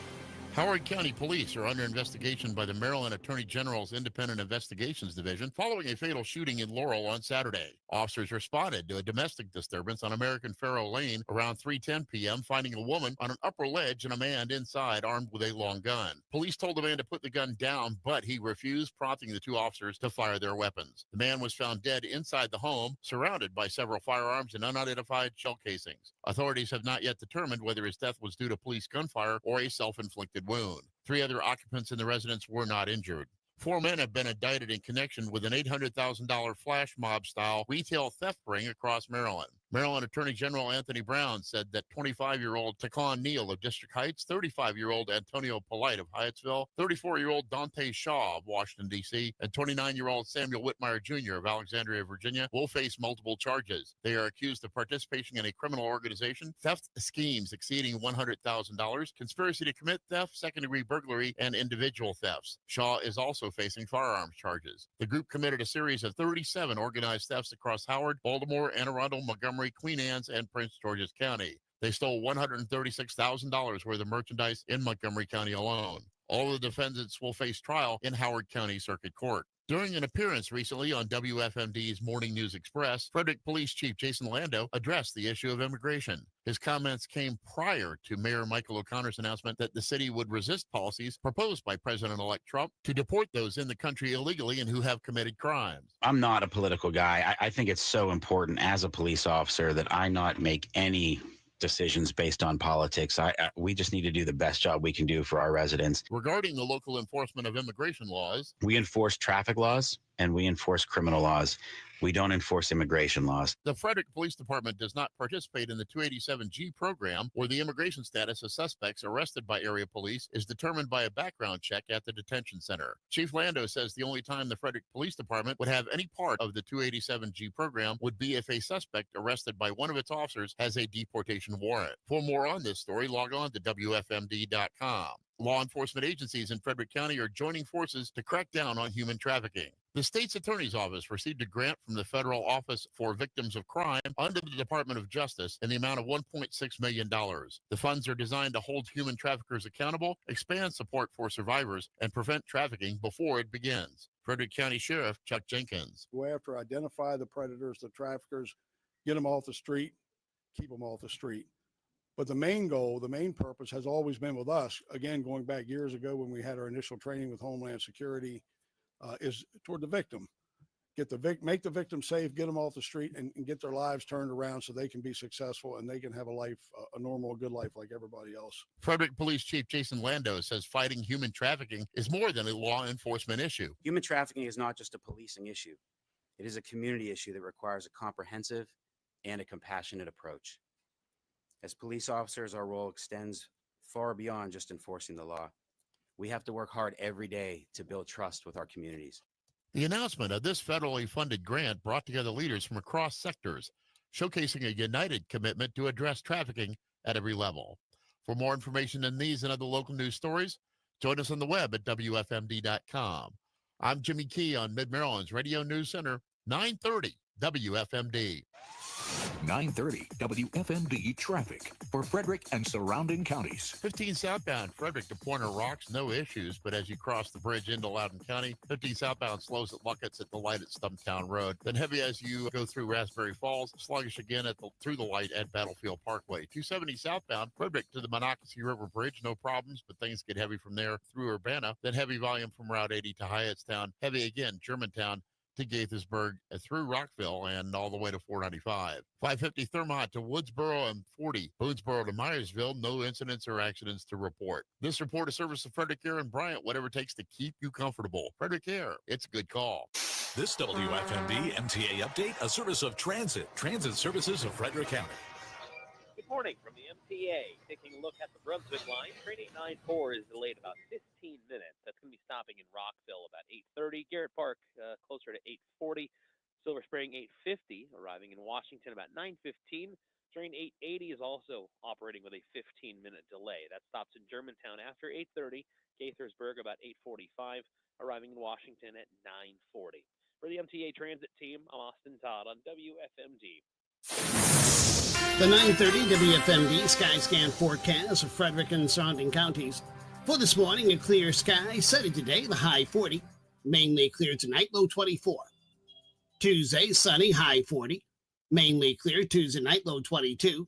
Howard County Police are under investigation by the Maryland Attorney General's Independent Investigations Division following a fatal shooting in Laurel on Saturday. Officers responded to a domestic disturbance on American Faro Lane around 3:10 p.m., finding a woman on an upper ledge and a man inside armed with a long gun. Police told the man to put the gun down, but he refused, prompting the two officers to fire their weapons. The man was found dead inside the home, surrounded by several firearms and unidentified shell casings. Authorities have not yet determined whether his death was due to police gunfire or a self-inflicted wound. 3 other occupants in the residence were not injured. 4 men have been indicted in connection with an $800,000 flash mob-style retail theft ring across Maryland. Maryland Attorney General Anthony Brown said that 25-year-old Taquan Neal of District Heights, 35-year-old Antonio Polite of Hyattsville, 34-year-old Dante Shaw of Washington, D.C., and 29-year-old Samuel Whitmire Jr. of Alexandria, Virginia, will face multiple charges. They are accused of participation in a criminal organization, theft schemes exceeding $100,000, conspiracy to commit theft, second-degree burglary, and individual thefts. Shaw is also facing firearms charges. The group committed a series of 37 organized thefts across Howard, Baltimore, Anne Arundel, Montgomery, Queen Anne's, and Prince George's County. They stole $136,000 worth of merchandise in Montgomery County alone. All of the defendants will face trial in Howard County Circuit Court. During an appearance recently on WFMD's Morning News Express, Frederick Police Chief Jason Lando addressed the issue of immigration. His comments came prior to Mayor Michael O'Connor's announcement that the city would resist policies proposed by President-elect Trump to deport those in the country illegally and who have committed crimes. I'm not a political guy. I think it's so important as a police officer that I not make any decisions based on politics. We just need to do the best job we can do for our residents. Regarding the local enforcement of immigration laws, we enforce traffic laws and we enforce criminal laws. We don't enforce immigration laws. The Frederick Police Department does not participate in the 287G program, where the immigration status of suspects arrested by area police is determined by a background check at the detention center. Chief Lando says the only time the Frederick Police Department would have any part of the 287G program would be if a suspect arrested by one of its officers has a deportation warrant. For more on this story, log on to WFMD.com. Law enforcement agencies in Frederick County are joining forces to crack down on human trafficking. The state's attorney's office received a grant from the Federal Office for Victims of Crime under the Department of Justice in the amount of $1.6 million. The funds are designed to hold human traffickers accountable, expand support for survivors, and prevent trafficking before it begins. Frederick County Sheriff Chuck Jenkins. Go after, identify the predators, the traffickers, get them off the street, keep them off the street. But the main goal, the main purpose has always been with us, again, going back years ago when we had our initial training with Homeland Security, is toward the victim. Make the victim safe, get them off the street, and get their lives turned around so they can be successful and they can have a life, a normal, good life like everybody else. Frederick Police Chief Jason Lando says fighting human trafficking is more than a law enforcement issue. Human trafficking is not just a policing issue. It is a community issue that requires a comprehensive and a compassionate approach. As police officers, our role extends far beyond just enforcing the law. We have to work hard every day to build trust with our communities. The announcement of this federally funded grant brought together leaders from across sectors, showcasing a united commitment to address trafficking at every level. For more information on these and other local news stories, join us on the web at WFMD.com. I'm Jimmy Key on Mid-Maryland's Radio News Center, 930 WFMD. 930 WFMD traffic for Frederick and surrounding counties. 15 southbound Frederick to Pointer Rocks, no issues, but as you cross the bridge into Loudoun County, 15 southbound slows at Luckett's at the light at Stumptown Road. Then heavy as you go through Raspberry Falls, sluggish again through the light at Battlefield Parkway. 270 southbound Frederick to the Monocacy River Bridge, no problems, but things get heavy from there through Urbana. Then heavy volume from Route 80 to Hyattstown, heavy again Germantown to Gaithersburg, through Rockville, and all the way to 495. 550 Thermont to Woodsboro and 40. Boonesboro to Myersville, no incidents or accidents to report. This report is service of Frederick Air and Bryant, whatever it takes to keep you comfortable. Frederick Air, it's a good call. This WFMD MTA update, a service of Transit Services of Frederick County. Good morning from the MTA. Taking a look at the Brunswick line, train 894 is delayed about 15 minutes. That's going to be stopping in Rockville about 8:30. Garrett Park closer to 8:40. Silver Spring 8:50, arriving in Washington about 9:15. Train 880 is also operating with a 15-minute delay. That stops in Germantown after 8:30. Gaithersburg about 8:45, arriving in Washington at 9:40. For the MTA Transit team, I'm Austin Todd on WFMD. The 9:30 WFMD Skyscan forecast of Frederick and surrounding counties. For this morning, a clear sky. Sunny today, the high 40. Mainly clear tonight, low 24. Tuesday, sunny, high 40. Mainly clear Tuesday night, low 22.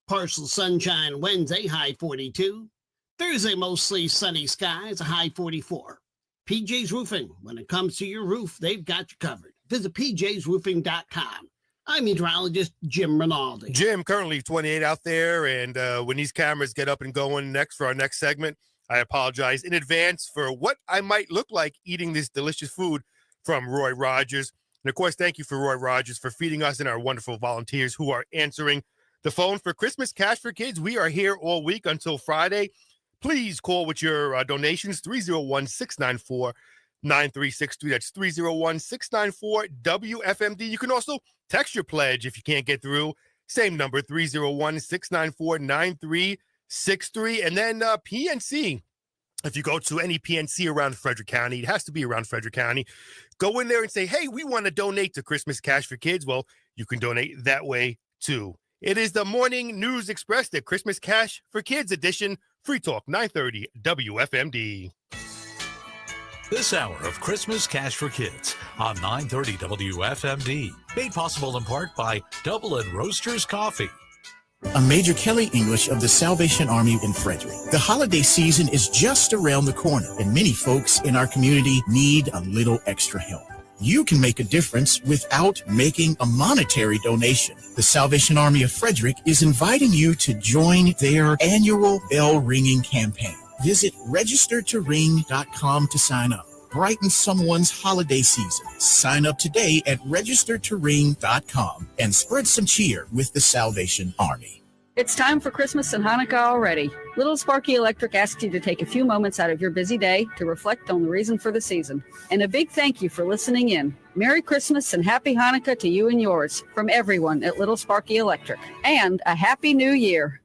Partial sunshine Wednesday, high 42. Thursday, mostly sunny skies, a high 44. PJ's Roofing. When it comes to your roof, they've got you covered. Visit pjsroofing.com. I'm meteorologist Jim Rinaldi. Jim, currently 28 out there, and when these cameras get up and going next for our next segment, I apologize in advance for what I might look like eating this delicious food from Roy Rogers. And, of course, thank you for Roy Rogers for feeding us and our wonderful volunteers who are answering the phone for Christmas Cash for Kids. We are here all week until Friday. Please call with your donations, 301-694-9363. That's 301-694-WFMD. You can also text your pledge if you can't get through. Same number, 301-694-9363. And then PNC. If you go to any PNC around Frederick County, it has to be around Frederick County, go in there and say, hey, we want to donate to Christmas Cash for Kids. Well, you can donate that way too. It is the Morning News Express, the Christmas Cash for Kids edition. Free Talk 930 WFMD. This hour of Christmas Cash for Kids on 930 WFMD. Made possible in part by Double and Roasters Coffee. I'm Major Kelly English of the Salvation Army in Frederick. The holiday season is just around the corner, and many folks in our community need a little extra help. You can make a difference without making a monetary donation. The Salvation Army of Frederick is inviting you to join their annual bell ringing campaign. Visit registertoring.com to sign up. Brighten someone's holiday season. Sign up today at registertoring.com and spread some cheer with the Salvation Army. It's time for Christmas and Hanukkah already. Little Sparky Electric asks you to take a few moments out of your busy day to reflect on the reason for the season. And a big thank you for listening in. Merry Christmas and Happy Hanukkah to you and yours from everyone at Little Sparky Electric. And a Happy New Year.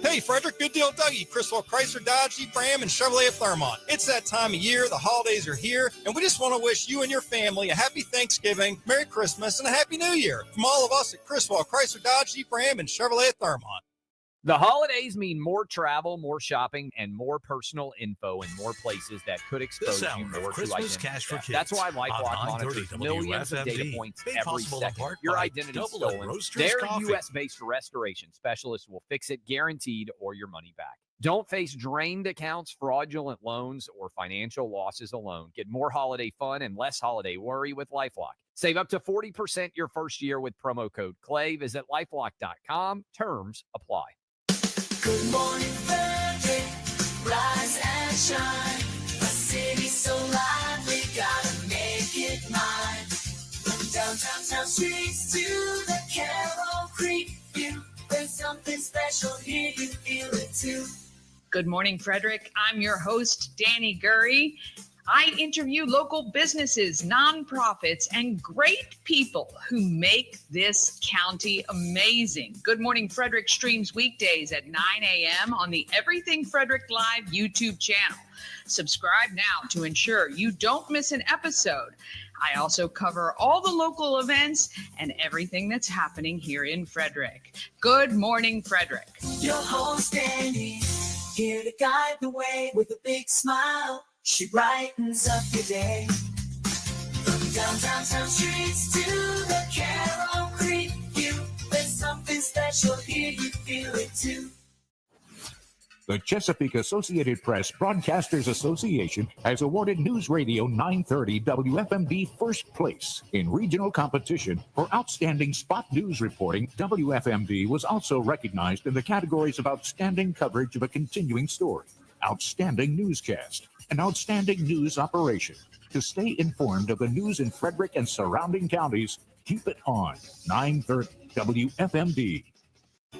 Hey, Frederick, Good Deal Dougie, Criswell Chrysler, Dodge, Jeep Ram, and Chevrolet of Thermont. It's that time of year. The holidays are here, and we just want to wish you and your family a happy Thanksgiving, Merry Christmas, and a Happy New Year from all of us at Criswell Chrysler, Dodge, Jeep Ram, and Chevrolet of Thermont. The holidays mean more travel, more shopping, and more personal info in more places that could expose you more to Christmas identity Cash for theft. Kids That's why LifeLock on monitors 930 millions of data WFMD. points Made every possible in second. part Your by identity Double and stolen. Roasters Their Coffee. U.S.-based restoration specialists will fix it, guaranteed, or your money back. Don't face drained accounts, fraudulent loans, or financial losses alone. Get more holiday fun and less holiday worry with LifeLock. Save up to 40% your first year with promo code CLAY. Visit LifeLock.com. Terms apply. Good morning, Frederick. Rise and shine. A city so lively, gotta make it mine. From downtown town streets to the Carroll Creek view, there's something special here, you feel it too. Good morning, Frederick. I'm your host, Danny Gurry. I interview local businesses, nonprofits, and great people who make this county amazing. Good Morning Frederick streams weekdays at 9 a.m. on the Everything Frederick Live YouTube channel. Subscribe now to ensure you don't miss an episode. I also cover all the local events and everything that's happening here in Frederick. Good Morning Frederick. Your host, Danny, here to guide the way with a big smile. She brightens up your day. From downtown town streets to the Carroll Creek view, there's something special here, you feel it too. The Chesapeake Associated Press Broadcasters Association has awarded News Radio 930 WFMD first place in regional competition for outstanding spot news reporting. WFMD was also recognized in the categories of outstanding coverage of a continuing story, outstanding newscast, and outstanding news operation. To stay informed of the news in Frederick and surrounding counties, keep it on 930 WFMD.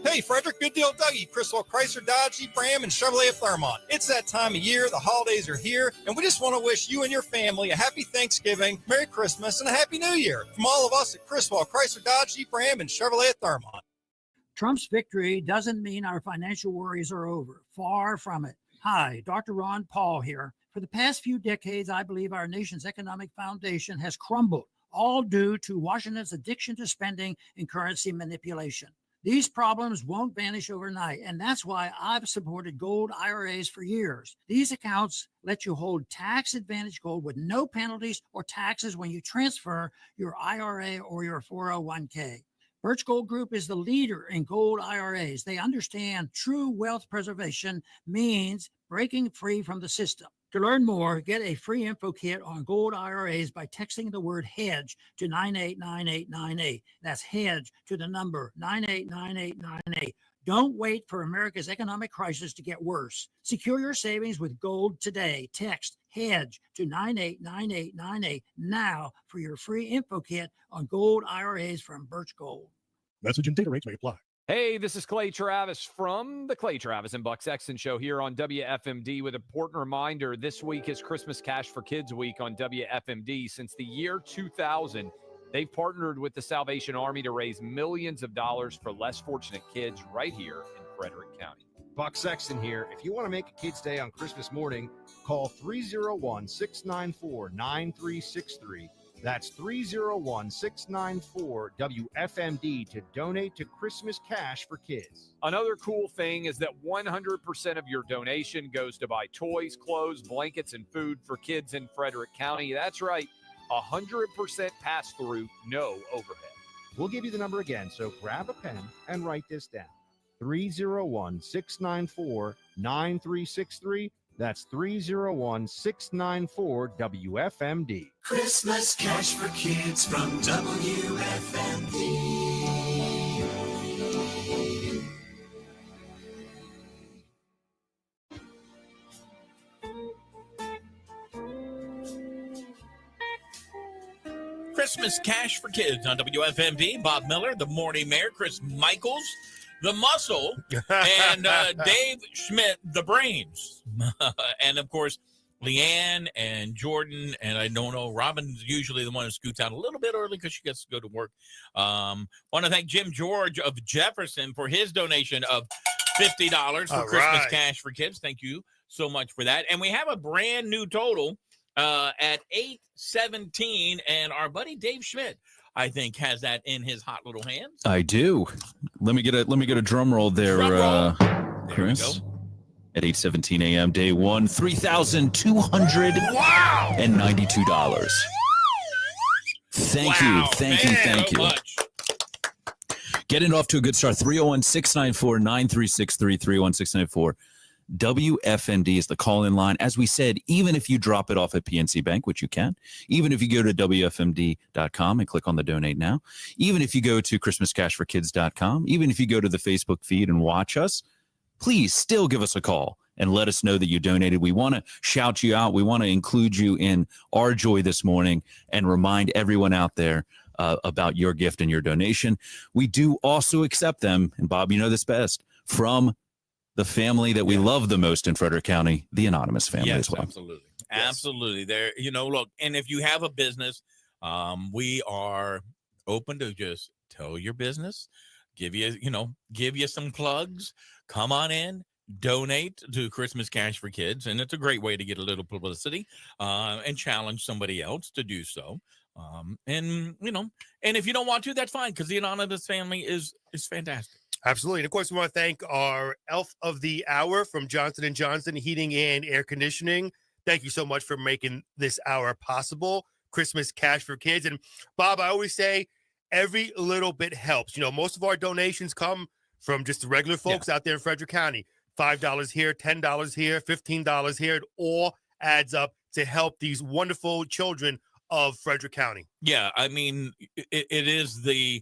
Hey, Frederick, Good Deal Dougie, Criswell Chrysler, Dodge, Jeep Ram, and Chevrolet of Thermont. It's that time of year. The holidays are here, and we just want to wish you and your family a happy Thanksgiving, Merry Christmas, and a Happy New Year from all of us at Criswell Chrysler, Dodge, Jeep Ram, and Chevrolet of Thermont. Trump's victory doesn't mean our financial worries are over. Far from it. Hi, Dr. Ron Paul here. For the past few decades, I believe our nation's economic foundation has crumbled, all due to Washington's addiction to spending and currency manipulation. These problems won't vanish overnight, and that's why I've supported gold IRAs for years. These accounts let you hold tax-advantaged gold with no penalties or taxes when you transfer your IRA or your 401k. Birch Gold Group is the leader in gold IRAs. They understand true wealth preservation means breaking free from the system. To learn more, get a free info kit on gold IRAs by texting the word HEDGE to 989898. That's HEDGE to the number 989898. Don't wait for America's economic crisis to get worse. Secure your savings with gold today. Text HEDGE to 989898 now for your free info kit on gold IRAs from Birch Gold. Message and data rates may apply. Hey, this is Clay Travis from the Clay Travis and Buck Sexton Show here on WFMD with an important reminder. This week is Christmas Cash for Kids Week on WFMD. Since the year 2000, they've partnered with the Salvation Army to raise millions of dollars for less fortunate kids right here in Frederick County. Buck Sexton here. If you want to make a kid's day on Christmas morning, call 301-694-9363. That's 301-694-WFMD to donate to Christmas Cash for Kids. Another cool thing is that 100% of your donation goes to buy toys, clothes, blankets, and food for kids in Frederick County. That's right, 100% pass-through, no overhead. We'll give you the number again, so grab a pen and write this down. 301-694-9363. That's 301-694-WFMD. Christmas Cash for Kids from WFMD. Christmas Cash for Kids on WFMD. Bob Miller, the Morning Mayor, Chris Michaels, the Muscle, and Dave Schmidt, the Brains. And, of course, Leanne and Jordan, and I don't know, Robin's usually the one who scoots out a little bit early because she gets to go to work. Want to thank Jim George of Jefferson for his donation of $50 for Christmas Cash for Kids. Thank you so much for that. And we have a brand new total at 817, and our buddy Dave Schmidt, I think, has that in his hot little hands. I do. Let me get a drum roll there, Chris. At 8:17 a.m. day one, $3,292. Thank you. Thank you. Much. Getting off to a good start. 301-694-9363, 301-694. WFMD is the call-in line. As we said, even if you drop it off at PNC Bank, which you can, even if you go to WFMD.com and click on the donate now, even if you go to ChristmasCashForKids.com, even if you go to the Facebook feed and watch us, please still give us a call and let us know that you donated. We want to shout you out. We want to include you in our joy this morning and remind everyone out there about your gift and your donation. We do also accept them, and Bob, you know this best, from the family that we love the most in Frederick County, the Anonymous family as well. Absolutely. Absolutely. There, look, and if you have a business, we are open to just tell your business, give you some plugs, come on in, donate to Christmas Cash for Kids. And it's a great way to get a little publicity and challenge somebody else to do so. And if you don't want to, that's fine, because the Anonymous family is fantastic. Absolutely. And of course, we want to thank our elf of the hour from Johnson & Johnson Heating and Air Conditioning. Thank you so much for making this hour possible. Christmas Cash for Kids. And Bob, I always say every little bit helps. Most of our donations come from just the regular folks out there in Frederick County. $5 here, $10 here, $15 here. It all adds up to help these wonderful children of Frederick County. Yeah, I mean, it is the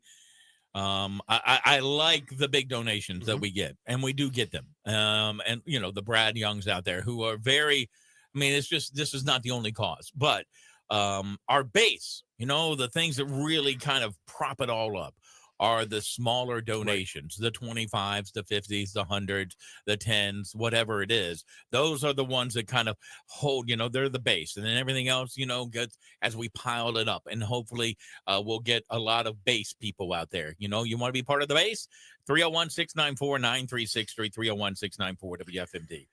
I like the big donations that we get, and we do get them. And the Brad Youngs out there who are very, it's just, this is not the only cause, but our base, the things that really kind of prop it all up are the smaller donations, the 25s, the 50s, the 100s, the 10s, whatever it is. Those are the ones that kind of hold, they're the base. And then everything else, gets as we pile it up. And hopefully we'll get a lot of base people out there. You want to be part of the base? 301-694-9363, 301-694-WFMD.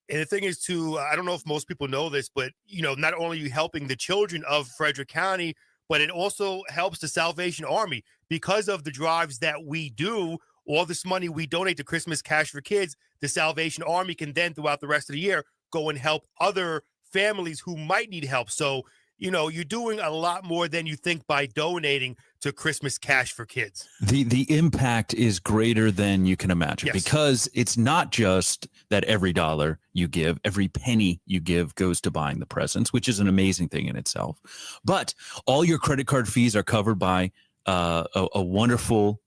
And the thing is, too, I don't know if most people know this, but, not only are you helping the children of Frederick County, but it also helps the Salvation Army. Because of the drives that we do, all this money we donate to Christmas Cash for Kids, the Salvation Army can then throughout the rest of the year go and help other families who might need help. So, you're doing a lot more than you think by donating to Christmas Cash for Kids. The impact is greater than you can imagine, because it's not just that every dollar you give, every penny you give goes to buying the presents, which is an amazing thing in itself. But all your credit card fees are covered by a wonderful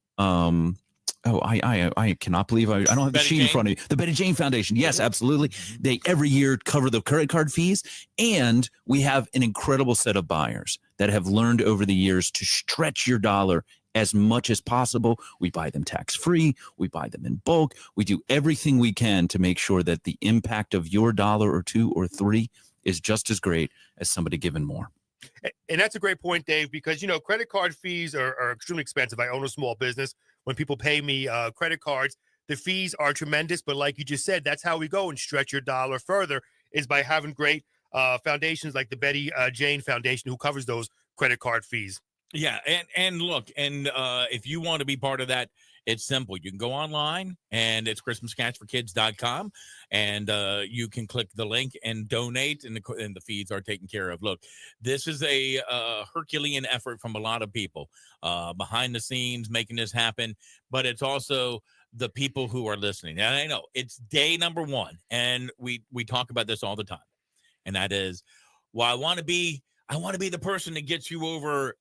I cannot believe I don't have the sheet in front of me. The Betty Jane Foundation. Yes, absolutely. They every year cover the credit card fees. And we have an incredible set of buyers that have learned over the years to stretch your dollar as much as possible. We buy them tax-free. We buy them in bulk. We do everything we can to make sure that the impact of your dollar or two or three is just as great as somebody giving more. And that's a great point, Dave, because, credit card fees are extremely expensive. I own a small business. When people pay me credit cards, the fees are tremendous. But like you just said, that's how we go and stretch your dollar further, is by having great foundations like the Betty Jane Foundation, who covers those credit card fees. Yeah. And look, if you want to be part of that, it's simple. You can go online, and it's christmascashforkids.com, and you can click the link and donate, and the fees are taken care of. Look, this is a Herculean effort from a lot of people behind the scenes making this happen, but it's also the people who are listening. And I know it's day number 1, and we talk about this all the time, and that is, well, I want to be the person that gets you over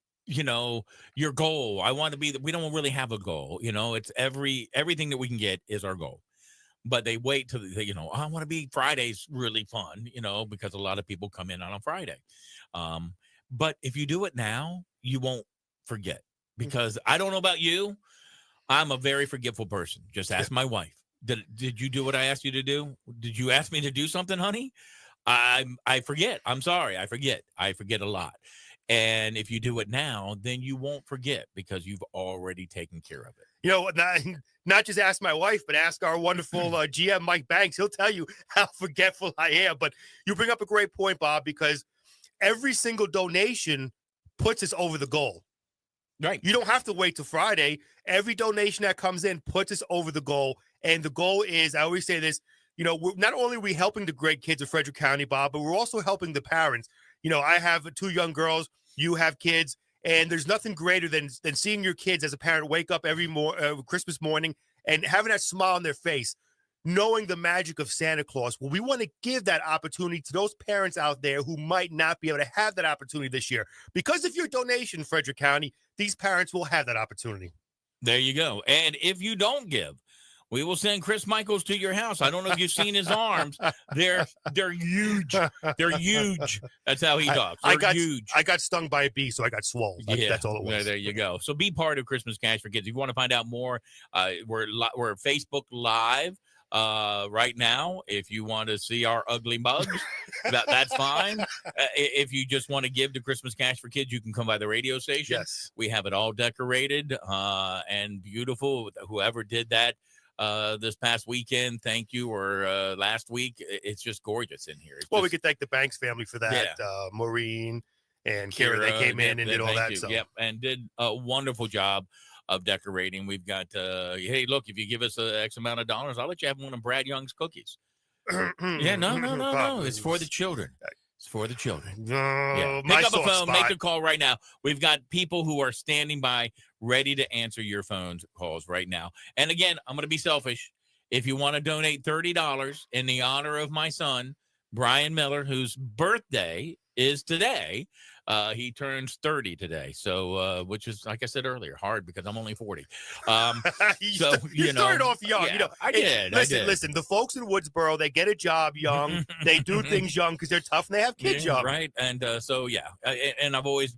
your goal. I want to be we don't really have a goal. It's everything that we can get is our goal. But they wait till I want to be Friday's really fun, because a lot of people come in on a Friday. But if you do it now, you won't forget, because I don't know about you. I'm a very forgetful person. Just ask my wife. Did you do what I asked you to do? Did you ask me to do something, honey? I forget. I'm sorry. I forget a lot. And if you do it now, then you won't forget, because you've already taken care of it. Not just ask my wife, but ask our wonderful GM, Mike Banks. He'll tell you how forgetful I am. But you bring up a great point, Bob, because every single donation puts us over the goal. Right. You don't have to wait till Friday. Every donation that comes in puts us over the goal. And the goal is, I always say this, not only are we helping the great kids of Frederick County, Bob, but we're also helping the parents. I have 2 young girls. You have kids, and there's nothing greater than seeing your kids as a parent wake up every Christmas morning and having that smile on their face, knowing the magic of Santa Claus. Well, we want to give that opportunity to those parents out there who might not be able to have that opportunity this year. Because of your donation, Frederick County, these parents will have that opportunity. There you go. And if you don't give, we will send Chris Michaels to your house. I don't know if you've seen his arms. They're huge. They're huge. That's how he talks. They're huge. I got stung by a bee, so I got swole. That's all it was. There you go. So be part of Christmas Cash for Kids. If you want to find out more, we're Facebook Live right now. If you want to see our ugly mugs, that's fine. If you just want to give to Christmas Cash for Kids, you can come by the radio station. Yes. We have it all decorated and beautiful. Whoever did that this past weekend, thank you, or last week, it's just gorgeous in here. We could thank the Banks family for that. Yeah. Maureen and Kira, they came in and did all that. Yep, and did a wonderful job of decorating. We've got, hey, look, if you give us X amount of dollars, I'll let you have one of Brad Young's cookies. Yeah, no. It's for the children. It's for the children. Yeah. Pick up a phone, make a call right now. We've got people who are standing by ready to answer your phone calls right now. And again, I'm going to be selfish. If you want to donate $30 in the honor of my son, Brian Miller, whose birthday is today, he turns 30 today. So, which is, like I said earlier, hard because I'm only 40. You started off young. Yeah, I did. Listen, the folks in Woodsboro, they get a job young. They do things young because they're tough and they have kids young. Right. And and I've always,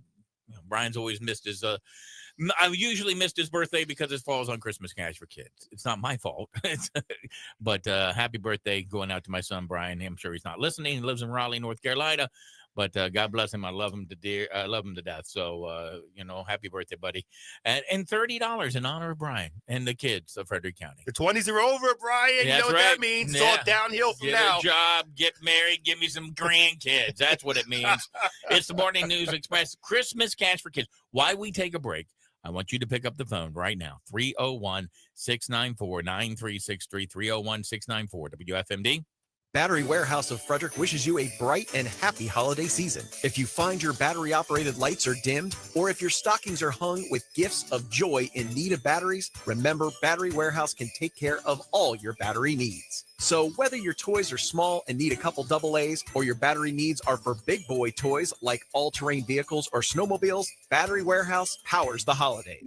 Brian's always missed his, I've usually missed his birthday because it falls on Christmas Cash for Kids. It's not my fault. But happy birthday going out to my son, Brian. I'm sure he's not listening. He lives in Raleigh, North Carolina. But God bless him. I love him to death. So, happy birthday, buddy. And $30 in honor of Brian and the kids of Frederick County. The 20s are over, Brian. Yeah, you know what that means. It's all downhill from now. Get a job, get married, give me some grandkids. That's what it means. It's the Morning News Express, Christmas Cash for Kids. Why we take a break. I want you to pick up the phone right now. 301-694-9363, 301-694 WFMD. Battery Warehouse of Frederick wishes you a bright and happy holiday season. If you find your battery-operated lights are dimmed, or if your stockings are hung with gifts of joy in need of batteries, remember Battery Warehouse can take care of all your battery needs. So whether your toys are small and need a couple AA's, or your battery needs are for big boy toys like all-terrain vehicles or snowmobiles, Battery Warehouse powers the holidays.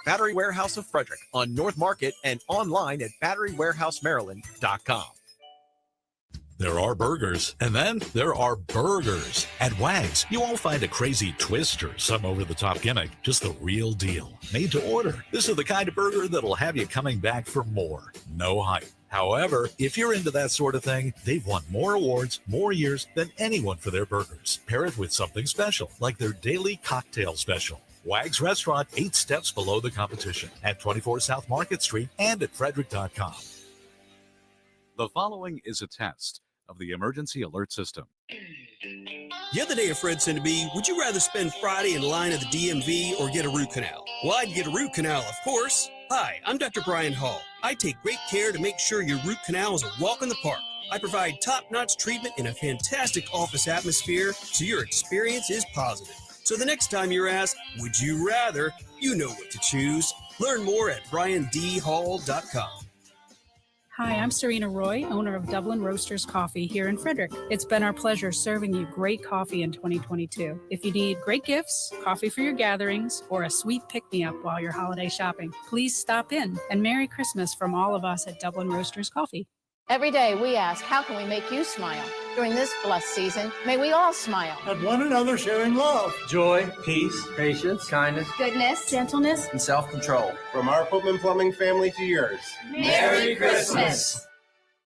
Battery Warehouse of Frederick on North Market and online at batterywarahousemaryland.com. There are burgers, and then there are burgers. At Wag's, you won't find a crazy twist or some over-the-top gimmick, just the real deal, made to order. This is the kind of burger that'll have you coming back for more. No hype. However, if you're into that sort of thing, they've won more awards, more years than anyone for their burgers. Pair it with something special, like their daily cocktail special. Wag's Restaurant, 8 steps below the competition, at 24 South Market Street and at Frederick.com. The following is a test of the emergency alert system. The other day, a friend said to me, would you rather spend Friday in line at the DMV or get a root canal? Well, I'd get a root canal, of course. Hi, I'm Dr. Brian Hall. I take great care to make sure your root canal is a walk in the park. I provide top-notch treatment in a fantastic office atmosphere, so your experience is positive. So the next time you're asked, would you rather, you know what to choose. Learn more at briandhall.com. Hi, I'm Serena Roy, owner of Dublin Roasters Coffee here in Frederick. It's been our pleasure serving you great coffee in 2022. If you need great gifts, coffee for your gatherings, or a sweet pick-me-up while you're holiday shopping, please stop in. And Merry Christmas from all of us at Dublin Roasters Coffee. Every day we ask, how can we make you smile? During this blessed season, may we all smile. At one another sharing love, joy, peace, patience, kindness, Goodness, gentleness, and self-control. From our Putman Plumbing family to yours. Merry Christmas.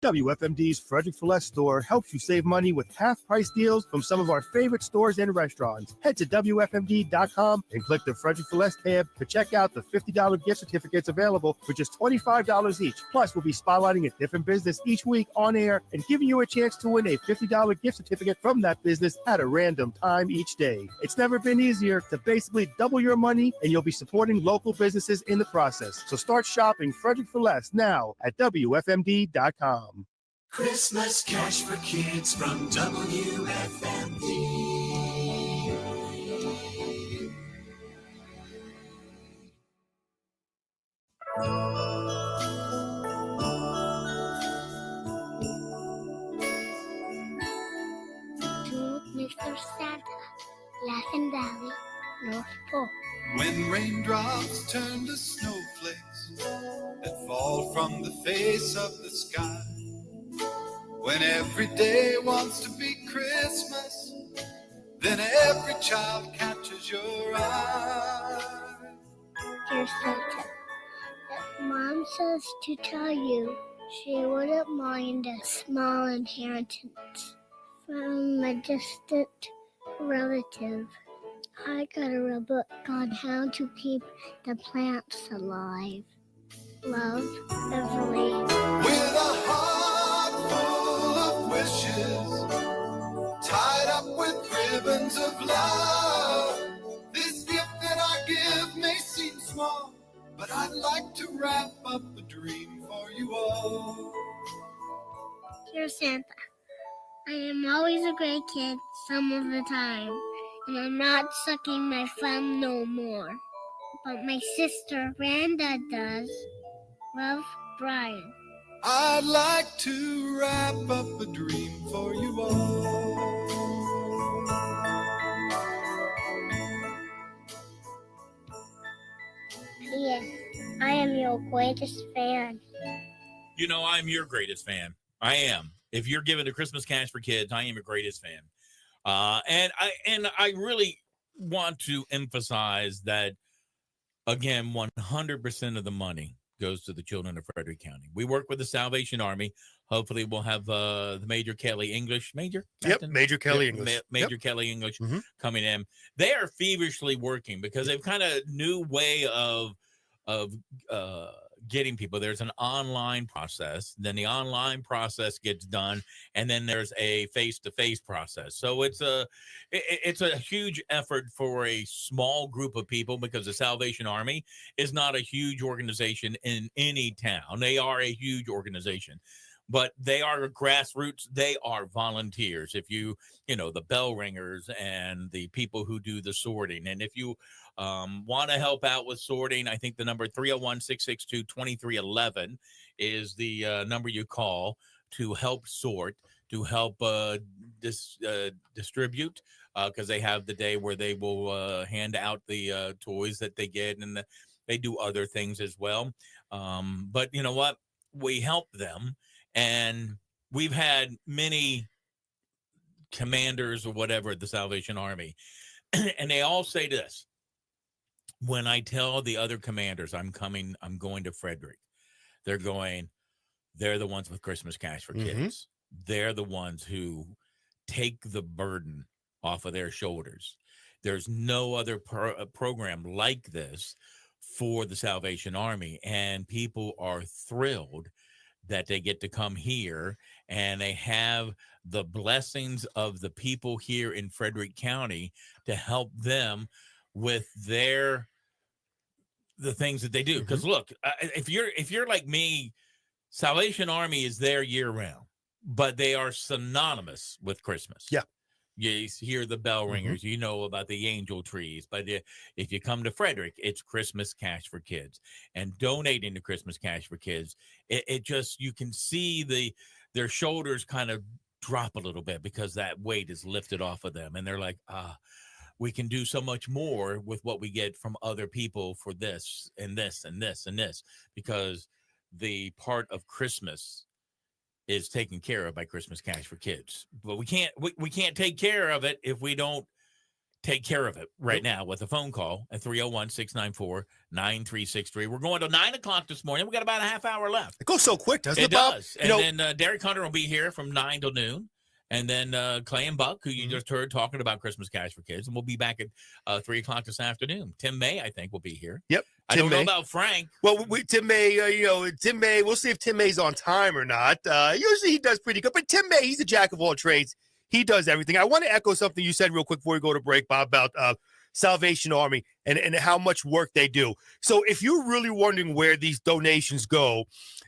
WFMD's Frederick Fuller store helps you save money with half-price deals from some of our favorite stores and restaurants. Head to WFMD.com and click the Frederick Fuller tab to check out the $50 gift certificates available for just $25 each. Plus, we'll be spotlighting a different business each week on air and giving you a chance to win a $50 gift certificate from that business at a random time each day. It's never been easier to basically double your money, and you'll be supporting local businesses in the process. So start shopping Frederick Fuller now at WFMD.com. Christmas cash for kids from WFMD. To Mr. Santa, Laughing Valley, North Pole. When raindrops turn to snowflakes that fall from the face of the sky, when every day wants to be Christmas, then every child catches your eye. Dear Santa, Mom says to tell you she wouldn't mind a small inheritance from a distant relative. I got a book on how to keep the plants alive. Love, Beverly. With a heart full of wishes, tied up with ribbons of love, this gift that I give may seem small, but I'd like to wrap up a dream for you all. Dear Santa, I am always a great kid some of the time, and I'm not sucking my thumb no more. But my sister Randa does. Love, Brian. I'd like to wrap up a dream for you all. Yes, I am your greatest fan. You know, I'm your greatest fan. I am. If you're giving the Christmas cash for kids, I am your greatest fan. And I really want to emphasize that, again, 100% of the money goes to the children of Frederick County. We work with the Salvation Army. Hopefully we'll have the Major Kelly English. Major? Captain? Yep, Major Kelly English. Major Kelly English coming in. They are feverishly working because they've kind of new way of getting people. There's an online process, then the online process gets done, and then there's a face-to-face process. So it's a huge effort for a small group of people, because the Salvation Army is not a huge organization in any town. They are a huge organization, but they are grassroots. They are volunteers. If you the bell ringers and the people who do the sorting. And if you want to help out with sorting, I think the number 301-662-2311 is the number you call to help sort, to help distribute, because they have the day where they will hand out the toys that they get, and they do other things as well. But you know what? We help them, and we've had many commanders or whatever at the Salvation Army, and they all say this. When I tell the other commanders I'm going to Frederick, they're the ones with Christmas Cash for Kids. They're the ones who take the burden off of their shoulders. There's no other program like this for the Salvation Army, and people are thrilled that they get to come here, and they have the blessings of the people here in Frederick County to help them with the things that they do. Because look, if you're like me, Salvation Army is there year round, but they are synonymous with Christmas. Yeah. You hear the bell ringers, you know about the angel trees, but if you come to Frederick, it's Christmas Cash for Kids. And donating to Christmas Cash for Kids, it just, you can see their shoulders kind of drop a little bit, because that weight is lifted off of them, and they're like, we can do so much more with what we get from other people for this and this and this and this, because the part of Christmas is taken care of by Christmas Cash for Kids. But we can't take care of it if we don't take care of it right now with a phone call at 301-694-9363. We're going to 9 o'clock this morning. We got about a half hour left. It goes so quick, doesn't it, It Bob? does. And then Derek Hunter will be here from 9 till noon. And then Clay and Buck, who you just heard talking about Christmas Cash for Kids. And we'll be back at 3 o'clock this afternoon. Tim May, I think, will be here. Yep. I don't know about Frank. Well, Tim May, Tim May, we'll see if Tim May's on time or not. Usually he does pretty good. But Tim May, he's a jack of all trades. He does everything. I want to echo something you said real quick before we go to break, Bob, about Salvation Army and how much work they do. So if you're really wondering where these donations go,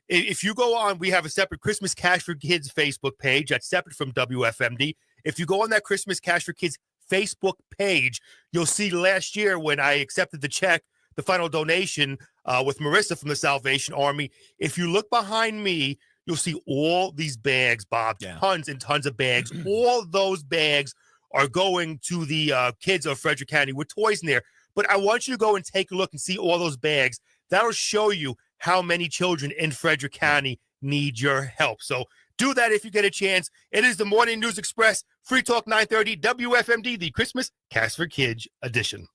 if you go on, we have a separate Christmas Cash for Kids Facebook page that's separate from WFMD. If you go on that Christmas Cash for Kids Facebook page, you'll see last year when I accepted the check, the final donation with Marissa from the Salvation Army. If you look behind me, you'll see all these bags, Bob, tons and tons of bags. All those bags are going to the kids of Frederick County with toys in there. But I want you to go and take a look and see all those bags. That'll show you how many children in Frederick County need your help. So do that if you get a chance. It is the Morning News Express, Free Talk 930, WFMD, the Christmas Cash for Kids edition.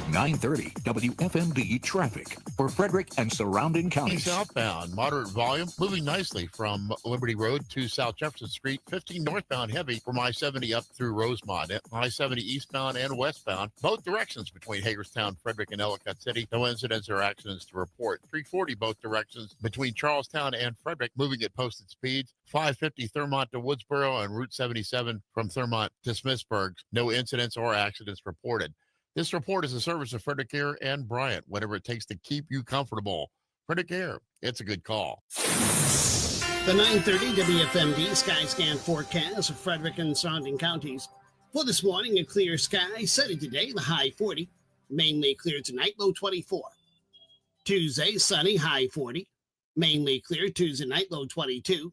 930 WFMD traffic for Frederick and surrounding counties. Southbound, moderate volume, moving nicely from Liberty Road to South Jefferson Street. 15 northbound, heavy from I-70 up through Rosemont. I-70 eastbound and westbound, both directions between Hagerstown, Frederick, and Ellicott City. No incidents or accidents to report. 340 both directions between Charlestown and Frederick, moving at posted speeds. 550 Thurmont to Woodsboro and Route 77 from Thurmont to Smithsburg. No incidents or accidents reported. This report is a service of Frederick Air and Bryant, whatever it takes to keep you comfortable. Frederick Air, it's a good call. The 930 WFMD Skyscan forecast of Frederick and surrounding counties. For this morning, a clear sky, sunny today, the high 40. Mainly clear tonight, low 24. Tuesday, sunny, high 40. Mainly clear Tuesday night, low 22.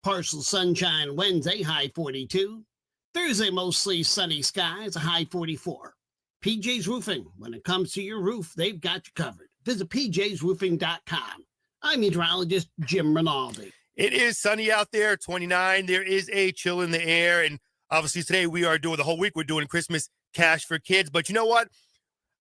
Partial sunshine Wednesday, high 42. Thursday, mostly sunny skies, a high 44. PJ's Roofing. When it comes to your roof, they've got you covered. Visit pjsroofing.com. I'm meteorologist Jim Rinaldi. It is sunny out there, 29. There is a chill in the air. And obviously today we are doing the whole week. We're doing Christmas Cash for Kids. But you know what?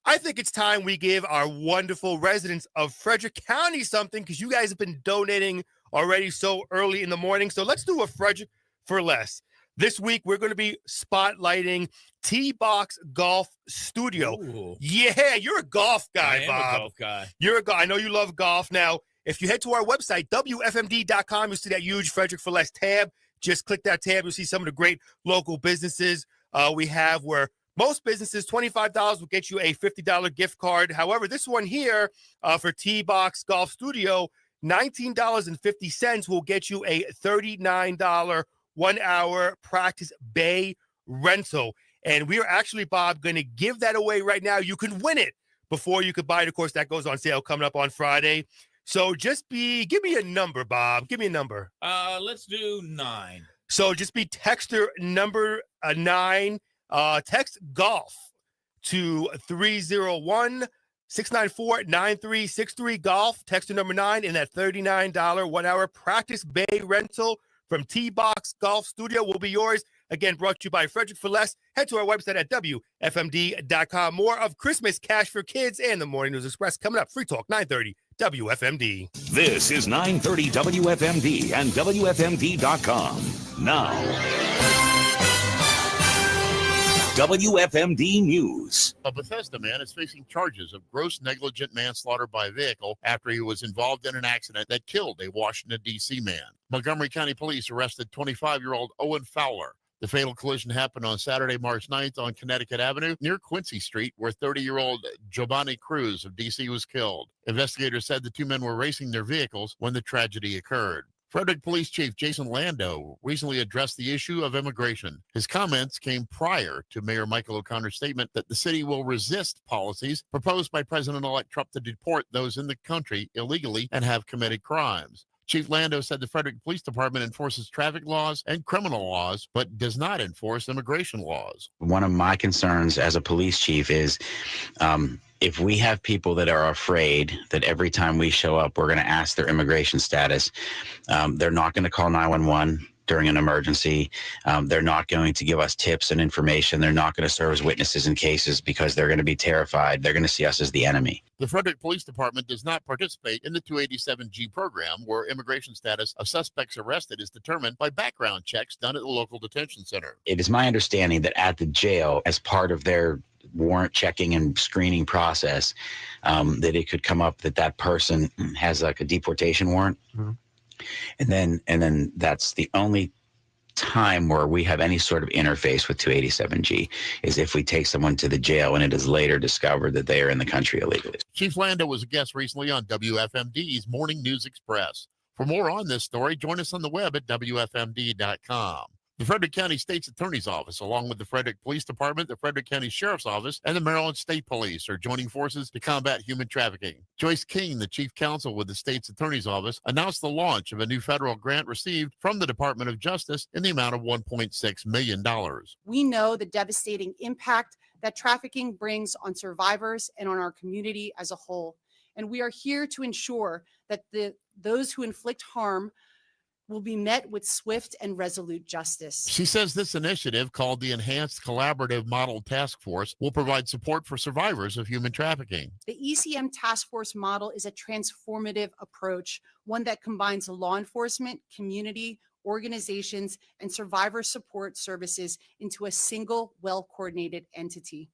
I think it's time we give our wonderful residents of Frederick County something, because you guys have been donating already so early in the morning. So let's do a Frederick for Less. This week, we're going to be spotlighting T-Box Golf Studio. Ooh. Yeah, you're a golf guy, I am Bob. a golf guy. I know you love golf. Now, if you head to our website, WFMD.com, you'll see that huge Frederick for Less tab. Just click that tab. You'll see some of the great local businesses we have, where most businesses, $25 will get you a $50 gift card. However, this one here for T-Box Golf Studio, $19.50 will get you a $39 1-hour practice bay rental. And we are actually, Bob, going to give that away right now. You can win it before you could buy it. Of course, that goes on sale coming up on Friday. So give me a number, Bob. Give me a number. Let's do 9. So just be texter number 9. Text golf to 301-694-9363 golf. Texter number 9 in that $39 1-hour practice bay rental from T-Box Golf Studio will be yours. Again, brought to you by Frederick for Less. Head to our website at WFMD.com. More of Christmas Cash for Kids and the Morning News Express coming up. Free Talk, 930 WFMD. This is 930 WFMD and WFMD.com. Now, WFMD News. A Bethesda man is facing charges of gross negligent manslaughter by vehicle after he was involved in an accident that killed a Washington, D.C. man. Montgomery County Police arrested 25-year-old Owen Fowler. The fatal collision happened on Saturday, March 9th on Connecticut Avenue near Quincy Street, where 30-year-old Giovanni Cruz of D.C. was killed. Investigators said the two men were racing their vehicles when the tragedy occurred. Frederick Police Chief Jason Lando recently addressed the issue of immigration. His comments came prior to Mayor Michael O'Connor's statement that the city will resist policies proposed by President-elect Trump to deport those in the country illegally and have committed crimes. Chief Lando said the Frederick Police Department enforces traffic laws and criminal laws, but does not enforce immigration laws. One of my concerns as a police chief is if we have people that are afraid that every time we show up, we're going to ask their immigration status, they're not going to call 911 during an emergency. They're not going to give us tips and information. They're not going to serve as witnesses in cases because they're going to be terrified. They're going to see us as the enemy. The Frederick Police Department does not participate in the 287G program, where immigration status of suspects arrested is determined by background checks done at the local detention center. It is my understanding that at the jail, as part of their warrant checking and screening process, that it could come up that that person has like a deportation warrant. Mm-hmm. And then that's the only time where we have any sort of interface with 287G is if we take someone to the jail and it is later discovered that they are in the country illegally. Chief Lando was a guest recently on WFMD's Morning News Express. For more on this story, join us on the web at WFMD.com. The Frederick County State's Attorney's Office, along with the Frederick Police Department, the Frederick County Sheriff's Office, and the Maryland State Police are joining forces to combat human trafficking. Joyce King, the Chief Counsel with the State's Attorney's Office, announced the launch of a new federal grant received from the Department of Justice in the amount of $1.6 million. We know the devastating impact that trafficking brings on survivors and on our community as a whole. And we are here to ensure that those who inflict harm will be met with swift and resolute justice. She says this initiative, called the Enhanced Collaborative Model Task Force, will provide support for survivors of human trafficking. The ECM Task Force model is a transformative approach, one that combines law enforcement, community, organizations, and survivor support services into a single, well-coordinated entity.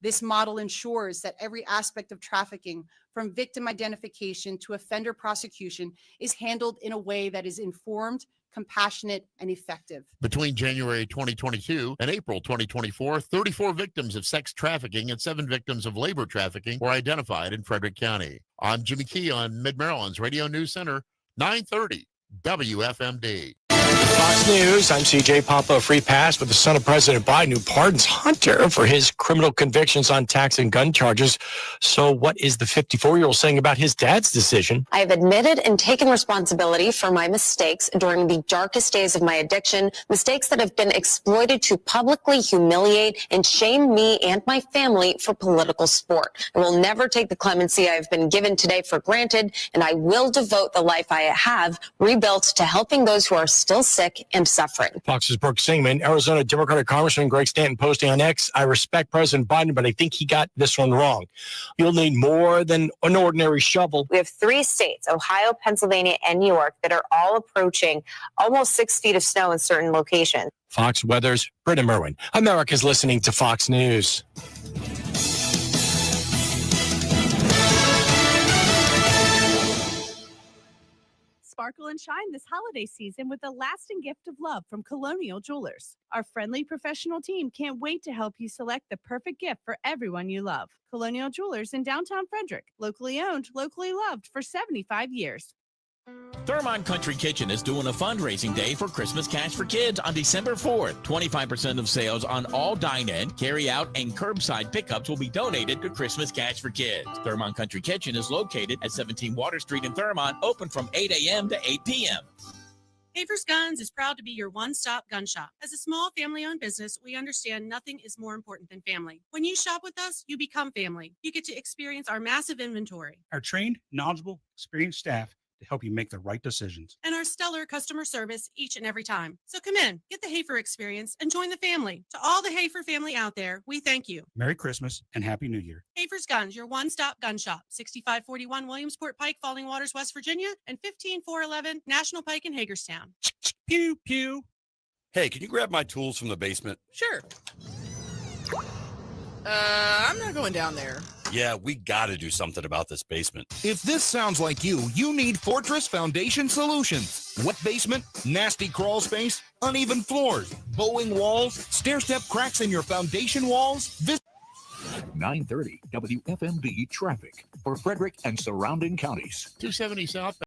This model ensures that every aspect of trafficking, from victim identification to offender prosecution, is handled in a way that is informed, compassionate, and effective. Between January 2022 and April 2024, 34 victims of sex trafficking and 7 victims of labor trafficking were identified in Frederick County. I'm Jimmy Key on Mid-Maryland's Radio News Center, 930 WFMD. Fox News, I'm CJ Papa, Free Pass with the son of President Biden, who pardons Hunter for his criminal convictions on tax and gun charges. So what is the 54-year-old saying about his dad's decision? I have admitted and taken responsibility for my mistakes during the darkest days of my addiction, mistakes that have been exploited to publicly humiliate and shame me and my family for political sport. I will never take the clemency I have been given today for granted, and I will devote the life I have rebuilt to helping those who are still ill, sick, and suffering. Fox's Brooke Singman, Arizona Democratic Congressman Greg Stanton posting on X, I respect President Biden, but I think he got this one wrong. You'll need more than an ordinary shovel. We have 3 states, Ohio, Pennsylvania, and New York, that are all approaching almost 6 feet of snow in certain locations. Fox Weather's Britta Merwin. America's listening to Fox News. Sparkle and shine this holiday season with a lasting gift of love from Colonial Jewelers. Our friendly professional team can't wait to help you select the perfect gift for everyone you love. Colonial Jewelers in downtown Frederick, locally owned, locally loved for 75 years. Thermont Country Kitchen is doing a fundraising day for Christmas Cash for Kids on December 4th. 25% of sales on all dine-in, carry-out, and curbside pickups will be donated to Christmas Cash for Kids. Thermont Country Kitchen is located at 17 Water Street in Thermont, open from 8 a.m. to 8 p.m. Hafer's Guns is proud to be your one-stop gun shop. As a small family-owned business, we understand nothing is more important than family. When you shop with us, you become family. You get to experience our massive inventory. Our trained, knowledgeable, experienced staff to help you make the right decisions. And our stellar customer service each and every time. So come in, get the Hafer experience, and join the family. To all the Hafer family out there, we thank you. Merry Christmas and Happy New Year. Hafer's Guns, your one-stop gun shop. 6541 Williamsport Pike, Falling Waters, West Virginia, and 15411 National Pike in Hagerstown. Pew, pew. Hey, can you grab my tools from the basement? Sure. I'm not going down there. Yeah, we got to do something about this basement. If this sounds like you need Fortress Foundation Solutions. Wet basement, nasty crawl space, uneven floors, bowing walls, stair-step cracks in your foundation walls. 930 WFMD traffic for Frederick and surrounding counties. 270 south.